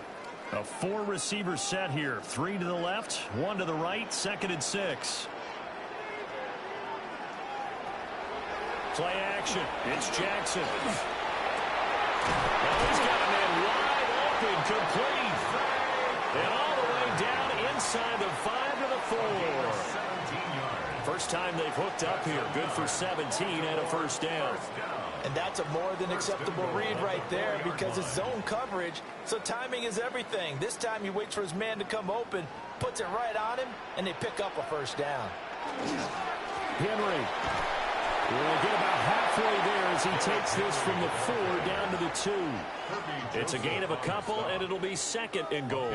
A 4-receiver set here. 3 to the left, 1 to the right, 2nd and 6. Play action. It's Jackson. Well, he's got a man wide open, complete. And all the way down inside the 5 to the 4. First time they've hooked up here. Good for 17 and a first down. And that's a more than acceptable read right there because it's zone coverage, so timing is everything. This time he waits for his man to come open, puts it right on him, and they pick up a first down. Henry will get about halfway there as he takes this from the 4 down to the 2. It's a gain of a couple, and it'll be 2nd and goal.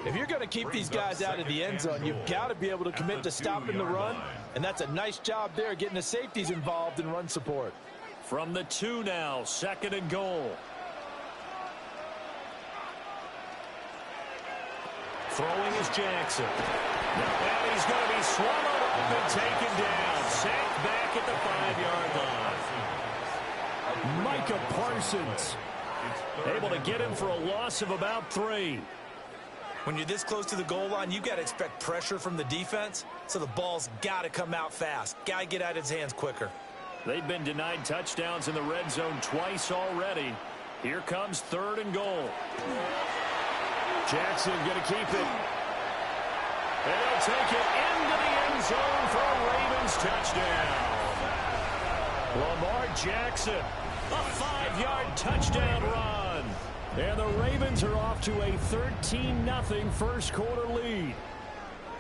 If you're going to keep these guys out of the end zone, you've got to be able to commit to stopping the run, and that's a nice job there getting the safeties involved in run support. From the 2 now, 2nd and goal. Throwing is Jackson. And he's going to be swallowed up and taken down. Sacked back at the 5-yard line. Micah Parsons able to get him for a loss of about 3. When you're this close to the goal line, you've got to expect pressure from the defense, so the ball's got to come out fast. Got to get out of his hands quicker. They've been denied touchdowns in the red zone twice already. Here comes 3rd and goal. Jackson going to keep it. And he'll take it into the end zone for a Ravens touchdown. Lamar Jackson, a 5-yard touchdown run. And the Ravens are off to a 13-0 first quarter lead.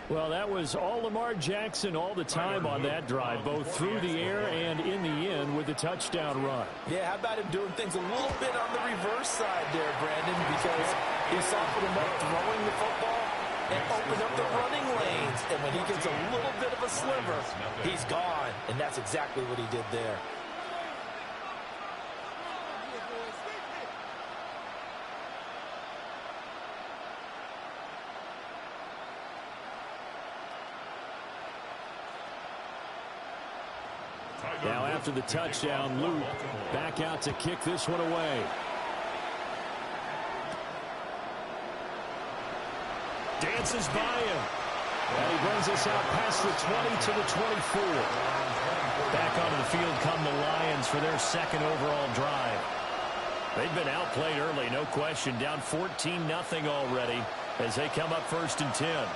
Well, that was all Lamar Jackson all the time on that drive, both through the air and in the end with a touchdown run. Yeah, how about him doing things a little bit on the reverse side there, Brandon, because he softened him up throwing the football and opened up the running lanes. And when he gets a little bit of a sliver, he's gone. And that's exactly what he did there. Now after the touchdown, Luke back out to kick this one away. Dances by him. And he brings us out past the 20 to the 24. Back onto the field come the Lions for their 2nd overall drive. They've been outplayed early, no question. Down 14-0 already as they come up 1st and 10.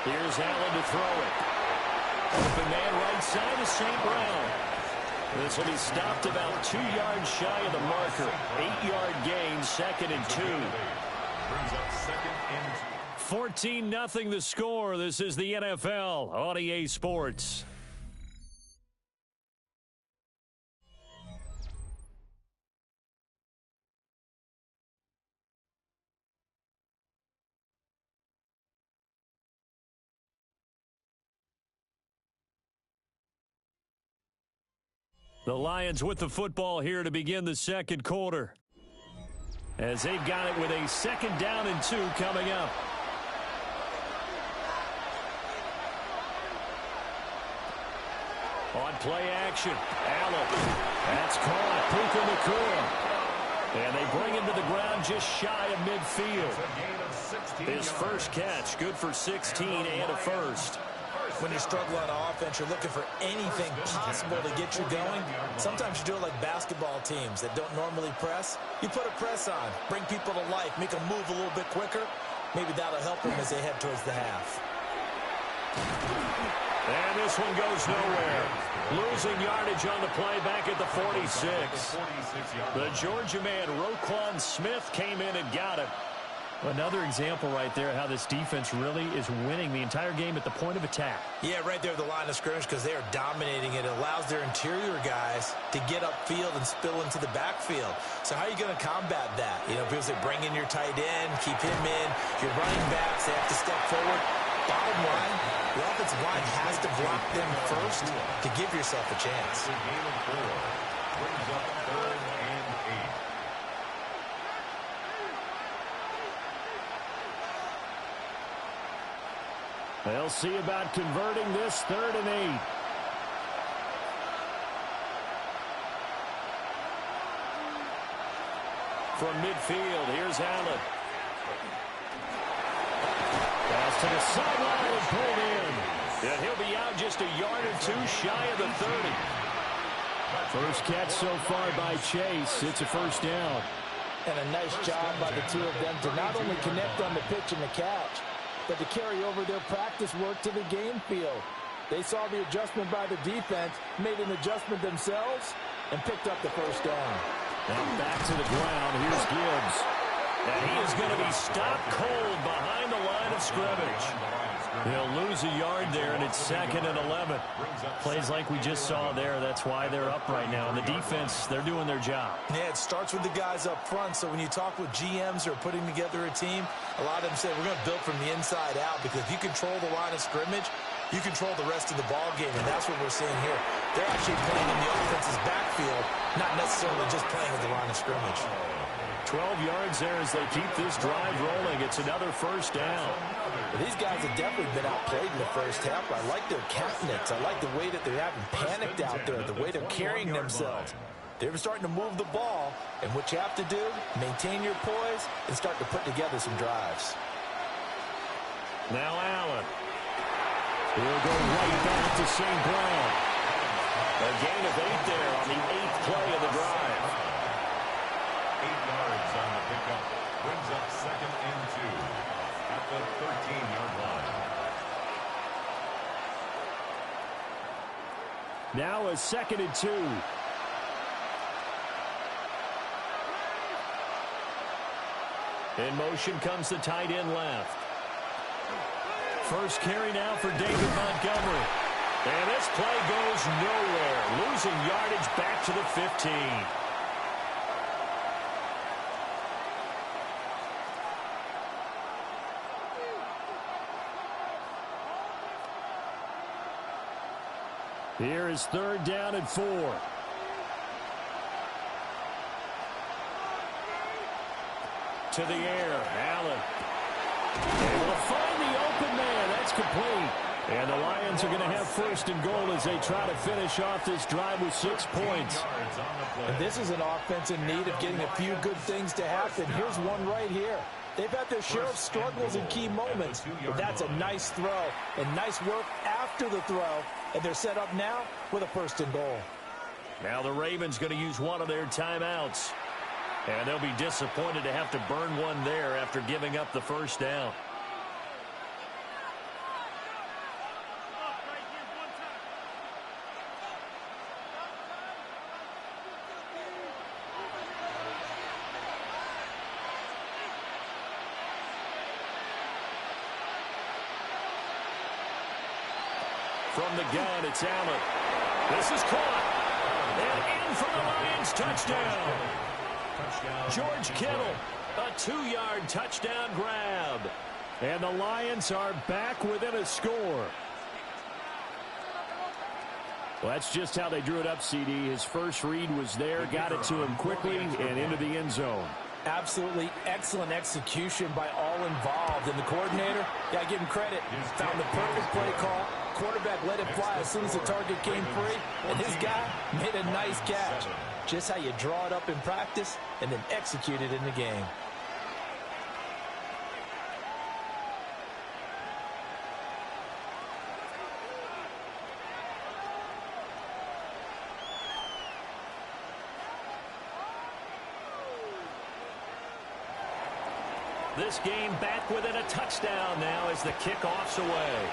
Here's Allen to throw it. Open man right side of St. Brown. This will be stopped about 2 yards shy of the marker. 8-yard gain, 2nd and 2. 14-0 the score. This is the NFL on EA Sports. The Lions with the football here to begin the 2nd quarter. As they've got it with a 2nd down and 2 coming up. On play action, Allen. That's caught. Puka Nacua. And they bring him to the ground just shy of midfield. His first catch, good for 16 and a first. When you're struggling on offense, you're looking for anything possible to get you going. Sometimes you do it like basketball teams that don't normally press. You put a press on, bring people to life, make them move a little bit quicker. Maybe that'll help them as they head towards the half. And this one goes nowhere. Losing yardage on the play back at the 46. The Georgia man, Roquan Smith, came in and got him. Another example right there how this defense really is winning the entire game at the point of attack. Yeah, right there at the line of scrimmage because they are dominating it. It allows their interior guys to get upfield and spill into the backfield. So how are you going to combat that? You know, because they bring in your tight end, keep him in. Your running backs, they have to step forward. Bottom line, the offensive line has to block them first to give yourself a chance. Brings up 3rd and 8. They'll see about converting this 3rd and 8. From midfield, here's Allen. Pass to the sideline and pulled in. And he'll be out just a yard or two shy of the 30. First catch so far by Chase. It's a first down. And a nice job by the two of them to not only connect on the pitch and the catch, but to carry over their practice work to the game field. They saw the adjustment by the defense, made an adjustment themselves, and picked up the first down. Now back to the ground. Here's Gibbs. And he is going to be stopped cold behind the line of scrimmage. They'll lose a yard there, and it's 2nd and 11. Plays like we just saw there. That's why they're up right now. And the defense, they're doing their job. Yeah, it starts with the guys up front. So when you talk with GMs who are putting together a team, a lot of them say we're going to build from the inside out because if you control the line of scrimmage, you control the rest of the ball game, and that's what we're seeing here. They're actually playing in the offense's backfield, not necessarily just playing at the line of scrimmage. 12 yards there as they keep this drive rolling. It's another first down. These guys have definitely been outplayed in the first half. I like their countenance. I like the way that they're having panicked out there, the way they're carrying themselves. They're starting to move the ball, and what you have to do, maintain your poise and start to put together some drives. Now Allen. He'll go right back to St. Brown. A gain of 8 there on the 8th play of the drive. 8 yards on the pickup. Brings up 2nd and 2 at the 13-yard line. Now a 2nd and 2. In motion comes the tight end left. First carry now for David Montgomery. And this play goes nowhere. Losing yardage back to the 15. Here is 3rd down and 4. To the air, Allen. Able to find the open man. That's complete. And the Lions are going to have 1st and goal as they try to finish off this drive with 6 points. And this is an offense in need of getting a few good things to happen. Here's one right here. They've had their share of struggles in key moments, but that's a nice throw and nice work after the throw, and they're set up now with a 1st and goal. Now the Ravens going to use one of their timeouts. And they'll be disappointed to have to burn one there after giving up the first down. From the gun, it's Allen. This is caught. And in for the Lions touchdown. George Kittle, a 2-yard touchdown grab. And the Lions are back within a score. Well, that's just how they drew it up, CD. His first read was there, got it to him quickly and into the end zone. Absolutely excellent execution by all involved. And the coordinator, yeah, give him credit. Found the perfect play call. Quarterback let it fly as soon as the target came free. And his guy made a nice catch. Just how you draw it up in practice and then execute it in the game. This game back within a touchdown now as the kickoff's away.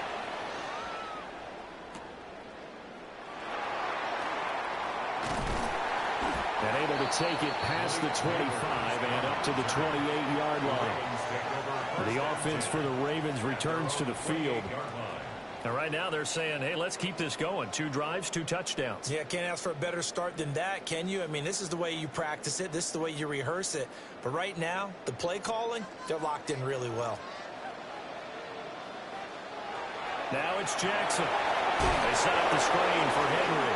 And able to take it past the 25 and up to the 28-yard line. The offense for the Ravens returns to the field. And right now they're saying, hey, let's keep this going. 2 drives, 2 touchdowns. Yeah, can't ask for a better start than that, can you? I mean, this is the way you practice it. This is the way you rehearse it. But right now, the play calling, they're locked in really well. Now it's Jackson. They set up the screen for Henry.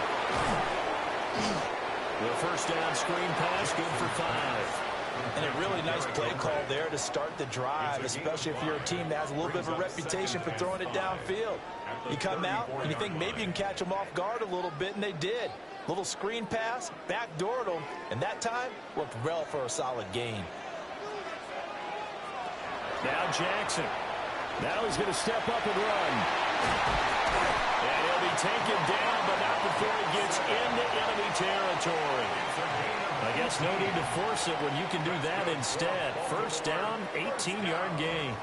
The first down screen pass, good for 5. And a really nice play call there to start the drive, especially if you're a team that has a little bit of a reputation for throwing it downfield. You come out and you think maybe you can catch them off guard a little bit, and they did. Little screen pass, backdoored them, and that time worked well for a solid gain. Now Jackson. Now he's going to step up and run. And he'll be taken down, but not before he gets into enemy territory. I guess no need to force it when you can do that instead. First down, 18-yard gain.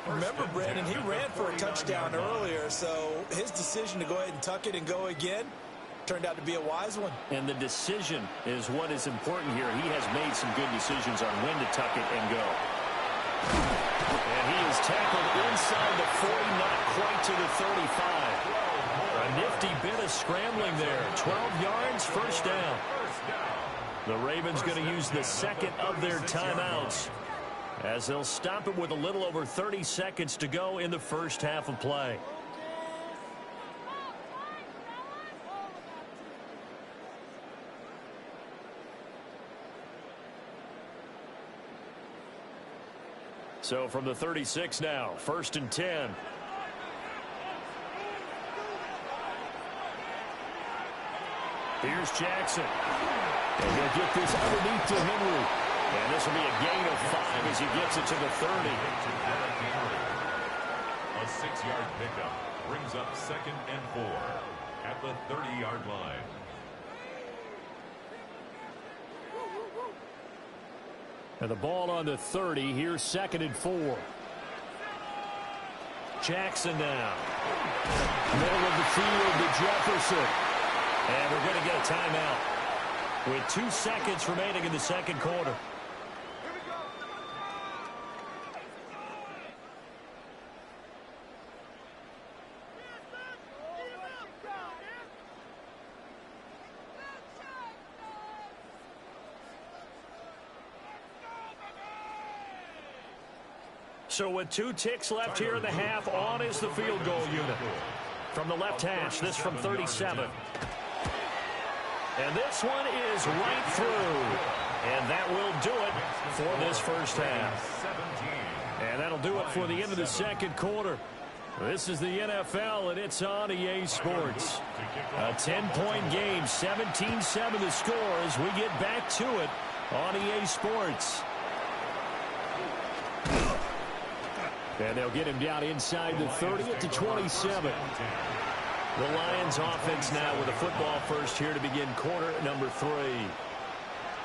Remember, Brandon, he ran for a touchdown earlier, so his decision to go ahead and tuck it and go again turned out to be a wise one. And the decision is what is important here. He has made some good decisions on when to tuck it and go. And he is tackled inside the 40, not quite to the 35. A nifty bit of scrambling there. 12 yards, first down. The Ravens going to use the second of their timeouts as they'll stop it with a little over 30 seconds to go in the first half of play. So from the 36 now, 1st and 10. Here's Jackson. And he'll get this underneath to Henry. And this will be a gain of 5 as he gets it to the 30. A 6-yard pickup brings up 2nd and 4 at the 30-yard line. And the ball on the 30. Here's 2nd and 4. Jackson now. Middle of the field to Jefferson. And we're going to get a timeout with 2 seconds remaining in the second quarter. So with 2 ticks left here in the half, on is the field goal unit. From the left hash, this from 37. And this one is right through. And that will do it for this first half. And that'll do it for the end of the second quarter. This is the NFL, and it's on EA Sports. A 10-point game, 17-7 the score as we get back to it on EA Sports. And they'll get him down inside the 30 at the 27. The Lions offense now with a football first here to begin quarter number 3.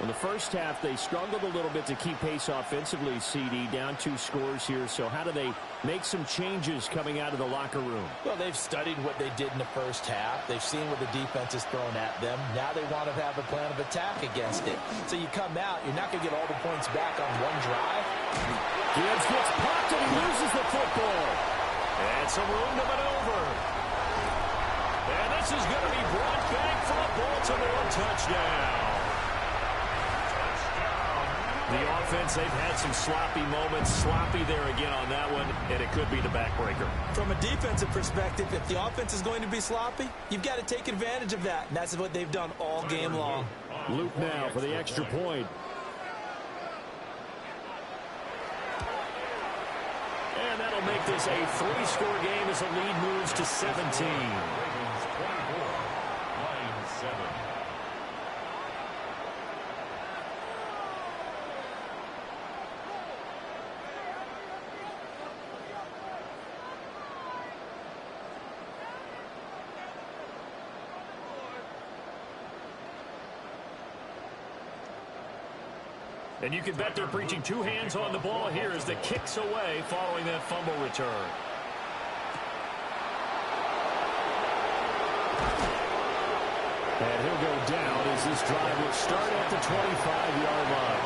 In the first half, they struggled a little bit to keep pace offensively, CD, down 2 scores here. So how do they make some changes coming out of the locker room? Well, they've studied what they did in the first half. They've seen what the defense is throwing at them. Now they want to have a plan of attack against it. So you come out, you're not going to get all the points back on one drive. Gibbs gets popped and he loses the football. And some room to maneuver. And this is going to be brought back for a Baltimore touchdown. The offense, they've had some sloppy moments. Sloppy there again on that one, and it could be the backbreaker. From a defensive perspective, if the offense is going to be sloppy, you've got to take advantage of that. And that's what they've done all game long. Luke now for the extra point. make this a 3-score game as the lead moves to 17. Ravens 24, Lions 7. And you can bet they're preaching 2 hands on the ball here as the kick's away following that fumble return. And he'll go down as this drive will start at the 25-yard line.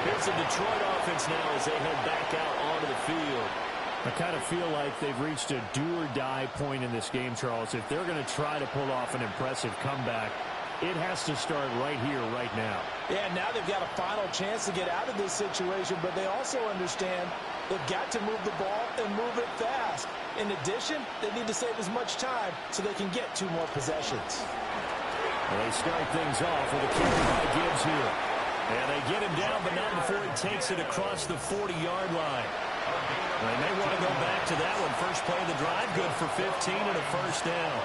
Here's the Detroit offense now as they head back out onto the field. I kind of feel like they've reached a do-or-die point in this game, Charles. If they're going to try to pull off an impressive comeback, it has to start right here, right now. Yeah, now they've got a final chance to get out of this situation, but they also understand they've got to move the ball and move it fast. In addition, they need to save as much time so they can get 2 more possessions. Well, they start things off with a carry by Gibbs here. And they get him down, but not before he takes it across the 40-yard line. They may want to go back to that one. First play of the drive, good for 15 and a first down.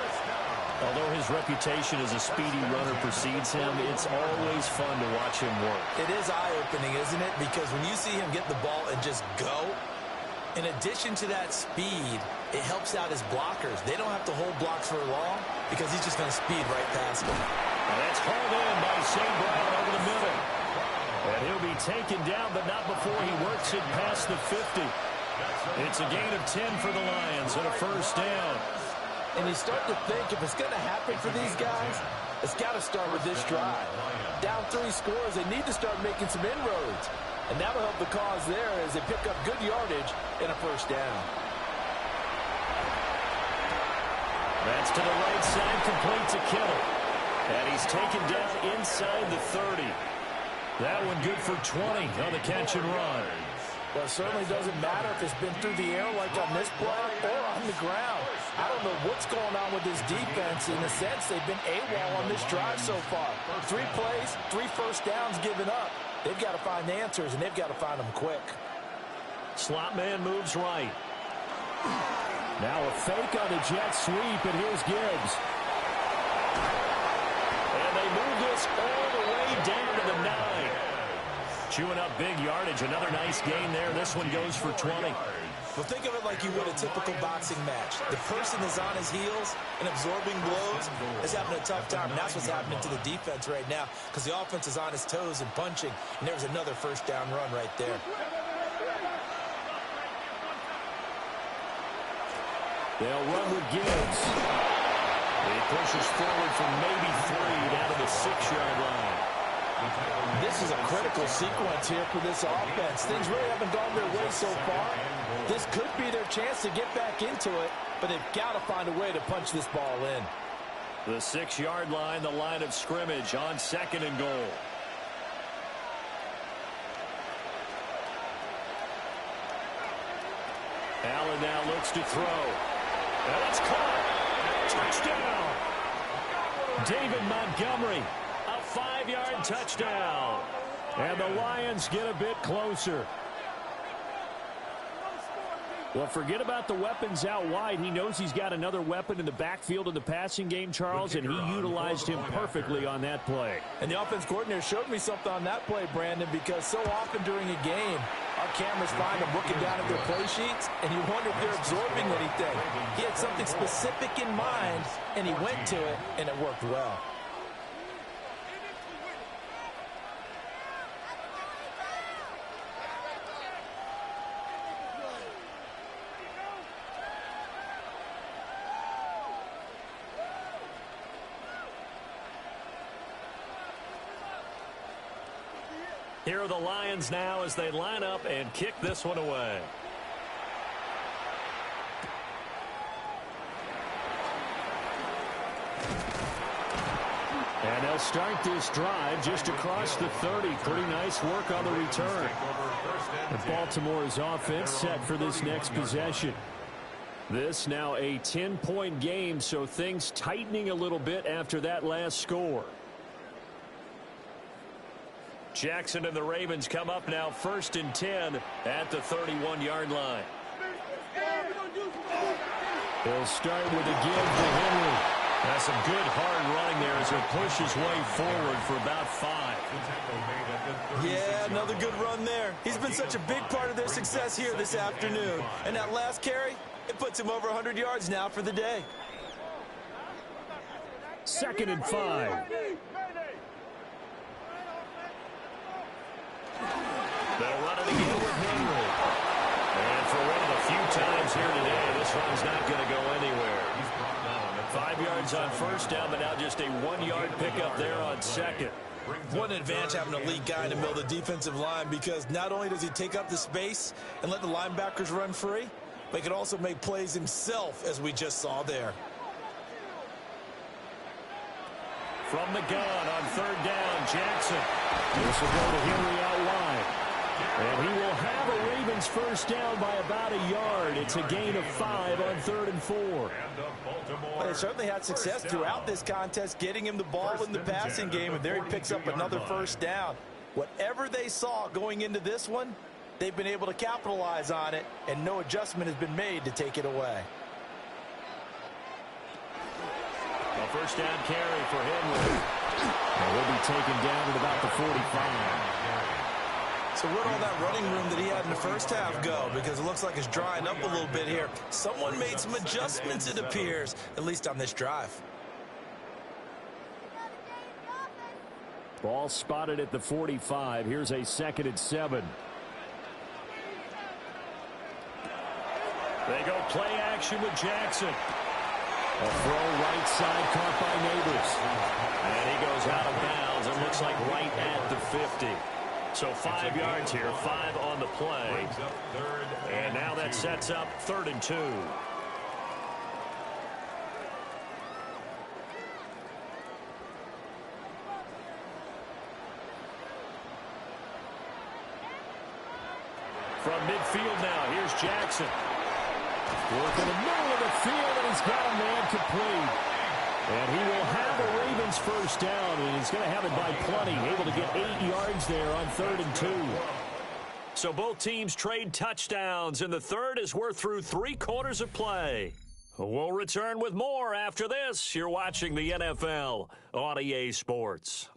Although his reputation as a speedy runner precedes him, it's always fun to watch him work. It is eye-opening, isn't it? Because when you see him get the ball and just go, in addition to that speed, it helps out his blockers. They don't have to hold blocks for long because he's just going to speed right past them. And that's hauled in by St. Brown over the middle. And he'll be taken down, but not before he works it past the 50. It's a gain of 10 for the Lions and a first down. And you start to think if it's going to happen for these guys, it's got to start with this drive. Down 3 scores, they need to start making some inroads. And that'll help the cause there as they pick up good yardage and a first down. That's to the right side, complete to Kittle. And he's taken down inside the 30. That one good for 20 on the catch and run. Well, it certainly doesn't matter if it's been through the air like on this play or on the ground. I don't know what's going on with this defense. In a sense, they've been AWOL on this drive so far. 3 plays, 3 first downs given up. They've got to find answers, and they've got to find them quick. Slot man moves right. Now a fake on the jet sweep, and here's Gibbs. And they move this all the way down to the 9. Chewing up big yardage. Another nice gain there. This one goes for 20. Well, think of it like you would a typical boxing match. The person is on his heels and absorbing blows is having a tough time. And that's what's happening to the defense right now because the offense is on his toes and punching. And there's another first down run right there. They'll run with Gibbs. He pushes forward from maybe 3 down to the 6-yard line. This is a critical sequence here for this offense. Things really haven't gone their way so far. This could be their chance to get back into it, but they've got to find a way to punch this ball in. The 6-yard line, the line of scrimmage on 2nd and goal. Allen now looks to throw. And it's caught. Touchdown. David Montgomery. A 5-yard touchdown. And the Lions get a bit closer. Well, forget about the weapons out wide. He knows he's got another weapon in the backfield in the passing game, Charles, and he utilized him perfectly on that play. And the offense coordinator showed me something on that play, Brandon, because so often during a game, our cameras find them looking down at their play sheets, and you wonder if they're absorbing anything. He had something specific in mind, and he went to it, and it worked well. Here are the Lions now as they line up and kick this one away. And they'll start this drive just across the 30. Pretty nice work on the return. And Baltimore's offense set for this next possession. This now a 10-point game, so things tightening a little bit after that last score. Jackson and the Ravens come up now 1st and 10 at the 31-yard line. He'll start with a give to Henry. That's some good hard running there as he'll push his way forward for about 5. Yeah, another good run there. He's been such a big part of their success here this afternoon. And that last carry, it puts him over 100 yards now for the day. 2nd and 5. They'll run it again with Henry. And for one of the few times here today, this run's not going to go anywhere. 5 yards on first down, but now just a 1-yard pickup there on 2nd. What an advantage having a lead guy in the middle of the defensive line, because not only does he take up the space and let the linebackers run free, but he can also make plays himself, as we just saw there. From the gun on 3rd down, Jackson. This will go to Henry out wide. And he will have a Ravens first down by about a yard. It's a gain of 5 on 3rd and 4. Well, they certainly had success throughout this contest, getting him the ball in the passing game, and there he picks up another first down. Whatever they saw going into this one, they've been able to capitalize on it, and no adjustment has been made to take it away. A first down carry for Henry. And he'll be taken down at about the 45. So where'd all that running room that he had in the first half go? Because it looks like it's drying up a little bit here. Someone made some adjustments, it appears, at least on this drive. Ball spotted at the 45. Here's a 2nd and 7. They go play action with Jackson. A throw right side caught by Neighbors. And he goes out of bounds. It looks like right at the 50. So 5 yards here, 5 on the play. And now that sets up 3rd and 2. From midfield now, here's Jackson. Work in the middle of the field, and he's got a man complete. And he will have a Ravens first down, and he's going to have it by plenty. Able to get 8 yards there on 3rd and 2. So both teams trade touchdowns, and the third as we're through 3 quarters of play. We'll return with more after this. You're watching the NFL on EA Sports.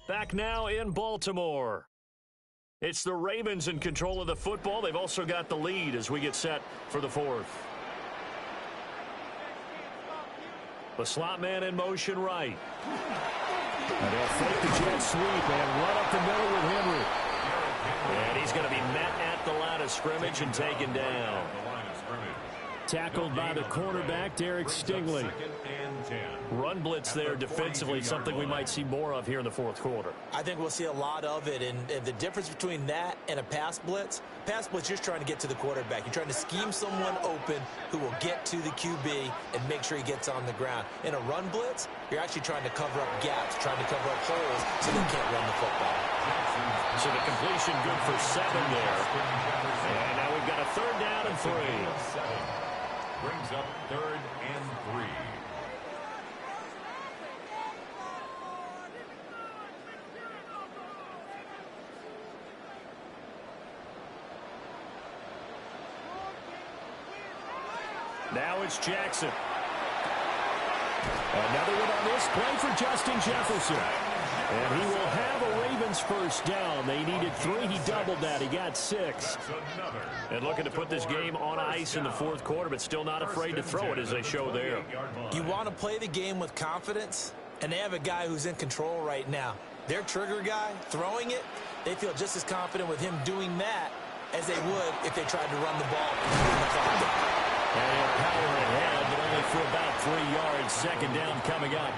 Back now in Baltimore. It's the Ravens in control of the football. They've also got the lead as we get set for the 4th. The slot man in motion right. And they'll fake the jet sweep and run up the middle with Henry. And he's going to be met at the line of scrimmage and taken down. Tackled by the cornerback, Derek Stingley. Run blitz there defensively, something we might see more of here in the 4th quarter. I think we'll see a lot of it, and the difference between that and a pass blitz, you're just trying to get to the quarterback. You're trying to scheme someone open who will get to the QB and make sure he gets on the ground. In a run blitz, you're actually trying to cover up gaps, trying to cover up holes so they can't run the football. So the completion good for 7 there. And now we've got a 3rd down and 3. Brings up 3rd and 3. Now it's Jackson. Another one on this play for Justin Jefferson. And he will have a Ravens first down. They needed 3. He doubled that. He got 6. And looking to put this game on ice in the 4th quarter, but still not afraid to throw it as they show there. You want to play the game with confidence, and they have a guy who's in control right now. Their trigger guy, throwing it, they feel just as confident with him doing that as they would if they tried to run the ball. And power ahead, but only for about 3 yards. 2nd down coming up.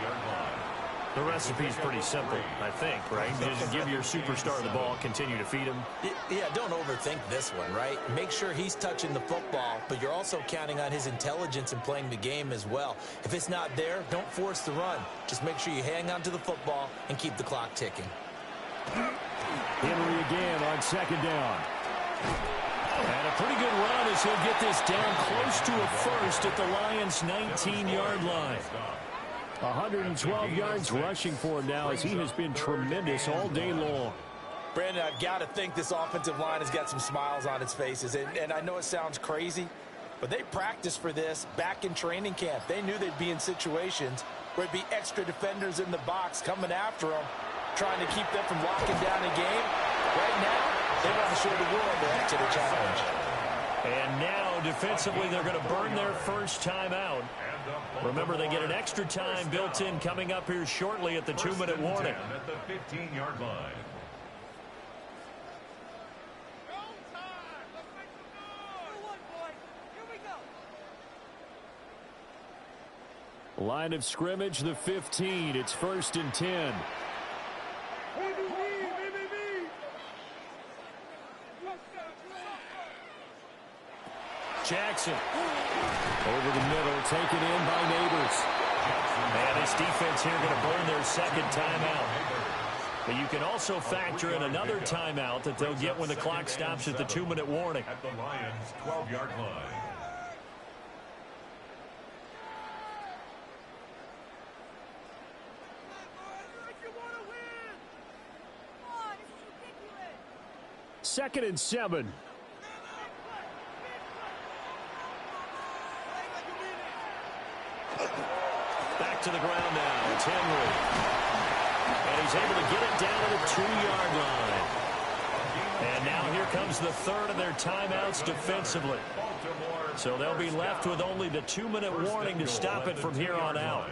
The recipe's pretty simple, I think, right? Just give your superstar the ball, continue to feed him. Yeah, don't overthink this one, right? Make sure he's touching the football, but you're also counting on his intelligence in playing the game as well. If it's not there, don't force the run. Just make sure you hang on to the football and keep the clock ticking. Henry again on 2nd down. And a pretty good run as he'll get this down close to a first at the Lions' 19-yard line. 112 yards rushing for him now as he has been tremendous all day long. Brandon, I've got to think this offensive line has got some smiles on its faces. And I know it sounds crazy, but they practiced for this back in training camp. They knew they'd be in situations where it'd be extra defenders in the box coming after them, trying to keep them from locking down a game. Right now, they want to show the world they're up to the challenge. And now, defensively, they're going to burn their first timeout. Remember, they get an extra time built in coming up here shortly at the 2-minute warning. At the 15-yard line. Line of scrimmage, the 15. It's 1st and 10. Jackson. Over the middle, taken in by Neighbors. And this defense here going to burn their second timeout. But you can also factor in another timeout that they'll get when the clock stops at the 2-minute warning. At the Lions' 12-yard line. Second and 7. Back to the ground now. It's Henry. And he's able to get it down to the 2-yard line. And now here comes the third of their timeouts defensively. So they'll be left with only the 2-minute warning to stop it from here on out.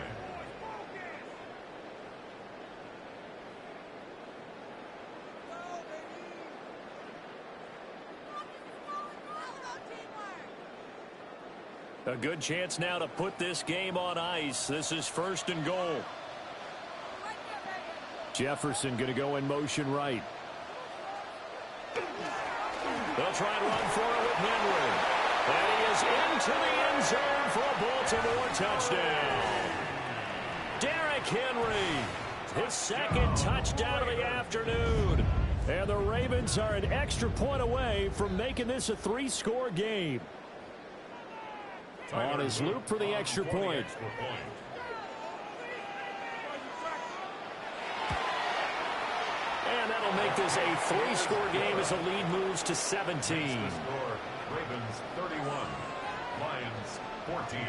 A good chance now to put this game on ice. This is 1st and goal. Jefferson going to go in motion right. They'll try and run for it with Henry. And he is into the end zone for a Baltimore touchdown. Derrick Henry, his second touchdown of the afternoon. And the Ravens are an extra point away from making this a 3-score game. On his loop for the extra point. And that'll make this a 3-score game as the lead moves to 17. Ravens 31, Lions 14.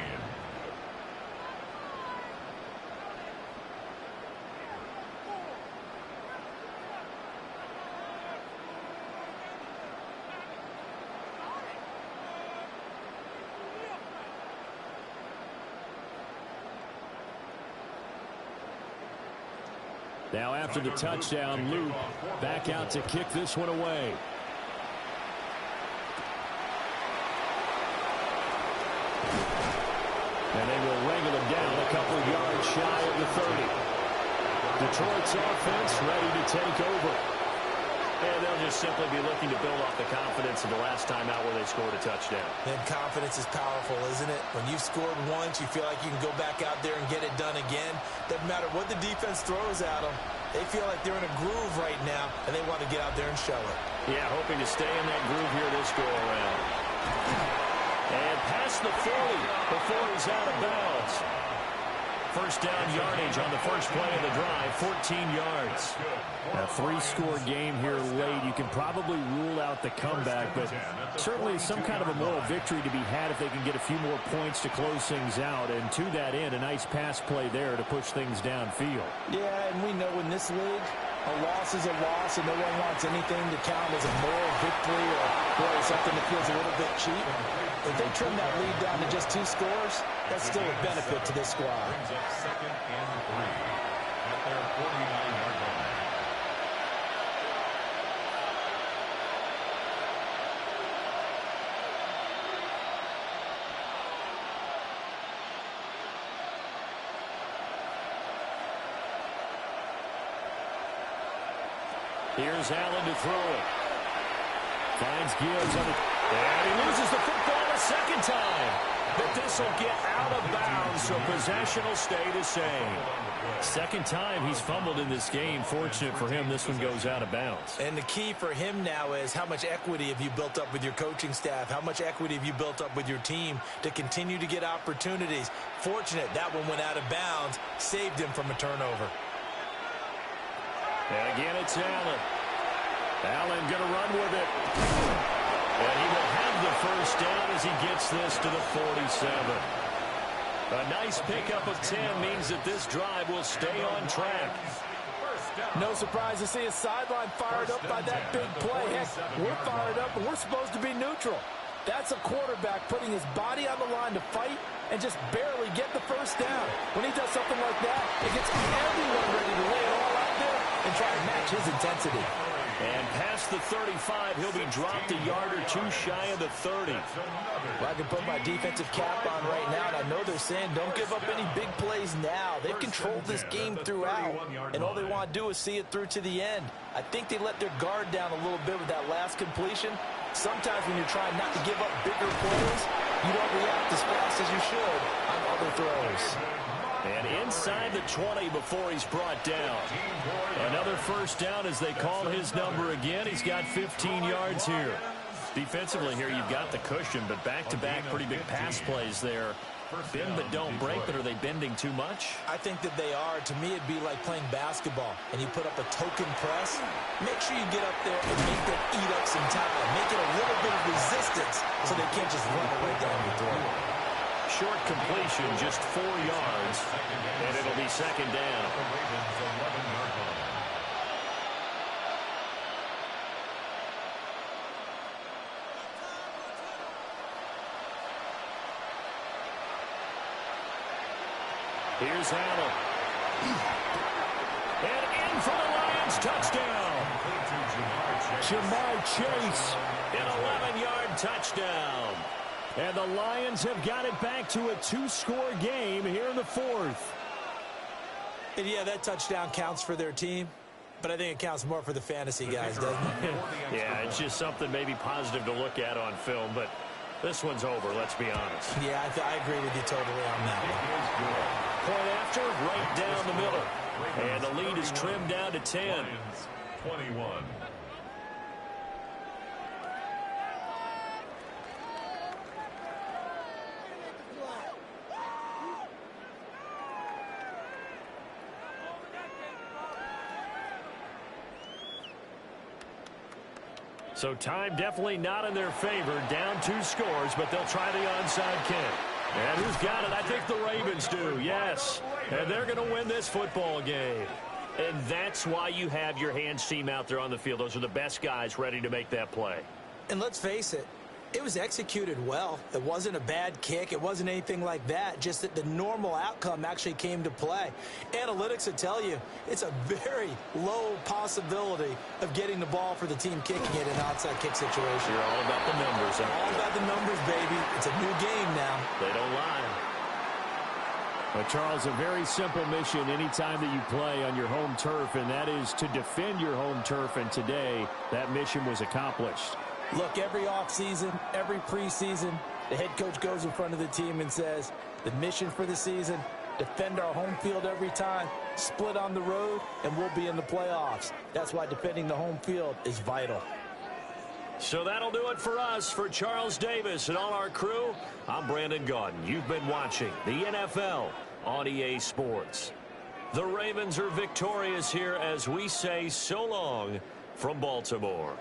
Now after the touchdown, Luke back out to kick this one away. And they will wrangle him down a couple of yards shy of the 30. Detroit's offense ready to take over. And they'll just simply be looking to build off the confidence of the last time out where they scored a touchdown. And confidence is powerful, isn't it? When you've scored once, you feel like you can go back out there and get it done again. Doesn't matter what the defense throws at them. They feel like they're in a groove right now, and they want to get out there and show it. Yeah, hoping to stay in that groove here this go-around. And past the 40 before he's out of bounds. First down yardage on the first play of the drive, 14 yards. A 3-score game here late. You can probably rule out the comeback, but certainly some kind of a moral victory to be had if they can get a few more points to close things out. And to that end, a nice pass play there to push things downfield. Yeah, and we know in this league, a loss is a loss, and no one wants anything to count as a moral victory or really something that feels a little bit cheap. If they trim that lead down to just 2 scores, that's still a benefit to this squad. Brings up 2nd and 3 at their 49-yard line. Here's Allen to throw it. Finds Gibbs on it. And he loses the football a second time. that this will get out of bounds, so possession will stay the same. Second time he's fumbled in this game. Fortunate for him, this one goes out of bounds. And the key for him now is how much equity have you built up with your coaching staff? How much equity have you built up with your team to continue to get opportunities? Fortunate that one went out of bounds, saved him from a turnover. And again, it's Allen. Allen going to run with it. And he will have the first down as he gets this to the 47. A nice pickup of 10 means that this drive will stay on track. No surprise to see a sideline fired up by that big play. Heck, we're fired up, and we're supposed to be neutral. That's a quarterback putting his body on the line to fight and just barely get the first down. When he does something like that, it gets everyone ready to lay it all out there and try to match his intensity. And past the 35, he'll be dropped a yard or two shy of the 30. Well, I can put my defensive cap on right now, and I know they're saying don't give up any big plays now. They've controlled this game throughout, and all they want to do is see it through to the end. I think they let their guard down a little bit with that last completion. Sometimes when you're trying not to give up bigger plays, you don't react as fast as you should on other throws. And inside the 20 before he's brought down. Another first down as they call his number again. He's got 15 yards here. Defensively here, you've got the cushion, but back-to-back pretty big pass plays there. Bend but don't break, but are they bending too much? I think that they are. To me, it'd be like playing basketball, and you put up a token press. Make sure you get up there and make them eat up some time. Make it a little bit of resistance so they can't just run away down the throat. Short completion, just 4 yards, and it'll be second down. Here's Allen. And in for the Lions, touchdown. Ja'Marr Chase. An 11-yard touchdown. And the Lions have got it back to a 2-score game here in the fourth. And yeah, that touchdown counts for their team, but I think it counts more for the fantasy guys, doesn't it? Yeah, it's just something maybe positive to look at on film, but this one's over, let's be honest. Yeah, I agree with you totally on that one. Point after, right down the middle. And the lead is trimmed down to 10. 21. So time definitely not in their favor. Down 2 scores, but they'll try the onside kick. And who's got it? I think the Ravens do, yes. And they're going to win this football game. And that's why you have your hands team out there on the field. Those are the best guys ready to make that play. And let's face it, it was executed well. It wasn't a bad kick. It wasn't anything like that. Just that the normal outcome actually came to play. Analytics will tell you it's a very low possibility of getting the ball for the team kicking it in an outside kick situation. You're all about the numbers, huh? All about the numbers, baby. It's a new game now. They don't lie. But Charles, a very simple mission anytime that you play on your home turf, and that is to defend your home turf. And today, that mission was accomplished. Look, every offseason, every preseason, the head coach goes in front of the team and says, the mission for the season, defend our home field every time, split on the road, and we'll be in the playoffs. That's why defending the home field is vital. So that'll do it for us. For Charles Davis and all our crew, I'm Brandon Gaudin. You've been watching the NFL on EA Sports. The Ravens are victorious here as we say so long from Baltimore.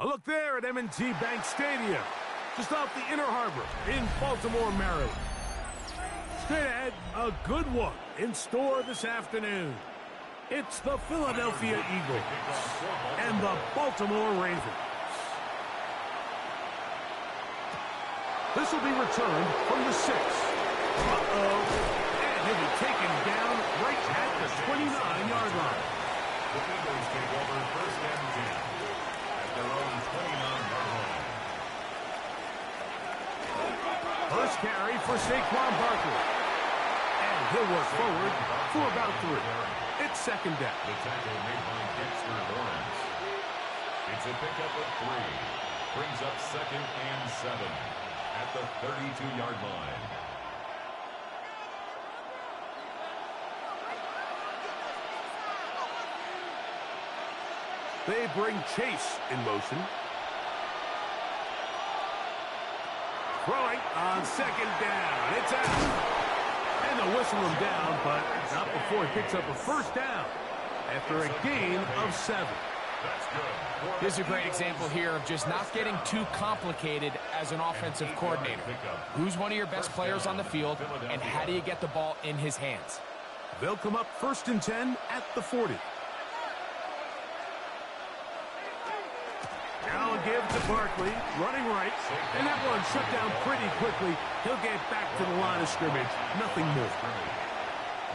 A look there at M&T Bank Stadium, just off the Inner Harbor in Baltimore, Maryland. Straight ahead, a good one in store this afternoon. It's the Philadelphia Eagles and the Baltimore Ravens. This will be returned from the 6. And he'll be taken down right at the 29-yard line. The Eagles take over first and 10 at their own 29-yard line. First carry for Saquon Barkley. And he'll work forward for about 3. It's second down. The tackle made by Dexter Lawrence. It's a pickup of 3. Brings up second and 7 at the 32-yard line. They bring Chase in motion. Throwing on second down. It's out. And they'll whistle him down, but not before he picks up a first down after a gain of 7. That's good. This is a great example here of just not getting too complicated as an offensive coordinator. Who's one of your best players on the field, and how do you get the ball in his hands? They'll come up first and 10 at the 40. Now a give to Barkley, running right, and that one shut down pretty quickly. He'll get back to the line of scrimmage, nothing more.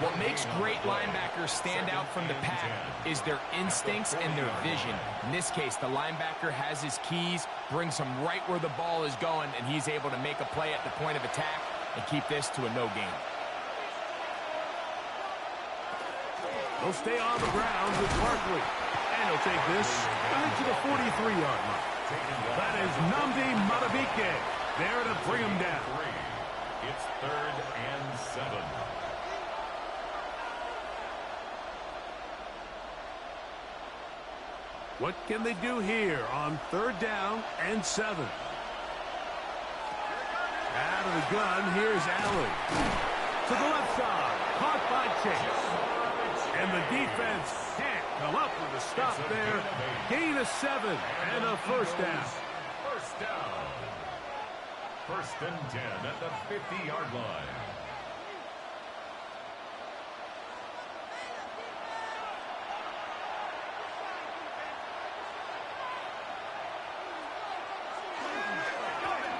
What makes great linebackers stand out from the pack is their instincts and their vision. In this case, the linebacker has his keys, brings him right where the ball is going, and he's able to make a play at the point of attack and keep this to a no gain. He'll stay on the ground with Barkley. And he'll take this back to the 43-yard line. That is Nnamdi Madubuike there to bring him down. It's third and 7. What can they do here on third down and 7? Out of the gun, here's Allen. To the left side, caught by Chase. And the defense can't come up with a stop there. Gain of 7 and a first down. First down. First and 10 at the 50-yard line.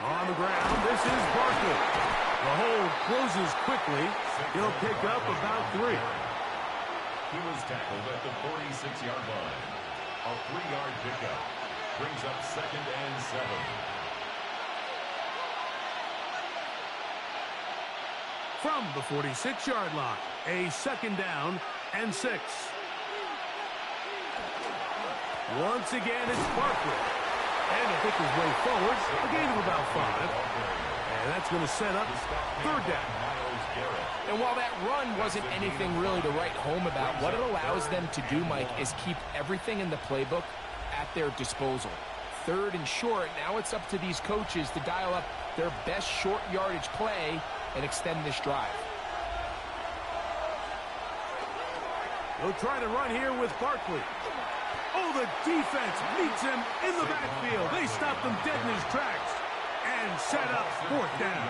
On the ground, this is Barkley. The hole closes quickly. He'll pick up about 3. He was tackled at the 46-yard line. A 3-yard pickup. Brings up second and 7. From the 46-yard line, a second down and 6. Once again, it's Barkley. And he'll pick his way forward, a gain of about 5. And that's going to set up third down. And while that run wasn't anything really to write home about, what it allows them to do, Mike, is keep everything in the playbook at their disposal. Third and short, now it's up to these coaches to dial up their best short yardage play and extend this drive. They'll try to run here with Barkley. Oh, the defense meets him in the backfield. They stopped him dead in his tracks and set up fourth down.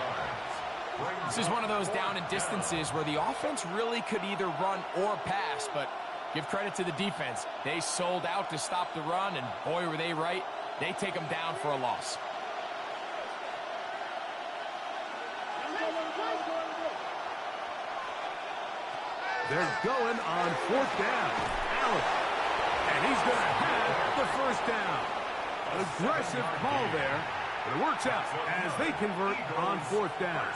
This is one of those down and distances where the offense really could either run or pass, but give credit to the defense. They sold out to stop the run, and boy, were they right. They take them down for a loss. They're going on fourth down. Allen. And he's going to have the first down. An aggressive call there, but it works out as they convert on fourth down.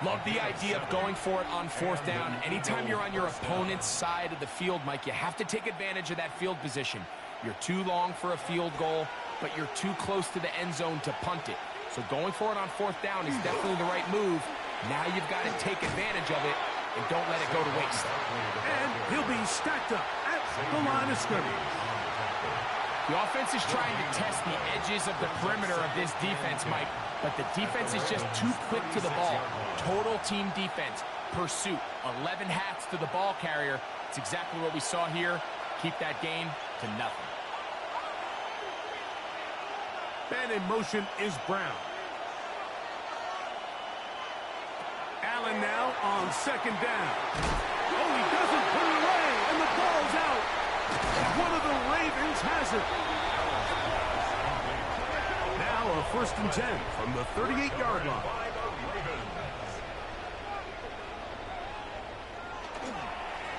Love the idea of going for it on fourth down. Anytime you're on your opponent's side of the field, Mike, you have to take advantage of that field position. You're too long for a field goal, but you're too close to the end zone to punt it. So going for it on fourth down is definitely the right move. Now you've got to take advantage of it and don't let it go to waste. And he'll be stacked up at the line of scrimmage. The offense is trying to test the edges of the perimeter of this defense, Mike, but the defense is just too quick to the ball. Total team defense, pursuit, 11 hats to the ball carrier. It's exactly what we saw here. Keep that gain to nothing. And in motion is Brown. Allen now on second down. Oh, he doesn't put it away, and the ball's out. One of the Ravens has it. Now a 1st and 10 from the 38-yard line.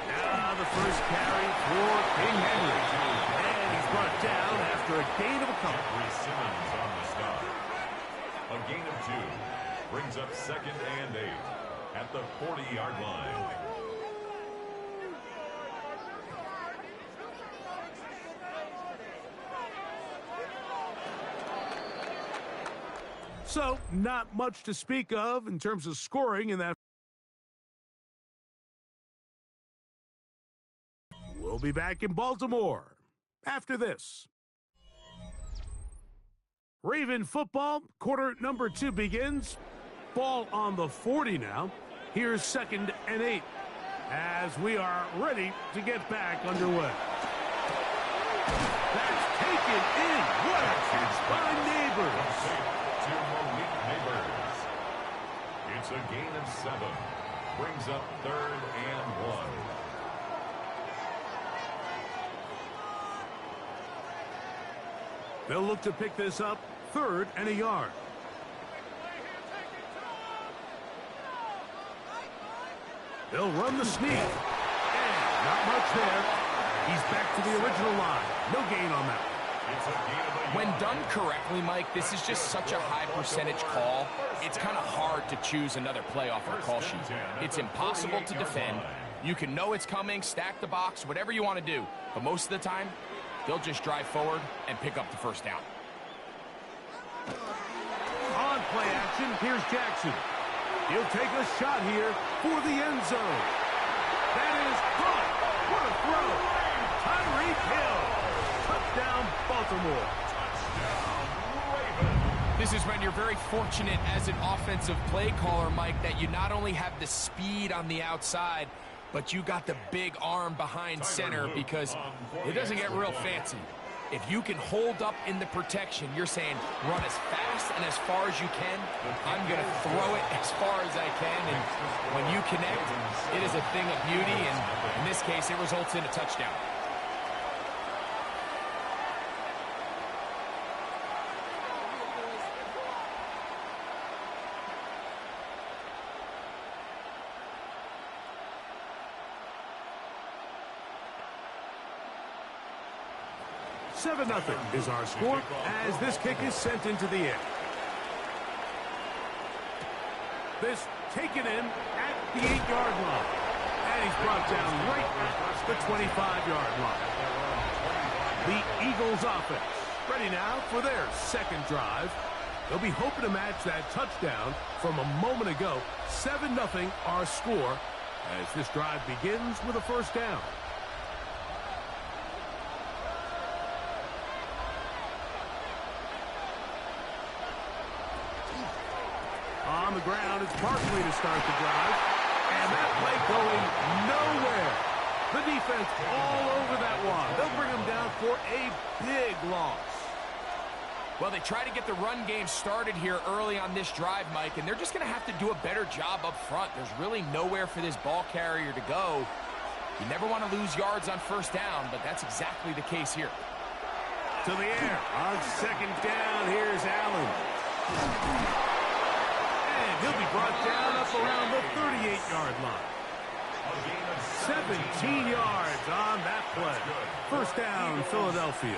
Now the first carry for King Henry. And he's brought down after a gain of a couple. Simmons on the stop. A gain of 2 brings up 2nd and 8 at the 40-yard line. So, not much to speak of in terms of scoring in that. We'll be back in Baltimore after this. Raven football, quarter number 2 begins. Ball on the 40 now. Here's 2nd and 8 as we are ready to get back underway. That's taken in. What a catch by Neighbors. To Malik Neighbors. It's a gain of 7. Brings up 3rd and 1. They'll look to pick this up 3rd and a yard. They'll run the sneak. And not much there. He's back to the original line. No gain on that. When done correctly, Mike, this is just such a high percentage call. It's kind of hard to choose another play off our call sheet. It's impossible to defend. You can know it's coming, stack the box, whatever you want to do. But most of the time, they'll just drive forward and pick up the first down. On play action, here's Jackson. He'll take a shot here for the end zone. That is caught. What a throw. Tyreek Hill. Touchdown, Baltimore. This is when you're very fortunate as an offensive play caller, Mike, that you not only have the speed on the outside, but you got the big arm behind center because it doesn't get real fancy. If you can hold up in the protection, you're saying run as fast and as far as you can. I'm going to throw it as far as I can, and when you connect, it is a thing of beauty, and in this case, it results in a touchdown. Seven 0 is our score as this kick is sent into the air. This taken in at the 8-yard line. And he's brought down right at the 25-yard line. The Eagles offense ready now for their second drive. They'll be hoping to match that touchdown from a moment ago. 7 0 our score as this drive begins with a first down. On the ground, it's Barkley to start the drive. And that play going nowhere. The defense all over that one. They'll bring him down for a big loss. Well, they try to get the run game started here early on this drive, Mike, and they're just going to have to do a better job up front. There's really nowhere for this ball carrier to go. You never want to lose yards on first down, but that's exactly the case here. To the air. On second down, here's Allen. He'll be brought down up around the 38-yard line. 17 yards on that play. First down, Philadelphia.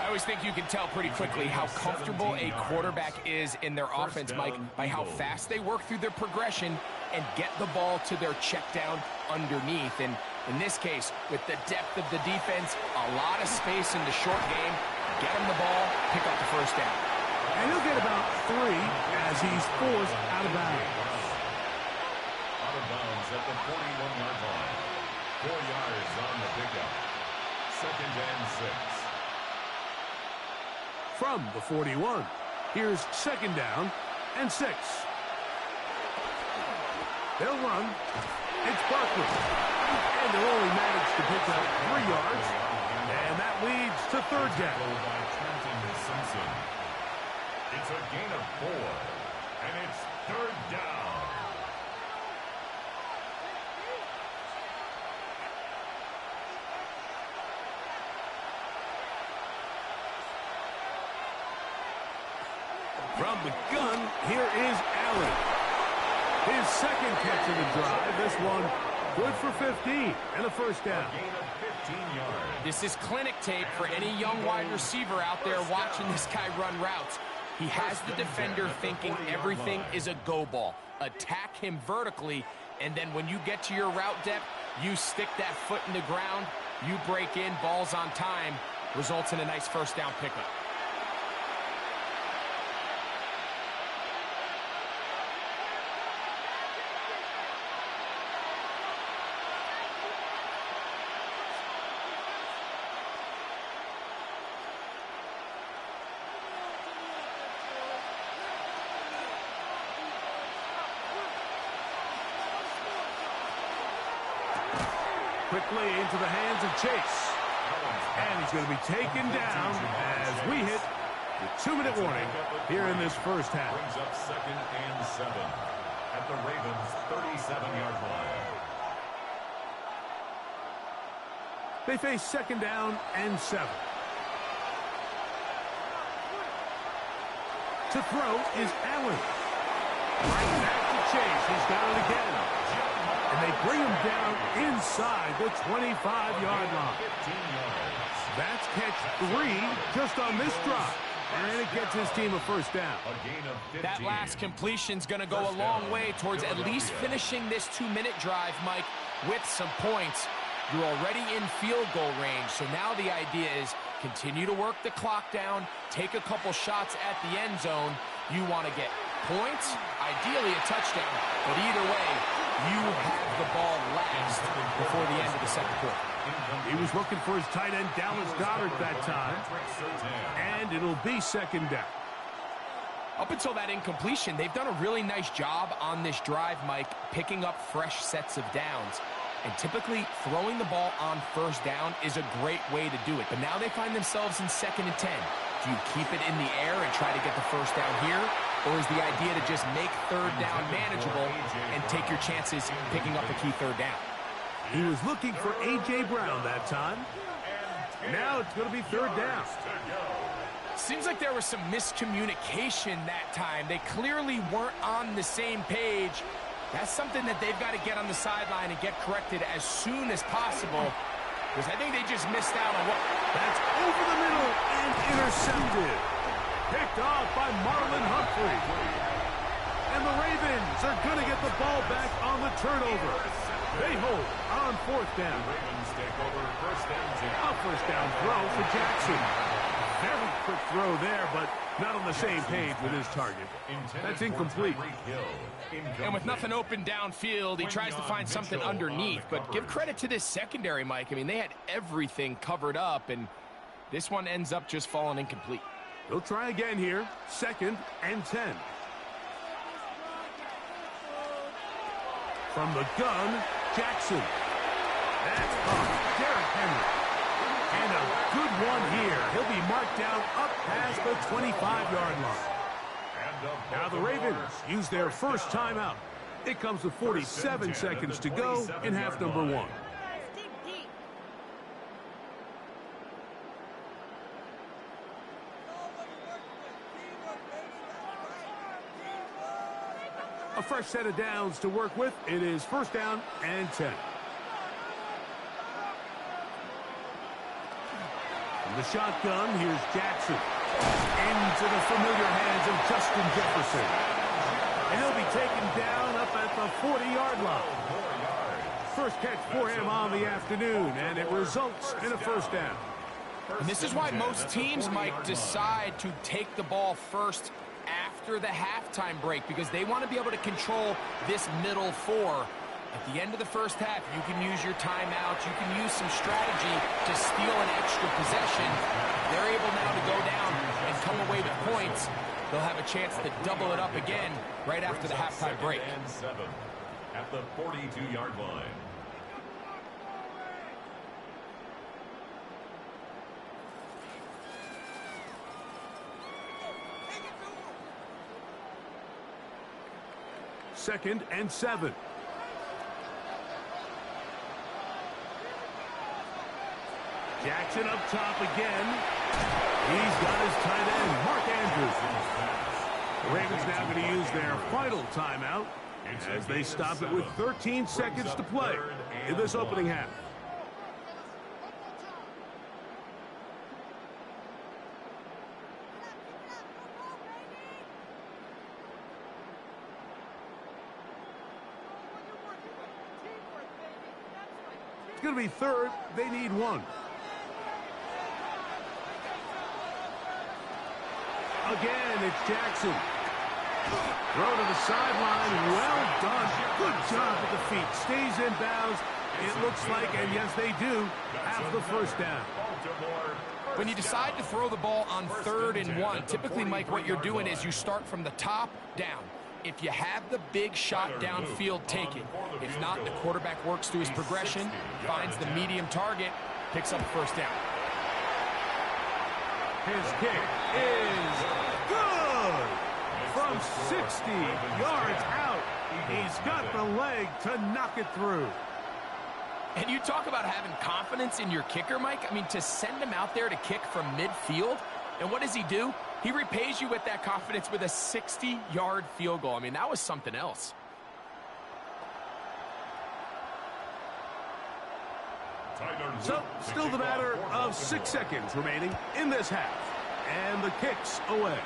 I always think you can tell pretty quickly how comfortable a quarterback is in their offense, Mike, by how fast they work through their progression and get the ball to their check down underneath. And in this case, with the depth of the defense, a lot of space in the short game, get him the ball, pick up the first down. And he'll get about 3 as he's forced out of bounds. Out of bounds at the 41-yard line. 4 yards on the pickup. 2nd and 6. From the 41, here's 2nd down and 6. They'll run. It's Barkley. And they'll only manage to pick up 3 yards. And that leads to 3rd down. It's a gain of 4, and it's third down. From the gun, here is Allen. His second catch of the drive. This one good for 15 and a first down. A gain of 15 yards. This is clinic tape for any young wide receiver out there watching this guy run routes. He has the defender thinking everything is a go ball. Attack him vertically, and then when you get to your route depth, you stick that foot in the ground, you break in, balls on time, results in a nice first down pickup. Quickly into the hands of Chase. And he's going to be taken down as we hit the 2-minute warning here in this first half. Brings up second and 7 at the Ravens' 37-yard line. They face second down and 7. To throw is Allen. Right back to Chase. He's got it again. And they bring him down inside the 25-yard line. 15 yards. That's catch 3 just on this drive. And it gets his team a first down. A gain of 15. That last completion's going to go a long way towards at least finishing this 2-minute drive, Mike, with some points. You're already in field goal range, so now the idea is continue to work the clock down, take a couple shots at the end zone. You want to get points, ideally a touchdown, but either way, you have the ball last before the end of the second quarter. He was looking for his tight end, Dallas Goedert, that time. And it'll be second down. Up until that incompletion, they've done a really nice job on this drive, Mike, picking up fresh sets of downs. And typically, throwing the ball on first down is a great way to do it. But now they find themselves in 2nd and 10. Do you keep it in the air and try to get the first down here? Or is the idea to just make third down manageable and take your chances picking up the key third down? He was looking for A.J. Brown that time. Now it's going to be third down. Seems like there was some miscommunication that time. They clearly weren't on the same page. That's something that they've got to get on the sideline and get corrected as soon as possible, because I think they just missed out on what... That's over the middle and intercepted. Picked off by Marlon Humphrey. And the Ravens are going to get the ball back on the turnover. They hold on 4th down. Ravens take over first and 10. A first down throw for Jackson. Very quick throw there, but not on the same page with his target. That's incomplete. And with nothing open downfield, he tries to find something underneath. But give credit to this secondary, Mike. I mean, they had everything covered up, and this one ends up just falling incomplete. He'll try again here. 2nd and 10. From the gun, Jackson. That's Derrick Henry. And a good one here. He'll be marked down up past the 25-yard line. Now the Ravens use their first timeout. It comes with 47 seconds to go in half number 1. A fresh set of downs to work with. It is first down and 10. From the shotgun, here's Jackson. Into the familiar hands of Justin Jefferson. And he'll be taken down up at the 40-yard line. First catch for him on the afternoon, and it results in a first down. And this is why most teams might decide to take the ball first after the halftime break, because they want to be able to control this middle 4. At the end of the first half, you can use your timeouts, you can use some strategy to steal an extra possession. They're able now to go down and come away with points. They'll have a chance to double it up again right after the halftime break. And 7 at the 42-yard line. 2nd and 7. Jackson up top again. He's got his tight end, Mark Andrews. The Ravens now going to use their final timeout as they stop it with 13 seconds to play in this opening half. It's going to be third. They need one. Again, it's Jackson. Throw to the sideline. Well done. Good job at the feet. Stays in bounds. It looks like, and yes, they do, have the first down. When you decide to throw the ball on 3rd and 1, typically, Mike, what you're doing is you start from the top down. If you have the big shot downfield, take it. If not, the quarterback works through his progression, finds the medium target, picks up first down. His kick is good! From 60 yards out, he's got the leg to knock it through. And you talk about having confidence in your kicker, Mike. I mean, to send him out there to kick from midfield, and what does he do? He repays you with that confidence with a 60-yard field goal. I mean, that was something else. So, still the matter of 6 seconds remaining in this half. And the kick's away.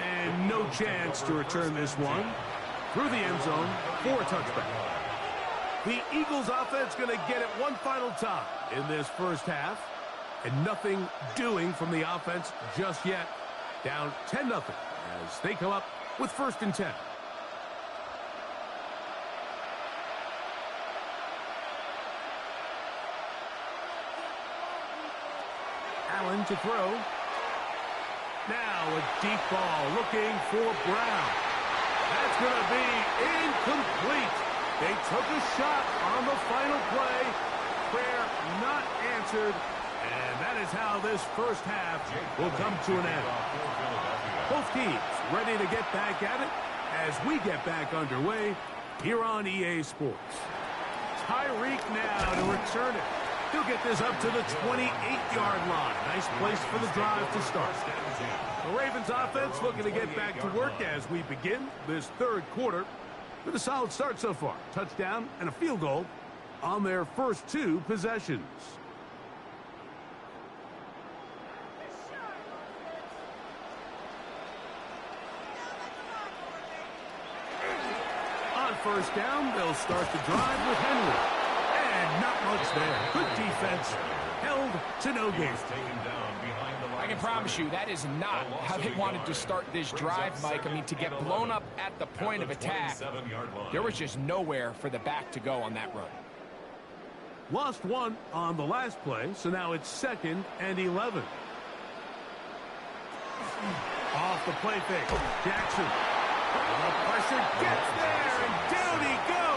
And no chance to return this one through the end zone for a touchback. The Eagles offense going to get it one final time in this first half. And nothing doing from the offense just yet. Down 10-0 as they come up with 1st and 10. Allen to throw. Now a deep ball looking for Brown. That's going to be incomplete. They took a shot on the final play. Prayer not answered. And that is how this first half will come to an end. Both teams ready to get back at it as we get back underway here on EA Sports. Tyreek now to return it. He'll get this up to the 28-yard line. Nice place for the drive to start. The Ravens offense looking to get back to work as we begin this third quarter with a solid start so far. Touchdown and a field goal on their first 2 possessions. On first down, they'll start the drive with Henry. And not much there. Good defense. Held to no gain. I can promise you that is not how they wanted to start this drive, Mike. I mean, to get blown up at the point of attack, there was just nowhere for the back to go on that run. Lost one on the last play, so now it's 2nd and 11. Off the play fake. Jackson. The pressure gets there, and down he goes.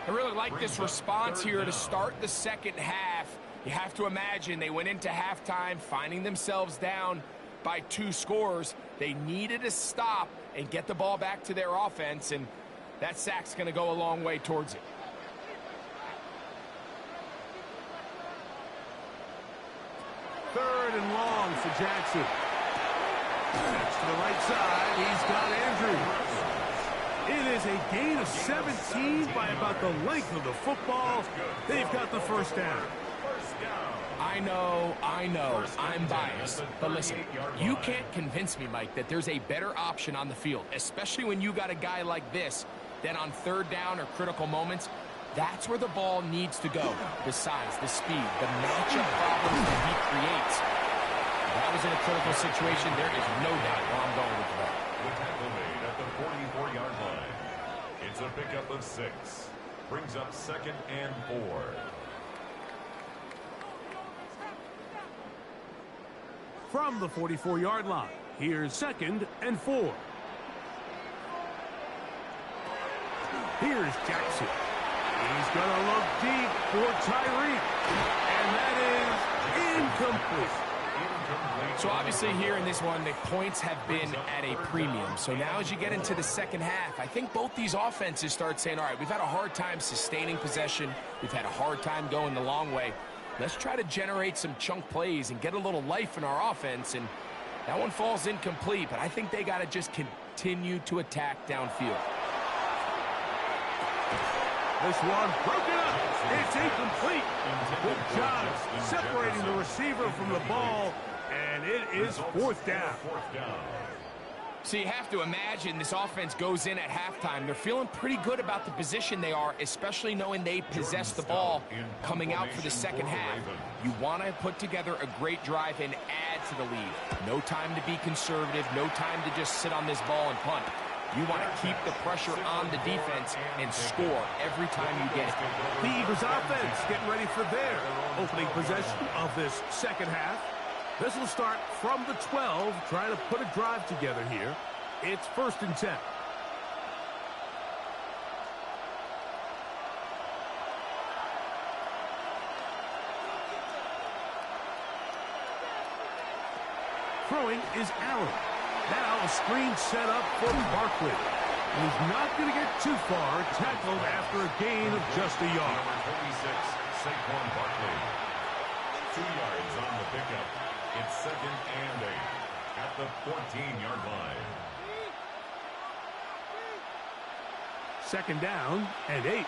I really like this response here to start the second half. You have to imagine they went into halftime finding themselves down by 2 scores. They needed to stop and get the ball back to their offense, and that sack's going to go a long way towards it. Third and long for Jackson. That's to the right side. He's got Andrews. It is a gain of 17 by about the length of the football. They've got the first down. I know, I'm biased. But listen, you can't convince me, Mike, that there's a better option on the field, especially when you got a guy like this, that on third down or critical moments, that's where the ball needs to go. The size, the speed, the matchup problems that he creates. If that was in a critical situation, there is no doubt where I'm going with that. The tackle made at the 44-yard line. It's a pickup of 6. Brings up 2nd and 4. From the 44-yard line, here's 2nd and 4. Here's Jackson. He's going to look deep for Tyreek. And that is incomplete. So obviously here in this one, the points have been at a premium. So now as you get into the second half, I think both these offenses start saying, all right, we've had a hard time sustaining possession. We've had a hard time going the long way. Let's try to generate some chunk plays and get a little life in our offense. And that one falls incomplete, but I think they got to just continue to attack downfield. This one broken up. It's incomplete. Good job separating the receiver from the ball, and it is fourth down. So you have to imagine this offense goes in at halftime. They're feeling pretty good about the position they are, especially knowing they possess the ball coming out for the second half. You want to put together a great drive and add to the lead. No time to be conservative, no time to just sit on this ball and punt. You want to keep the pressure on the defense and score every time you get it. The Eagles offense getting ready for their opening possession of this second half. This will start from the 12, trying to put a drive together here. It's 1st and 10. Throwing is Allen. Now a screen set up for Barkley. And he's not going to get too far, tackled after a gain of just a yard. Number 46, Saquon Barkley. 2 yards on the pickup. It's 2nd and 8 at the 14-yard line. 2nd down and 8.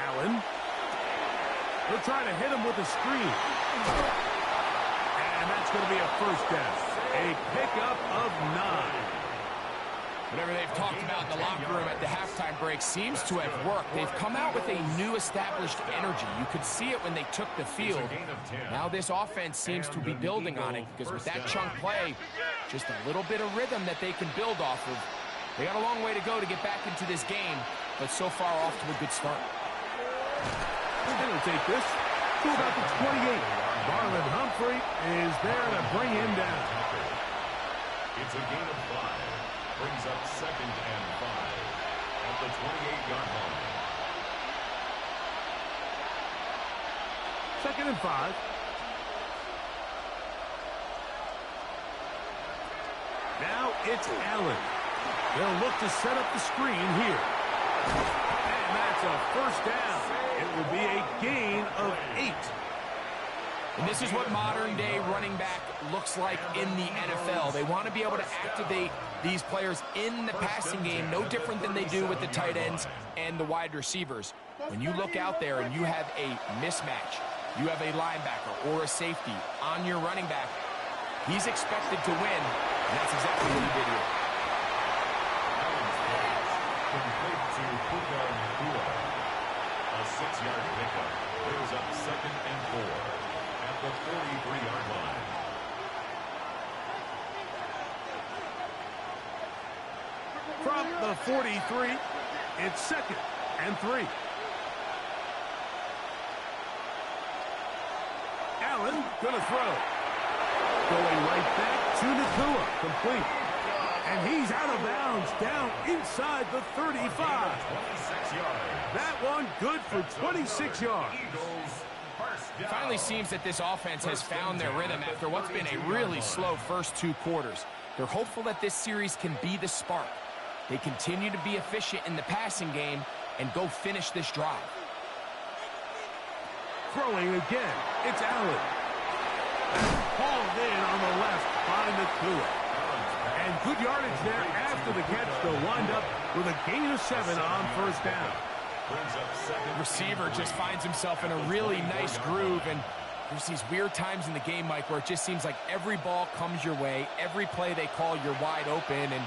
Allen. They'll try to hit him with a screen. And that's going to be a 1st down. A pickup of 9. Whatever they've talked about in the locker room at the halftime break seems to have worked. They've come out with a new established energy. You could see it when they took the field. Now this offense seems to be building on it because with that chunk play, just a little bit of rhythm that they can build off of. They got a long way to go to get back into this game, but so far off to a good start. They're going to take this to about the 28. Marlon Humphrey is there to bring him down. It's a gain of 5. Brings up 2nd and 5 at the 28-yard line. 2nd and 5. Now it's Allen. They'll look to set up the screen here. And that's a 1st down. It will be a gain of 8. And this is what modern-day running back looks like in the NFL. They want to be able to activate these players in the passing game, no different than they do with the tight ends and the wide receivers. When you look out there and you have a mismatch, you have a linebacker or a safety on your running back, he's expected to win, and that's exactly what he did here. Complete to Puka Nacua. A 6-yard pickup brings up 2nd and 4 at the 43-yard line. From the 43, it's 2nd and 3. Allen gonna throw. Going right back to Nacua, complete. And he's out of bounds, down inside the 35. 26 yards. That one good for 26 yards. It finally seems that this offense has found their rhythm after what's been a really slow first 2 quarters. They're hopeful that this series can be the spark. They continue to be efficient in the passing game and go finish this drive. Throwing again, it's Allen. Hauled in on the left by Nacua. And good yardage there after the catch to wind up with a gain of 7 on 1st down. Receiver just finds himself in a really nice groove, and there's these weird times in the game, Mike, where it just seems like every ball comes your way, every play they call, you're wide open, and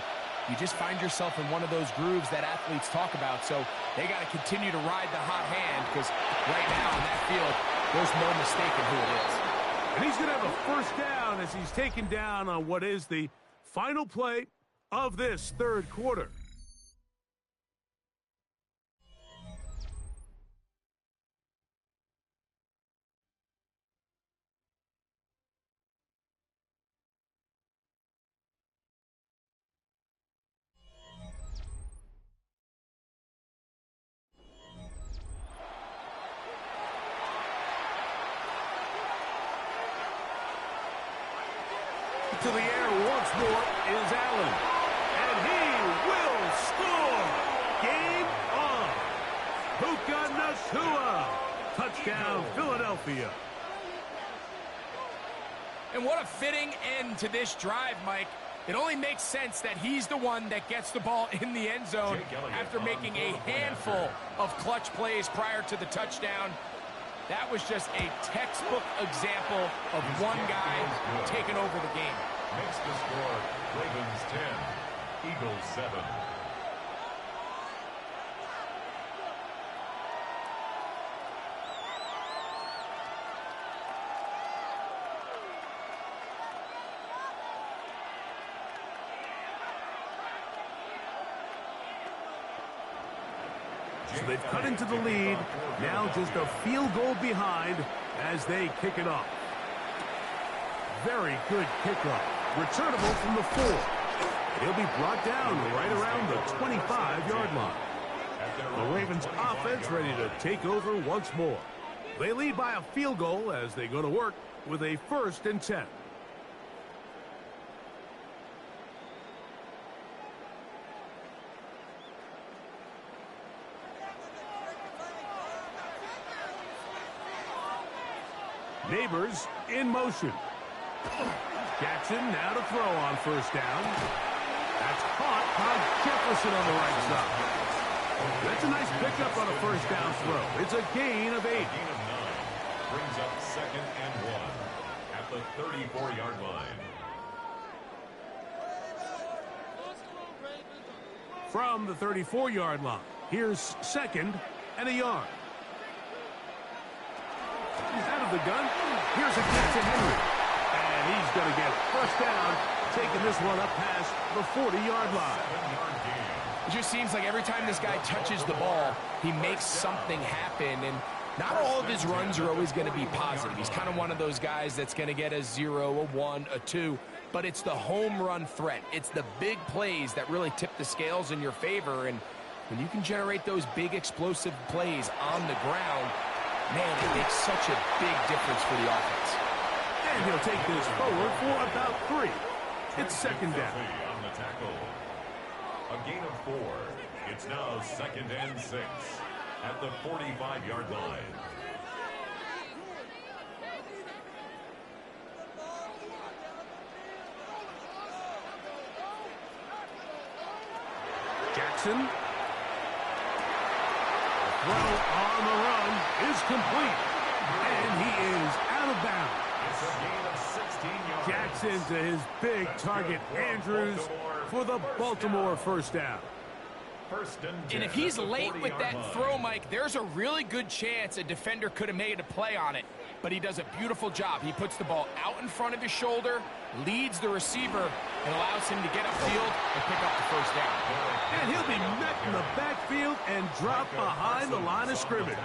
you just find yourself in one of those grooves that athletes talk about. So they got to continue to ride the hot hand because right now in that field, there's no mistaking who it is. And he's going to have a 1st down as he's taken down on what is the final play of this 3rd quarter. To the air once more is Allen. And he will score. Game on. Puka Nacua. Touchdown, Philadelphia. And what a fitting end to this drive, Mike. It only makes sense that he's the one that gets the ball in the end zone after making a handful of clutch plays prior to the touchdown. That was just a textbook example of one guy taking over the game. Makes the score Ravens 10, Eagles 7. So they've cut into the lead. Now just a field goal behind as they kick it off. Very good kickoff. Returnable from the 4. He'll be brought down right around the 25-yard line. The Ravens offense ready to take over once more. They lead by a field goal as they go to work with a 1st and 10. Neighbors in motion. Jackson now to throw on 1st down. That's caught by Jefferson on the right side. That's a nice pickup on a 1st down throw. It's a gain of 8. Gain of 9. Brings up 2nd and 1 at the 34-yard line. From the 34-yard line, here's 2nd and a yard. He's out of the gun. Here's a catch to Henry. And he's going to get 1st down, taking this one up past the 40-yard line. It just seems like every time this guy touches the ball, he makes something happen. And not all of his runs are always going to be positive. He's kind of one of those guys that's going to get a 0, a 1, a 2. But it's the home run threat. It's the big plays that really tip the scales in your favor. And when you can generate those big explosive plays on the ground, man, it makes such a big difference for the offense. And he'll take this forward for about 3. It's 2nd down. On the tackle. A gain of 4. It's now 2nd and 6 at the 45-yard line. Jackson. The throw on the run is complete. And he is out of bounds. It's a gain of 16 yards. Jackson to his big target, Andrews, for the Baltimore 1st down. And if he's late with that throw, Mike, there's a really good chance a defender could have made a play on it. But he does a beautiful job. He puts the ball out in front of his shoulder, leads the receiver, and allows him to get upfield and pick up the 1st down. And he'll be met in the backfield and drop behind the line of scrimmage.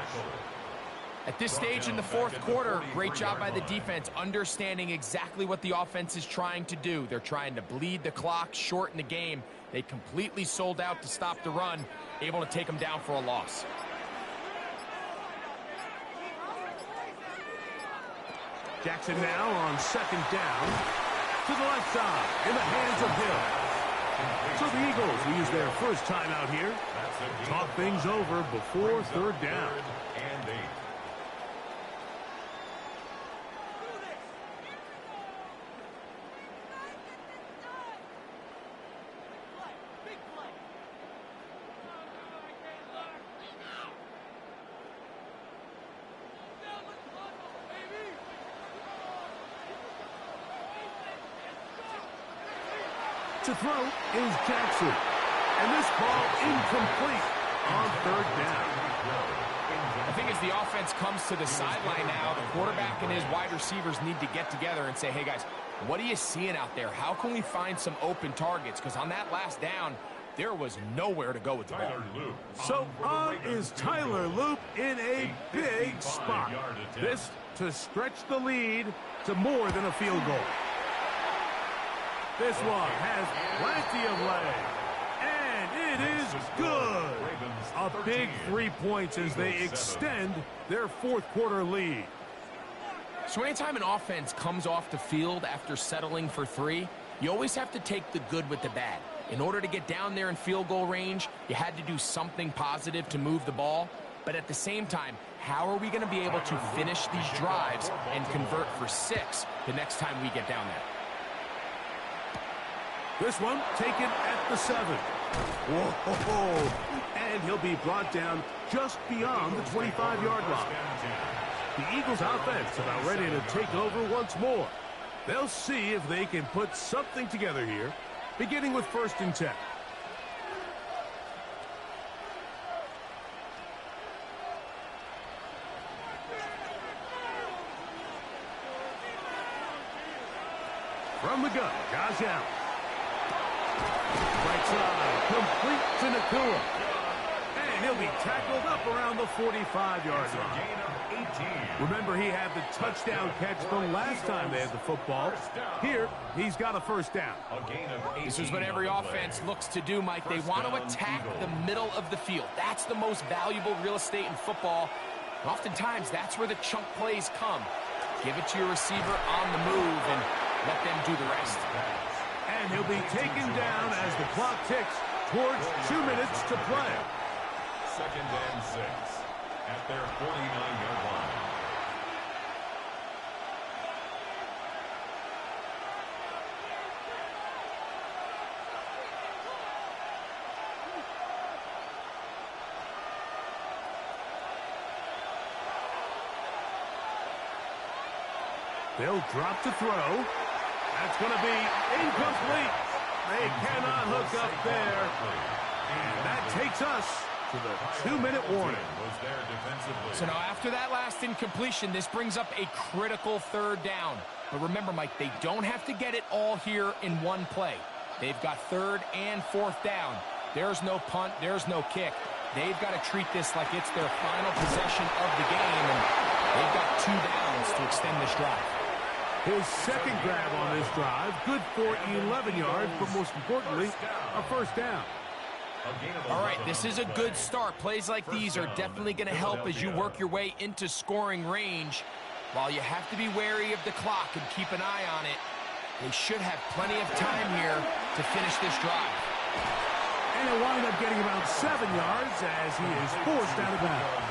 At this stage in the 4th quarter, great job by the defense, understanding exactly what the offense is trying to do. They're trying to bleed the clock, shorten the game. They completely sold out to stop the run, able to take them down for a loss. Jackson now on 2nd down to the left side in the hands of Hill. So the Eagles will use their 1st time out here. Talk things over before 3rd down. And 8. To throw is Jackson. And this ball incomplete on 3rd down. I think as the offense comes to the sideline now, the quarterback and his wide receivers need to get together and say, hey, guys, what are you seeing out there? How can we find some open targets? Because on that last down, there was nowhere to go with the ball. So on is Tyler Loop in a big spot. This to stretch the lead to more than a field goal. This one has plenty of leg. And it is good. A big 3 points as they extend their 4th quarter lead. So anytime an offense comes off the field after settling for 3, you always have to take the good with the bad. In order to get down there in field goal range, you had to do something positive to move the ball. But at the same time, how are we going to be able to finish these drives and convert for 6 the next time we get down there? This one taken at the 7. Whoa! And he'll be brought down just beyond the 25-yard line. The Eagles offense about ready to take over once more. They'll see if they can put something together here, beginning with 1st and 10. From the gun, Josh Allen. Right side, complete to Nacua. And he'll be tackled up around the 45-yard line. Remember, he had the touchdown catch the last time they had the football. Here, he's got a 1st down. This is what every offense looks to do, Mike. They want to attack the middle of the field. That's the most valuable real estate in football. And oftentimes, that's where the chunk plays come. Give it to your receiver on the move and let them do the rest. And he'll be taken down as the clock ticks towards 2 minutes to play. 2nd and 6 at their 49-yard line. They'll drop to throw. That's going to be incomplete. They cannot hook up there. And that takes us to the 2-minute warning. So now after that last incompletion, this brings up a critical 3rd down. But remember, Mike, they don't have to get it all here in one play. They've got 3rd and 4th down. There's no punt. There's no kick. They've got to treat this like it's their final possession of the game. And they've got 2 downs to extend this drive. His 2nd grab on this drive, good for 11 yards, but most importantly, a 1st down. All right, this is a good start. Plays like these are definitely going to help as you work your way into scoring range. While you have to be wary of the clock and keep an eye on it, they should have plenty of time here to finish this drive. And he'll wind up getting about 7 yards as he is forced out of bounds.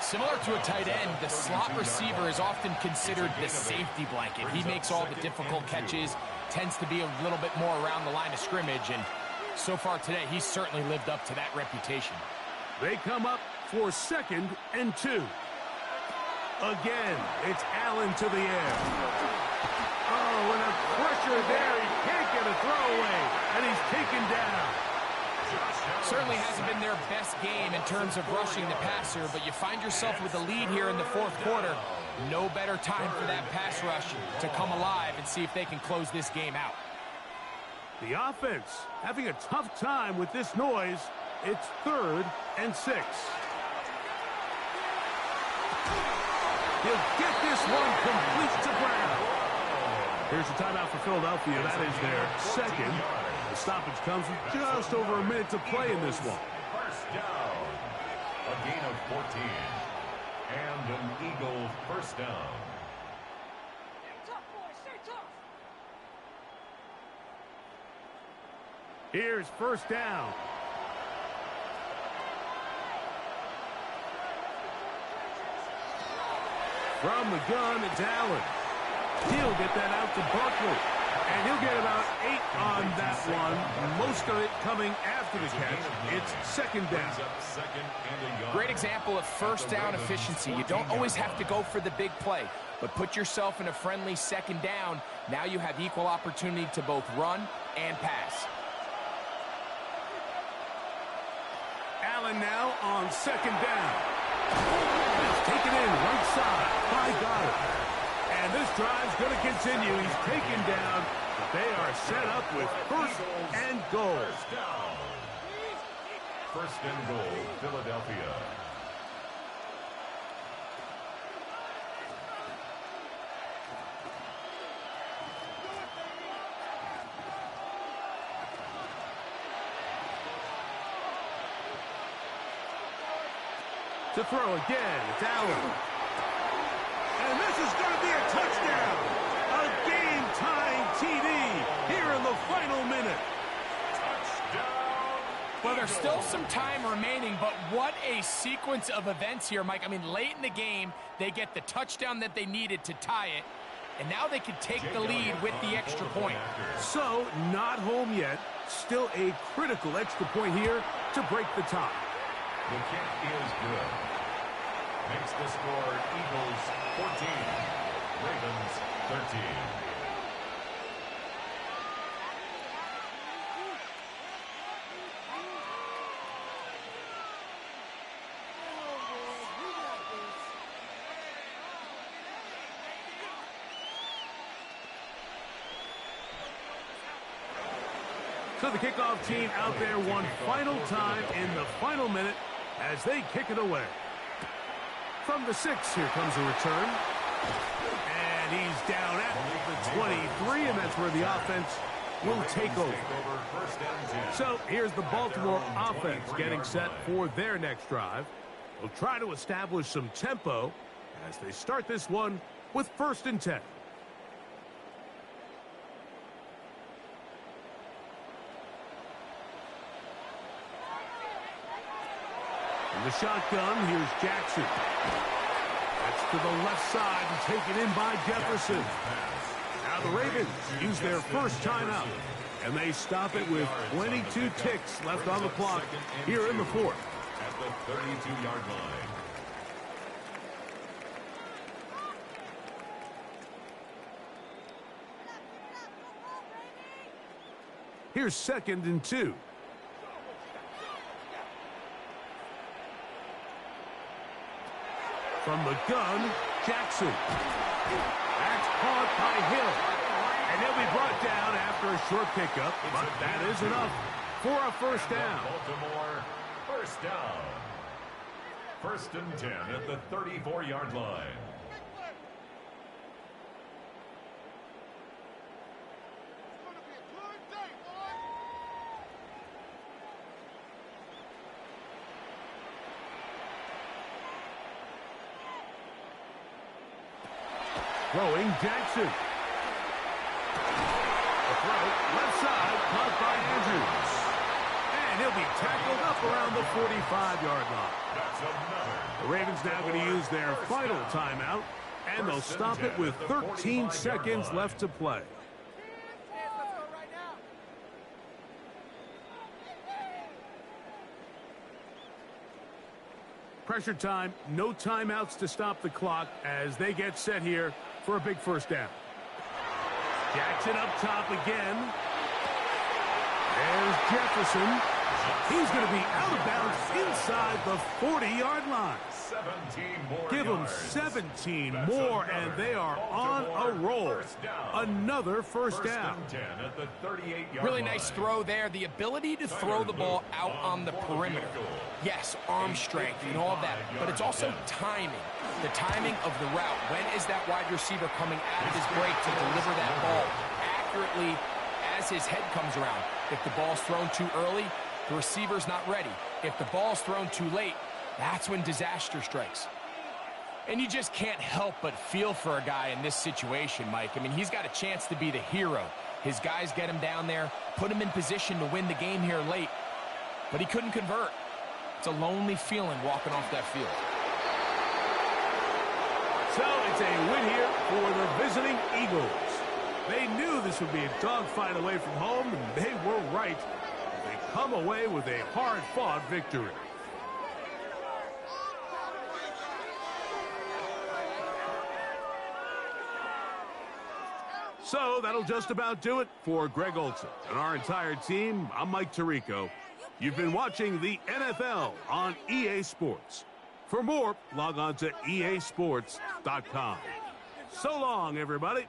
Similar to a tight end, the slot receiver is often considered the safety blanket. He makes all the difficult catches, tends to be a little bit more around the line of scrimmage, and so far today, he's certainly lived up to that reputation. They come up for 2nd and 2. Again, it's Allen to the air. Oh, and a pressure there. He can't get a throwaway, and he's taken down. Certainly hasn't been their best game in terms of rushing the passer, but you find yourself with a lead here in the 4th quarter. No better time for that pass rush to come alive and see if they can close this game out. The offense having a tough time with this noise. It's 3rd and 6. He'll get this one complete to Brown. Here's the timeout for Philadelphia. That is their 2nd. The stoppage comes with just over a minute to play in this one. 1st down. A gain of 14. And an Eagle 1st down. Here's 1st down. From the gun, it's Allen. He'll get that out to Barkley. And he'll get about 8 on that one. Most of it coming after the catch. It's 2nd down. Great example of 1st down efficiency. You don't always have to go for the big play, but put yourself in a friendly 2nd down. Now you have equal opportunity to both run and pass. Allen now on 2nd down. It's taken in right side by Goddard. And this drive's going to continue. He's taken down, but they are set up with 1st and goal. 1st and goal, Philadelphia. To throw again, it's Allen. And this is is going to be a touchdown. A game-tying TD here in the final minute. Well, there's still some time remaining, but what a sequence of events here, Mike. I mean, late in the game, they get the touchdown that they needed to tie it, and now they can take the lead with the extra point. So, not home yet. Still a critical extra point here to break the tie. The kick is good. Makes the score Eagles 14, Ravens 13. So the kickoff team out there one final time in the final minute as they kick it away. From the 6, here comes a return. And he's down at the 23, and that's where the offense will take over. So here's the Baltimore offense getting set for their next drive. They'll try to establish some tempo as they start this one with 1st and 10. In the shotgun, here's Jackson. That's to the left side and taken in by Jefferson. Now the Ravens use their first timeout, and they stop it with 22 ticks left on the clock here in the 4th. At the 32-yard line. Here's 2nd and 2. From the gun, Jackson. That's caught by Hill. And he'll be brought down after a short pickup, but that is enough for a first down. Baltimore, first down. 1st and 10 at the 34-yard line. Throwing Jackson. The throw, left side, caught by Andrews. And he'll be tackled up around the 45-yard line. The Ravens now going to use their final timeout, and they'll stop it with 13 seconds left to play. Pressure time, no timeouts to stop the clock as they get set here for a big first down. Jackson up top again. There's Jefferson. He's going to be out of bounds inside the 40-yard line. 17 more Give them yards. 17 That's more, and they are on a roll. Another first 1st down. and 10 at the 38-yard Really line. nice throw there. The ability to throw the ball out on the perimeter. Yes, arm strength and all of that, but it's also timing. The timing of the route. When is that wide receiver coming out of his break to deliver that ball accurately as his head comes around? If the ball's thrown too early, the receiver's not ready. If the ball's thrown too late, that's when disaster strikes. And you just can't help but feel for a guy in this situation, Mike. I mean, he's got a chance to be the hero. His guys get him down there, put him in position to win the game here late, but he couldn't convert. It's a lonely feeling walking off that field. So it's a win here for the visiting Eagles. They knew this would be a dogfight away from home, and they were right. They come away with a hard-fought victory. So that'll just about do it for Greg Olsen and our entire team. I'm Mike Tirico. You've been watching the NFL on EA Sports. For more, log on to easports.com. So long, everybody.